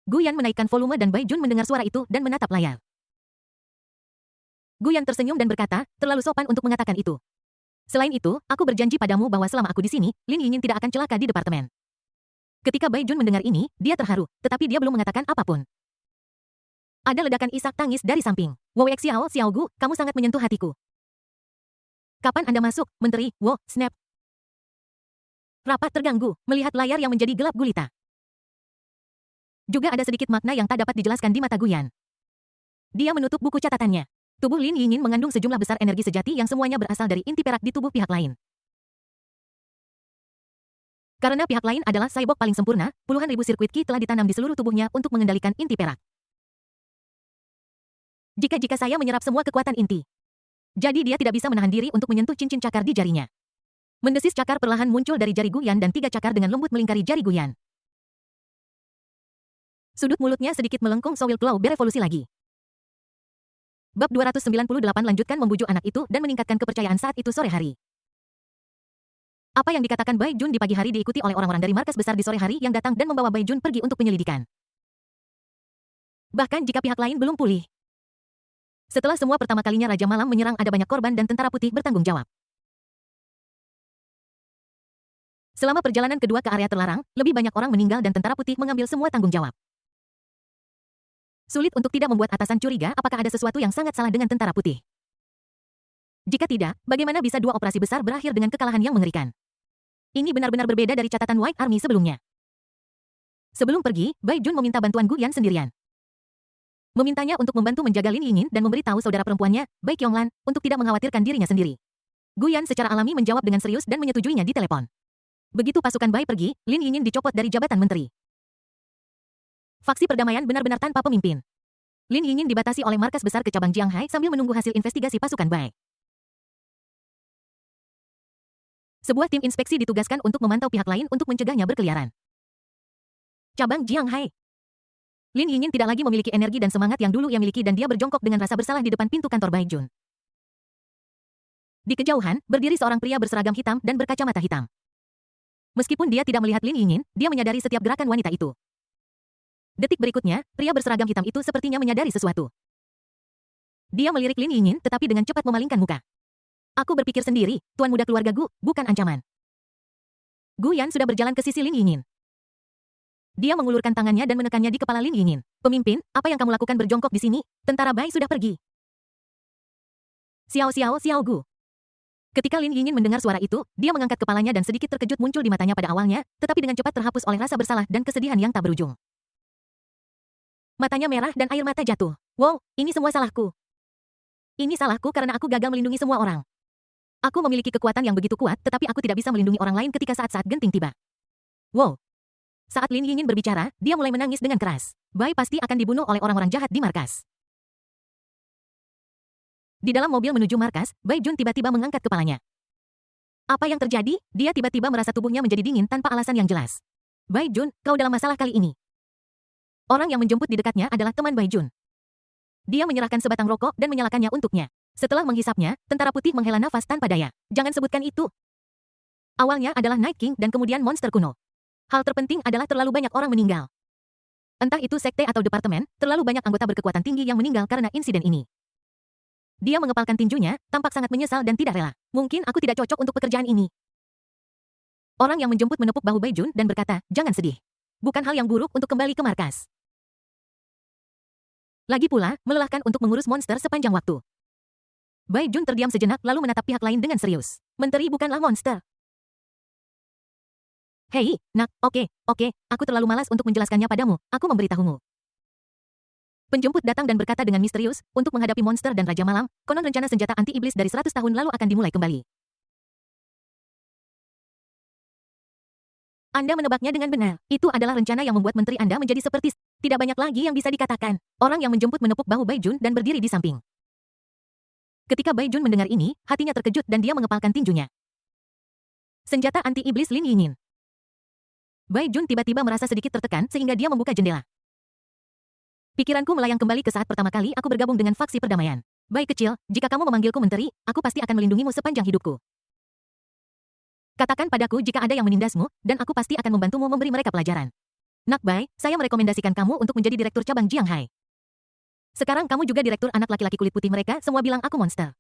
Guyan menaikkan volume dan Bai Jun mendengar suara itu dan menatap layar. Guyan tersenyum dan berkata, terlalu sopan untuk mengatakan itu. Selain itu, aku berjanji padamu bahwa selama aku di sini, Lin Yingin tidak akan celaka di departemen. Ketika Bai Jun mendengar ini, dia terharu, tetapi dia belum mengatakan apapun. Ada ledakan isak tangis dari samping. Wo Xiao, Xiaogu, kamu sangat menyentuh hatiku. Kapan Anda masuk, Menteri? Wo, snap. Rapat terganggu, melihat layar yang menjadi gelap gulita. Juga ada sedikit makna yang tak dapat dijelaskan di mata Guyan. Dia menutup buku catatannya. Tubuh Lin Yingin mengandung sejumlah besar energi sejati yang semuanya berasal dari inti perak di tubuh pihak lain. Karena pihak lain adalah cyborg paling sempurna, puluhan ribu sirkuit Qi telah ditanam di seluruh tubuhnya untuk mengendalikan inti perak. Jika saya menyerap semua kekuatan inti. Jadi dia tidak bisa menahan diri untuk menyentuh cincin cakar di jarinya. Mendesis cakar perlahan muncul dari jari Guyan dan 3 cakar dengan lembut melingkari jari Guyan. Sudut mulutnya sedikit melengkung. Soil Claw berevolusi lagi. Bab 298 lanjutkan membujuk anak itu dan meningkatkan kepercayaan saat itu sore hari. Apa yang dikatakan Bai Jun di pagi hari diikuti oleh orang-orang dari markas besar di sore hari yang datang dan membawa Bai Jun pergi untuk penyelidikan. Bahkan jika pihak lain belum pulih. Setelah semua pertama kalinya Raja Malam menyerang ada banyak korban dan tentara putih bertanggung jawab. Selama perjalanan kedua ke area terlarang, lebih banyak orang meninggal dan tentara putih mengambil semua tanggung jawab. Sulit untuk tidak membuat atasan curiga apakah ada sesuatu yang sangat salah dengan tentara putih. Jika tidak, bagaimana bisa dua operasi besar berakhir dengan kekalahan yang mengerikan? Ini benar-benar berbeda dari catatan White Army sebelumnya. Sebelum pergi, Bai Jun meminta bantuan Gu Yan sendirian. Memintanya untuk membantu menjaga Lin Yingyin dan memberitahu saudara perempuannya, Bai Qionglan, untuk tidak mengkhawatirkan dirinya sendiri. Gu Yan secara alami menjawab dengan serius dan menyetujuinya di telepon. Begitu pasukan Bai pergi, Lin Yingyin dicopot dari jabatan menteri. Faksi perdamaian benar-benar tanpa pemimpin. Lin Yingyin dibatasi oleh markas besar ke cabang Jianghai sambil menunggu hasil investigasi pasukan Bai. Sebuah tim inspeksi ditugaskan untuk memantau pihak lain untuk mencegahnya berkeliaran. Cabang Jianghai. Lin Yingyin tidak lagi memiliki energi dan semangat yang dulu ia miliki dan dia berjongkok dengan rasa bersalah di depan pintu kantor Bai Jun. Di kejauhan, berdiri seorang pria berseragam hitam dan berkacamata hitam. Meskipun dia tidak melihat Lin Yingyin, dia menyadari setiap gerakan wanita itu. Detik berikutnya, pria berseragam hitam itu sepertinya menyadari sesuatu. Dia melirik Lin Yingyin tetapi dengan cepat memalingkan muka. Aku berpikir sendiri, tuan muda keluarga Gu, bukan ancaman. Gu Yan sudah berjalan ke sisi Lin Yingyin. Dia mengulurkan tangannya dan menekannya di kepala Lin Yingyin. Pemimpin, apa yang kamu lakukan berjongkok di sini? Tentara Bai sudah pergi. Xiao Xiao Xiao Gu. Ketika Lin Yingyin mendengar suara itu, dia mengangkat kepalanya dan sedikit terkejut muncul di matanya pada awalnya, tetapi dengan cepat terhapus oleh rasa bersalah dan kesedihan yang tak berujung. Matanya merah dan air mata jatuh. Wow, ini semua salahku. Ini salahku karena aku gagal melindungi semua orang. Aku memiliki kekuatan yang begitu kuat, tetapi aku tidak bisa melindungi orang lain ketika saat-saat genting tiba. Wow. Saat Lin Yingyin berbicara, dia mulai menangis dengan keras. Bai pasti akan dibunuh oleh orang-orang jahat di markas. Di dalam mobil menuju markas, Bai Jun tiba-tiba mengangkat kepalanya. Apa yang terjadi? Dia tiba-tiba merasa tubuhnya menjadi dingin tanpa alasan yang jelas. Bai Jun, kau dalam masalah kali ini. Orang yang menjemput di dekatnya adalah teman Bai Jun. Dia menyerahkan sebatang rokok dan menyalakannya untuknya. Setelah menghisapnya, tentara putih menghela nafas tanpa daya. Jangan sebutkan itu. Awalnya adalah Night King dan kemudian monster kuno. Hal terpenting adalah terlalu banyak orang meninggal. Entah itu sekte atau departemen, terlalu banyak anggota berkekuatan tinggi yang meninggal karena insiden ini. Dia mengepalkan tinjunya, tampak sangat menyesal dan tidak rela. Mungkin aku tidak cocok untuk pekerjaan ini. Orang yang menjemput menepuk bahu Bai Jun dan berkata, jangan sedih. Bukan hal yang buruk untuk kembali ke markas. Lagi pula, melelahkan untuk mengurus monster sepanjang waktu. Bai Jun terdiam sejenak lalu menatap pihak lain dengan serius. Menteri bukanlah monster. Hei, nak, oke, aku terlalu malas untuk menjelaskannya padamu, aku memberitahumu. Penjemput datang dan berkata dengan misterius, untuk menghadapi monster dan Raja Malam, konon rencana senjata anti-iblis dari 100 tahun lalu akan dimulai kembali. Anda menebaknya dengan benar. Itu adalah rencana yang membuat menteri Anda menjadi seperti... Tidak banyak lagi yang bisa dikatakan. Orang yang menjemput menepuk bahu Bai Jun dan berdiri di samping. Ketika Bai Jun mendengar ini, hatinya terkejut dan dia mengepalkan tinjunya. Senjata anti-iblis Lin Yingyin. Bai Jun tiba-tiba merasa sedikit tertekan sehingga dia membuka jendela. Pikiranku melayang kembali ke saat pertama kali aku bergabung dengan faksi perdamaian. Bai kecil, jika kamu memanggilku menteri, aku pasti akan melindungimu sepanjang hidupku. Katakan padaku jika ada yang menindasmu, dan aku pasti akan membantumu memberi mereka pelajaran. Nak Bai, saya merekomendasikan kamu untuk menjadi direktur cabang Jianghai. Sekarang kamu juga direktur anak laki-laki kulit putih mereka, semua bilang aku monster.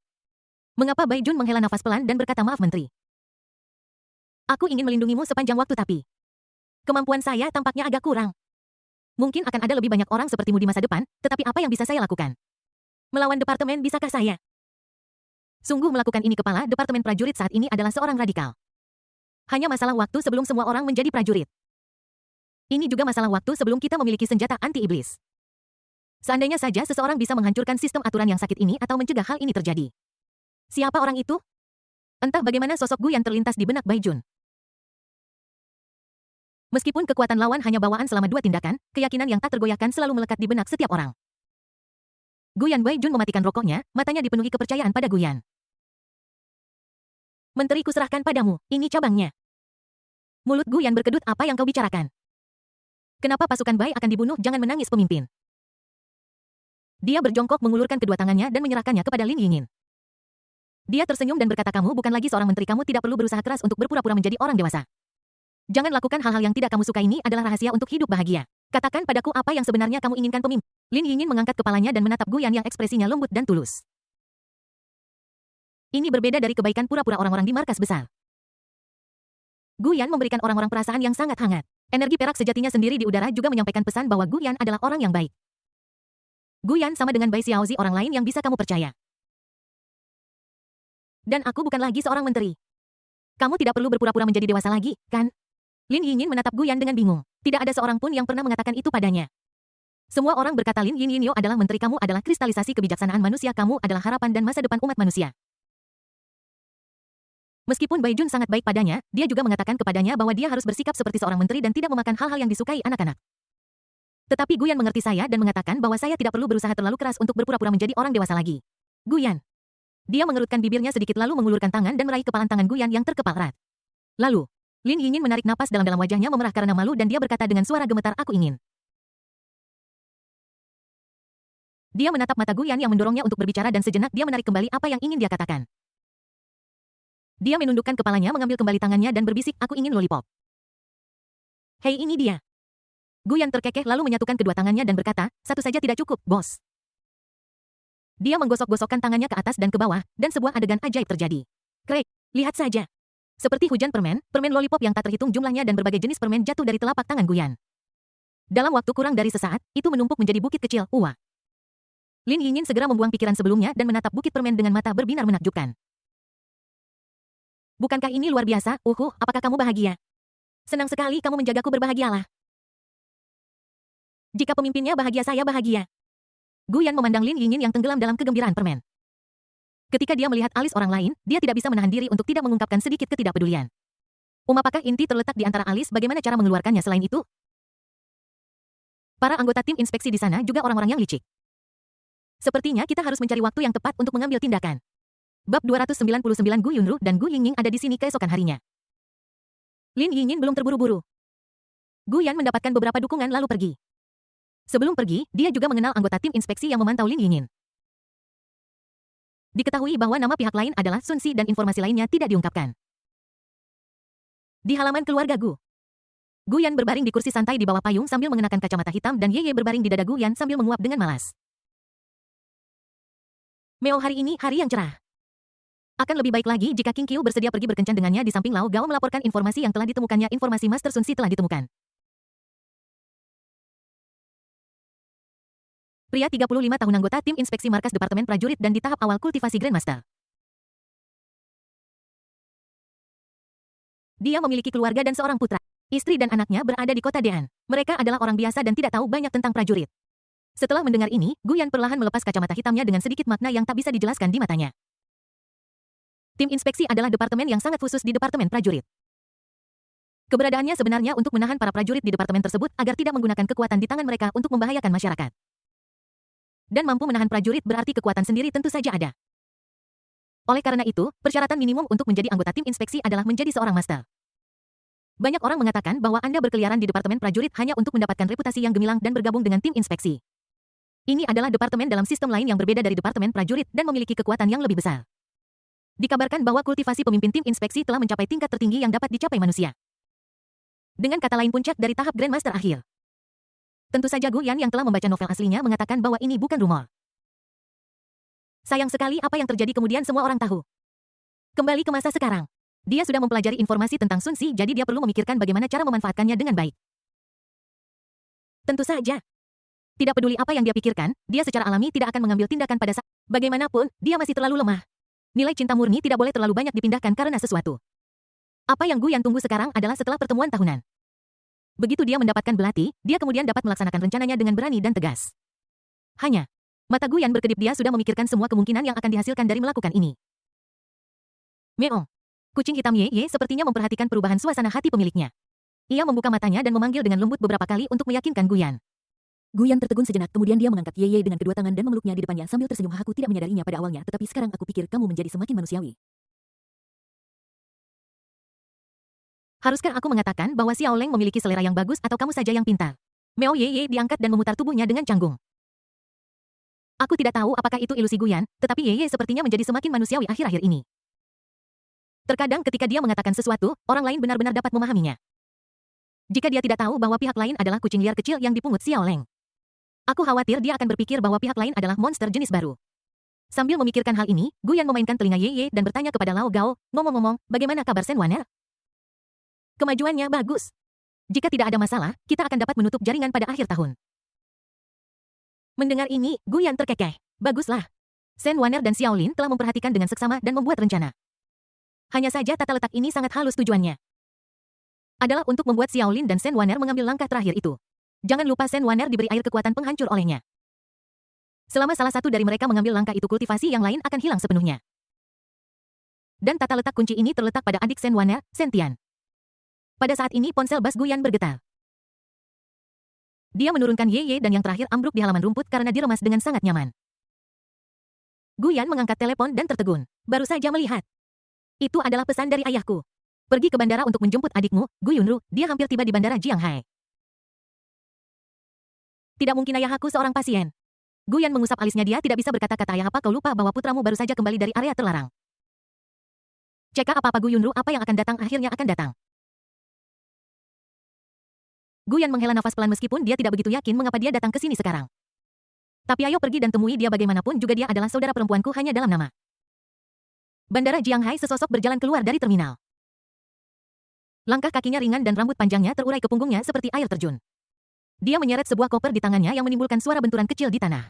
Mengapa Bai Jun menghela nafas pelan dan berkata maaf menteri? Aku ingin melindungimu sepanjang waktu tapi kemampuan saya tampaknya agak kurang. Mungkin akan ada lebih banyak orang sepertimu di masa depan, tetapi apa yang bisa saya lakukan? Melawan departemen bisakah saya? Sungguh melakukan ini kepala departemen prajurit saat ini adalah seorang radikal. Hanya masalah waktu sebelum semua orang menjadi prajurit. Ini juga masalah waktu sebelum kita memiliki senjata anti-iblis. Seandainya saja seseorang bisa menghancurkan sistem aturan yang sakit ini atau mencegah hal ini terjadi. Siapa orang itu? Entah bagaimana sosok Gu yang terlintas di benak Bai Jun. Meskipun kekuatan lawan hanya bawaan selama 2 tindakan, keyakinan yang tak tergoyahkan selalu melekat di benak setiap orang. Gu Yan. Bai Jun mematikan rokoknya, matanya dipenuhi kepercayaan pada Gu Yan. Menteri kuserahkan padamu, ini cabangnya. Mulut Gu Yan berkedut, apa yang kau bicarakan? Kenapa pasukan Bai akan dibunuh? Jangan menangis pemimpin. Dia berjongkok mengulurkan kedua tangannya dan menyerahkannya kepada Lin Yingyin. Dia tersenyum dan berkata, kamu bukan lagi seorang menteri, kamu tidak perlu berusaha keras untuk berpura-pura menjadi orang dewasa. Jangan lakukan hal-hal yang tidak kamu suka, ini adalah rahasia untuk hidup bahagia. Katakan padaku apa yang sebenarnya kamu inginkan, pemimpin. Lin Yingyin mengangkat kepalanya dan menatap Guyan yang ekspresinya lembut dan tulus. Ini berbeda dari kebaikan pura-pura orang-orang di markas besar. Guyan memberikan orang-orang perasaan yang sangat hangat. Energi perak sejatinya sendiri di udara juga menyampaikan pesan bahwa Guyan adalah orang yang baik. Guyan sama dengan Bai Xiaozi, orang lain yang bisa kamu percaya. Dan aku bukan lagi seorang menteri. Kamu tidak perlu berpura-pura menjadi dewasa lagi, kan? Lin Yingyin menatap Guyan dengan bingung. Tidak ada seorang pun yang pernah mengatakan itu padanya. Semua orang berkata Lin Yingyin adalah menteri, kamu adalah kristalisasi kebijaksanaan manusia, kamu adalah harapan dan masa depan umat manusia. Meskipun Bai Jun sangat baik padanya, dia juga mengatakan kepadanya bahwa dia harus bersikap seperti seorang menteri dan tidak memakan hal-hal yang disukai anak-anak. Tetapi Guyan mengerti saya dan mengatakan bahwa saya tidak perlu berusaha terlalu keras untuk berpura-pura menjadi orang dewasa lagi. Guyan. Dia mengerutkan bibirnya sedikit lalu mengulurkan tangan dan meraih kepalan tangan Guyan yang terkepal erat. Lalu, Lin Yingyin menarik napas dalam-dalam, wajahnya memerah karena malu dan dia berkata dengan suara gemetar, aku ingin. Dia menatap mata Guyan yang mendorongnya untuk berbicara dan sejenak dia menarik kembali apa yang ingin dia katakan. Dia menundukkan kepalanya, mengambil kembali tangannya dan berbisik, aku ingin lollipop. Hei, ini dia. Guyan terkekeh lalu menyatukan kedua tangannya dan berkata, satu saja tidak cukup, bos. Dia menggosok-gosokkan tangannya ke atas dan ke bawah, dan sebuah adegan ajaib terjadi. Krek, lihat saja. Seperti hujan permen lollipop yang tak terhitung jumlahnya dan berbagai jenis permen jatuh dari telapak tangan Guyan. Dalam waktu kurang dari sesaat, itu menumpuk menjadi bukit kecil, Uwa. Lin Yingyin segera membuang pikiran sebelumnya dan menatap bukit permen dengan mata berbinar menakjubkan. Bukankah ini luar biasa? Apakah kamu bahagia? Senang sekali kamu menjagaku, berbahagialah. Jika pemimpinnya bahagia, saya bahagia. Guyan memandang Lin Yingyin yang tenggelam dalam kegembiraan permen. Ketika dia melihat alis orang lain, dia tidak bisa menahan diri untuk tidak mengungkapkan sedikit ketidakpedulian. Apakah inti terletak di antara alis? Bagaimana cara mengeluarkannya selain itu? Para anggota tim inspeksi di sana juga orang-orang yang licik. Sepertinya kita harus mencari waktu yang tepat untuk mengambil tindakan. Bab 299, Gu Yunru dan Gu Yingning ada di sini keesokan harinya. Lin Yingyin belum terburu-buru. Guyan mendapatkan beberapa dukungan lalu pergi. Sebelum pergi, dia juga mengenal anggota tim inspeksi yang memantau Lin Yingyin. Diketahui bahwa nama pihak lain adalah Sun Si dan informasi lainnya tidak diungkapkan. Di halaman keluarga Gu. Guyan berbaring di kursi santai di bawah payung sambil mengenakan kacamata hitam dan Yeye berbaring di dada Guyan sambil menguap dengan malas. Meo, hari ini hari yang cerah. Akan lebih baik lagi jika King Qiu bersedia pergi berkencan dengannya. Di samping Lao Gao melaporkan informasi yang telah ditemukannya. Informasi Master Sun Si telah ditemukan. Pria 35 tahun anggota tim inspeksi markas Departemen Prajurit dan di tahap awal kultivasi Grandmaster. Dia memiliki keluarga dan seorang putra. Istri dan anaknya berada di kota Dean. Mereka adalah orang biasa dan tidak tahu banyak tentang prajurit. Setelah mendengar ini, Guyan perlahan melepas kacamata hitamnya dengan sedikit makna yang tak bisa dijelaskan di matanya. Tim inspeksi adalah departemen yang sangat khusus di Departemen Prajurit. Keberadaannya sebenarnya untuk menahan para prajurit di departemen tersebut agar tidak menggunakan kekuatan di tangan mereka untuk membahayakan masyarakat. Dan mampu menahan prajurit berarti kekuatan sendiri tentu saja ada. Oleh karena itu, persyaratan minimum untuk menjadi anggota tim inspeksi adalah menjadi seorang master. Banyak orang mengatakan bahwa Anda berkeliaran di Departemen Prajurit hanya untuk mendapatkan reputasi yang gemilang dan bergabung dengan tim inspeksi. Ini adalah departemen dalam sistem lain yang berbeda dari Departemen Prajurit dan memiliki kekuatan yang lebih besar. Dikabarkan bahwa kultivasi pemimpin tim inspeksi telah mencapai tingkat tertinggi yang dapat dicapai manusia. Dengan kata lain, puncak dari tahap Grandmaster akhir. Tentu saja Guyan yang telah membaca novel aslinya mengatakan bahwa ini bukan rumor. Sayang sekali apa yang terjadi kemudian semua orang tahu. Kembali ke masa sekarang. Dia sudah mempelajari informasi tentang Sun Si, jadi dia perlu memikirkan bagaimana cara memanfaatkannya dengan baik. Tentu saja. Tidak peduli apa yang dia pikirkan, dia secara alami tidak akan mengambil tindakan pada saat. Bagaimanapun, dia masih terlalu lemah. Nilai cinta murni tidak boleh terlalu banyak dipindahkan karena sesuatu. Apa yang Guyan tunggu sekarang adalah setelah pertemuan tahunan. Begitu dia mendapatkan belati, dia kemudian dapat melaksanakan rencananya dengan berani dan tegas. Hanya, mata Guyan berkedip, dia sudah memikirkan semua kemungkinan yang akan dihasilkan dari melakukan ini. Meong. Kucing hitam Yeye sepertinya memperhatikan perubahan suasana hati pemiliknya. Ia membuka matanya dan memanggil dengan lembut beberapa kali untuk meyakinkan Guyan. Guyan tertegun sejenak, kemudian dia mengangkat Yeye dengan kedua tangan dan memeluknya di depannya sambil tersenyum. Aku tidak menyadarinya pada awalnya, tetapi sekarang aku pikir kamu menjadi semakin manusiawi. Haruskah aku mengatakan bahwa Xiao Leng memiliki selera yang bagus atau kamu saja yang pintar? Meo Yeye diangkat dan memutar tubuhnya dengan canggung. Aku tidak tahu apakah itu ilusi Guyan, tetapi Yeye sepertinya menjadi semakin manusiawi akhir-akhir ini. Terkadang ketika dia mengatakan sesuatu, orang lain benar-benar dapat memahaminya. Jika dia tidak tahu bahwa pihak lain adalah kucing liar kecil yang dipungut Xiao Leng. Aku khawatir dia akan berpikir bahwa pihak lain adalah monster jenis baru. Sambil memikirkan hal ini, Guyan memainkan telinga Yeye dan bertanya kepada Lao Gao, ngomong-ngomong, bagaimana kabar Shen Wan'er? Kemajuannya bagus. Jika tidak ada masalah, kita akan dapat menutup jaringan pada akhir tahun. Mendengar ini, Guyan terkekeh. Baguslah. Shen Wan'er dan Xiao Lin telah memperhatikan dengan seksama dan membuat rencana. Hanya saja tata letak ini sangat halus tujuannya. Adalah untuk membuat Xiao Lin dan Shen Wan'er mengambil langkah terakhir itu. Jangan lupa Shen Wan'er diberi air kekuatan penghancur olehnya. Selama salah satu dari mereka mengambil langkah itu, kultivasi yang lain akan hilang sepenuhnya. Dan tata letak kunci ini terletak pada adik Shen Wan'er, Shen Tian. Pada saat ini ponsel bas Guyan bergetar. Dia menurunkan Yeye dan yang terakhir ambruk di halaman rumput karena diremas dengan sangat nyaman. Guyan mengangkat telepon dan tertegun. Baru saja melihat. Itu adalah pesan dari ayahku. Pergi ke bandara untuk menjemput adikmu, Gu Yunru, dia hampir tiba di bandara Jianghai. Tidak mungkin ayahku seorang pasien. Guyan mengusap alisnya, dia tidak bisa berkata-kata. Ayah, apa kau lupa bahwa putramu baru saja kembali dari area terlarang? Cekak apa-apa Gu Yunru, apa yang akan datang akhirnya akan datang. Guyan menghela nafas pelan meskipun dia tidak begitu yakin mengapa dia datang ke sini sekarang. Tapi ayo pergi dan temui dia, bagaimanapun juga dia adalah saudara perempuanku hanya dalam nama. Bandara Jianghai, sesosok berjalan keluar dari terminal. Langkah kakinya ringan dan rambut panjangnya terurai ke punggungnya seperti air terjun. Dia menyeret sebuah koper di tangannya yang menimbulkan suara benturan kecil di tanah.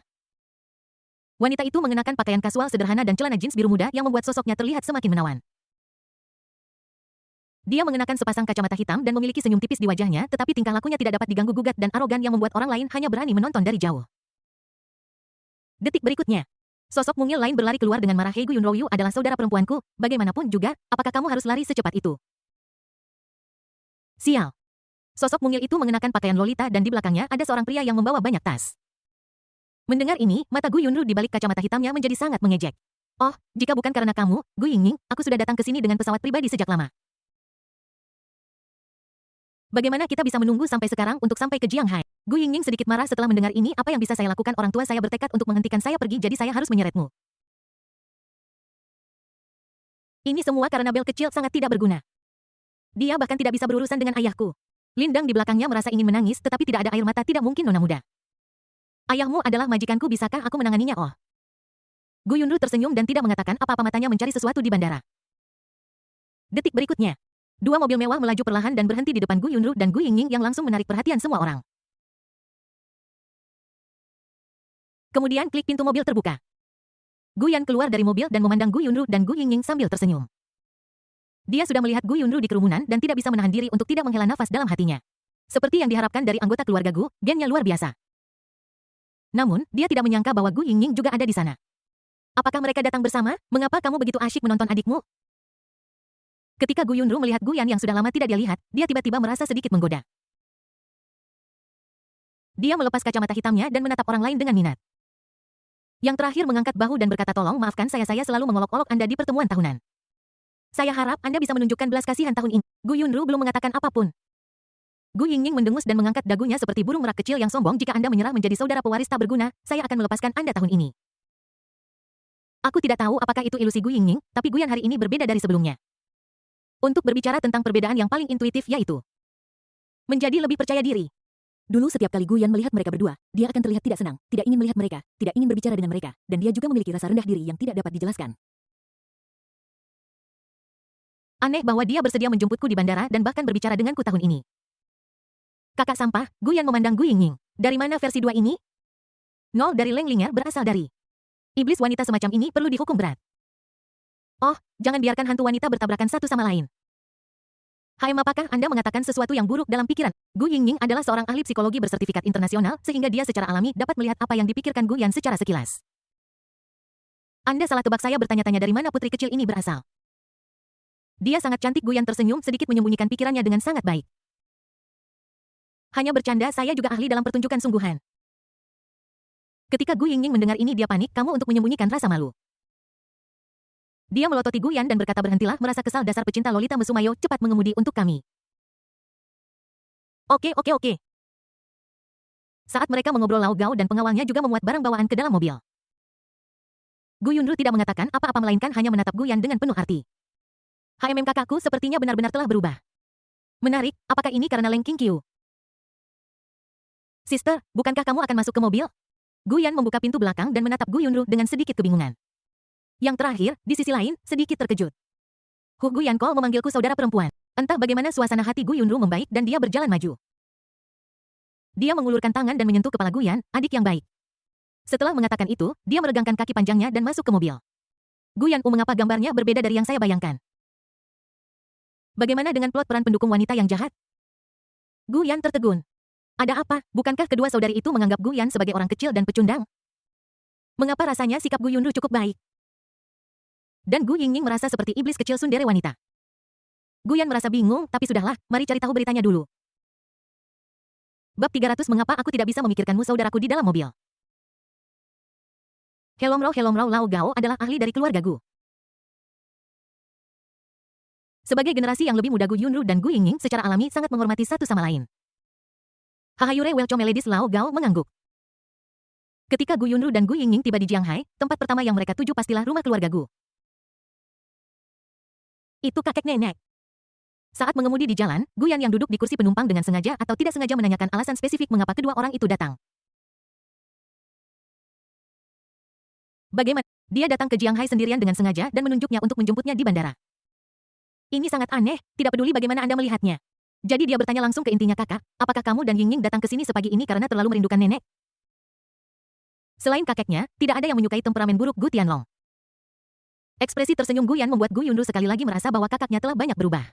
Wanita itu mengenakan pakaian kasual sederhana dan celana jeans biru muda yang membuat sosoknya terlihat semakin menawan. Dia mengenakan sepasang kacamata hitam dan memiliki senyum tipis di wajahnya, tetapi tingkah lakunya tidak dapat diganggu gugat dan arogan yang membuat orang lain hanya berani menonton dari jauh. Detik berikutnya, sosok mungil lain berlari keluar dengan marah. Hei Gu Yunrou, adalah saudara perempuanku, bagaimanapun juga, apakah kamu harus lari secepat itu? Sial. Sosok mungil itu mengenakan pakaian lolita dan di belakangnya ada seorang pria yang membawa banyak tas. Mendengar ini, mata Gu Yunru di balik kacamata hitamnya menjadi sangat mengejek. Oh, jika bukan karena kamu, Gu Yingning, aku sudah datang ke sini dengan pesawat pribadi sejak lama. Bagaimana kita bisa menunggu sampai sekarang untuk sampai ke Jianghai? Gu Yingning sedikit marah setelah mendengar ini. Apa yang bisa saya lakukan? Orang tua saya bertekad untuk menghentikan saya pergi, jadi saya harus menyeretmu. Ini semua karena bel kecil sangat tidak berguna. Dia bahkan tidak bisa berurusan dengan ayahku. Lindang di belakangnya merasa ingin menangis, tetapi tidak ada air mata. Tidak mungkin, nona muda. Ayahmu adalah majikanku, bisakah aku menanganinya? Oh. Gu Yunru tersenyum dan tidak mengatakan apa-apa, matanya mencari sesuatu di bandara. Detik berikutnya, dua mobil mewah melaju perlahan dan berhenti di depan Gu Yunru dan Gu Yingning yang langsung menarik perhatian semua orang. Kemudian klik pintu mobil terbuka. Gu Yan keluar dari mobil dan memandang Gu Yunru dan Gu Yingning sambil tersenyum. Dia sudah melihat Gu Yunru di kerumunan dan tidak bisa menahan diri untuk tidak menghela nafas dalam hatinya. Seperti yang diharapkan dari anggota keluarga Gu, gennya luar biasa. Namun, dia tidak menyangka bahwa Gu Yingning juga ada di sana. Apakah mereka datang bersama? Mengapa kamu begitu asyik menonton adikmu? Ketika Gu Yunru melihat Gu Yan yang sudah lama tidak dia lihat, dia tiba-tiba merasa sedikit menggoda. Dia melepas kacamata hitamnya dan menatap orang lain dengan minat. Yang terakhir mengangkat bahu dan berkata, tolong maafkan saya selalu mengolok-olok Anda di pertemuan tahunan. Saya harap Anda bisa menunjukkan belas kasihan tahun ini. Gu Yunru belum mengatakan apapun. Gu Yingning mendengus dan mengangkat dagunya seperti burung merak kecil yang sombong. Jika Anda menyerah menjadi saudara pewaris tak berguna, saya akan melepaskan Anda tahun ini. Aku tidak tahu apakah itu ilusi Gu Yingning, tapi Gu Yan hari ini berbeda dari sebelumnya. Untuk berbicara tentang perbedaan yang paling intuitif yaitu menjadi lebih percaya diri. Dulu setiap kali Gu Yan melihat mereka berdua, dia akan terlihat tidak senang, tidak ingin melihat mereka, tidak ingin berbicara dengan mereka, dan dia juga memiliki rasa rendah diri yang tidak dapat dijelaskan. Aneh bahwa dia bersedia menjemputku di bandara dan bahkan berbicara denganku tahun ini. Kakak sampah, Gu Yan memandang Gu Yingning. Dari mana versi 2 ini? Nol dari Leng Linger berasal dari. Iblis wanita semacam ini perlu dihukum berat. Oh, jangan biarkan hantu wanita bertabrakan satu sama lain. Apakah Anda mengatakan sesuatu yang buruk dalam pikiran? Gu Yingning adalah seorang ahli psikologi bersertifikat internasional, sehingga dia secara alami dapat melihat apa yang dipikirkan Gu Yan secara sekilas. Anda salah tebak, saya bertanya-tanya dari mana putri kecil ini berasal. Dia sangat cantik. Gu Yan tersenyum sedikit menyembunyikan pikirannya dengan sangat baik. Hanya bercanda, saya juga ahli dalam pertunjukan sungguhan. Ketika Gu Yingning mendengar ini dia panik, kamu untuk menyembunyikan rasa malu. Dia melototi Gu Yan dan berkata, berhentilah merasa kesal, dasar pecinta lolita mesumayo, cepat mengemudi untuk kami. Oke. Saat mereka mengobrol, Lao Gao dan pengawalnya juga memuat barang bawaan ke dalam mobil. Gu Yunru tidak mengatakan apa-apa melainkan hanya menatap Gu Yan dengan penuh arti. Kakakku sepertinya benar-benar telah berubah. Menarik, apakah ini karena Leng Qingqiu? Sister, bukankah kamu akan masuk ke mobil? Gu Yan membuka pintu belakang dan menatap Gu Yunru dengan sedikit kebingungan. Yang terakhir, di sisi lain, sedikit terkejut. Gu Yankol memanggilku saudara perempuan. Entah bagaimana suasana hati Gu Yunru membaik dan dia berjalan maju. Dia mengulurkan tangan dan menyentuh kepala Gu Yan, adik yang baik. Setelah mengatakan itu, dia meregangkan kaki panjangnya dan masuk ke mobil. Gu Yan, mengapa gambarnya berbeda dari yang saya bayangkan? Bagaimana dengan plot peran pendukung wanita yang jahat? Gu Yan tertegun. Ada apa? Bukankah kedua saudari itu menganggap Gu Yan sebagai orang kecil dan pecundang? Mengapa rasanya sikap Gu Yunru cukup baik? Dan Gu Yingying merasa seperti iblis kecil tsundere wanita. Gu Yan merasa bingung, tapi sudahlah, mari cari tahu beritanya dulu. Bab 300 Mengapa aku tidak bisa memikirkanmu saudaraku di dalam mobil? Helomrau Lao Gao adalah ahli dari keluarga Gu. Sebagai generasi yang lebih muda Gu Yunru dan Gu Yingying secara alami sangat menghormati satu sama lain. Hahayure Welchomeledis Lao Gao mengangguk. Ketika Gu Yunru dan Gu Yingying tiba di Jianghai, tempat pertama yang mereka tuju pastilah rumah keluarga Gu. Itu kakek nenek. Saat mengemudi di jalan, Gu Yan yang duduk di kursi penumpang dengan sengaja atau tidak sengaja menanyakan alasan spesifik mengapa kedua orang itu datang. Bagaimana? Dia datang ke Jianghai sendirian dengan sengaja dan menunjuknya untuk menjemputnya di bandara. Ini sangat aneh, tidak peduli bagaimana Anda melihatnya. Jadi dia bertanya langsung ke intinya kakak, apakah kamu dan Yingying datang ke sini sepagi ini karena terlalu merindukan nenek? Selain kakeknya, tidak ada yang menyukai temperamen buruk Gu Tianlong. Ekspresi tersenyum Gu Yan membuat Gu Yunru sekali lagi merasa bahwa kakaknya telah banyak berubah.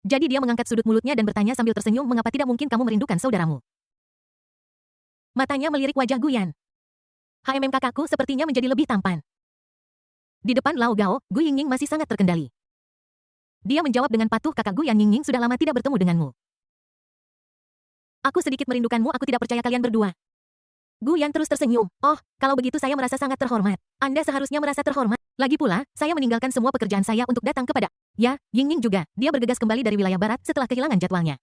Jadi dia mengangkat sudut mulutnya dan bertanya sambil tersenyum mengapa tidak mungkin kamu merindukan saudaramu. Matanya melirik wajah Gu Yan. Kakakku sepertinya menjadi lebih tampan. Di depan Lao Gao, Gu Yingying masih sangat terkendali. Dia menjawab dengan patuh kakak Gu Yan Yingying sudah lama tidak bertemu denganmu. Aku sedikit merindukanmu aku tidak percaya kalian berdua. Gu Yan terus tersenyum. Oh, kalau begitu saya merasa sangat terhormat. Anda seharusnya merasa terhormat. Lagi pula, saya meninggalkan semua pekerjaan saya untuk datang kepada... Ya, Yingying juga. Dia bergegas kembali dari wilayah barat setelah kehilangan jadwalnya.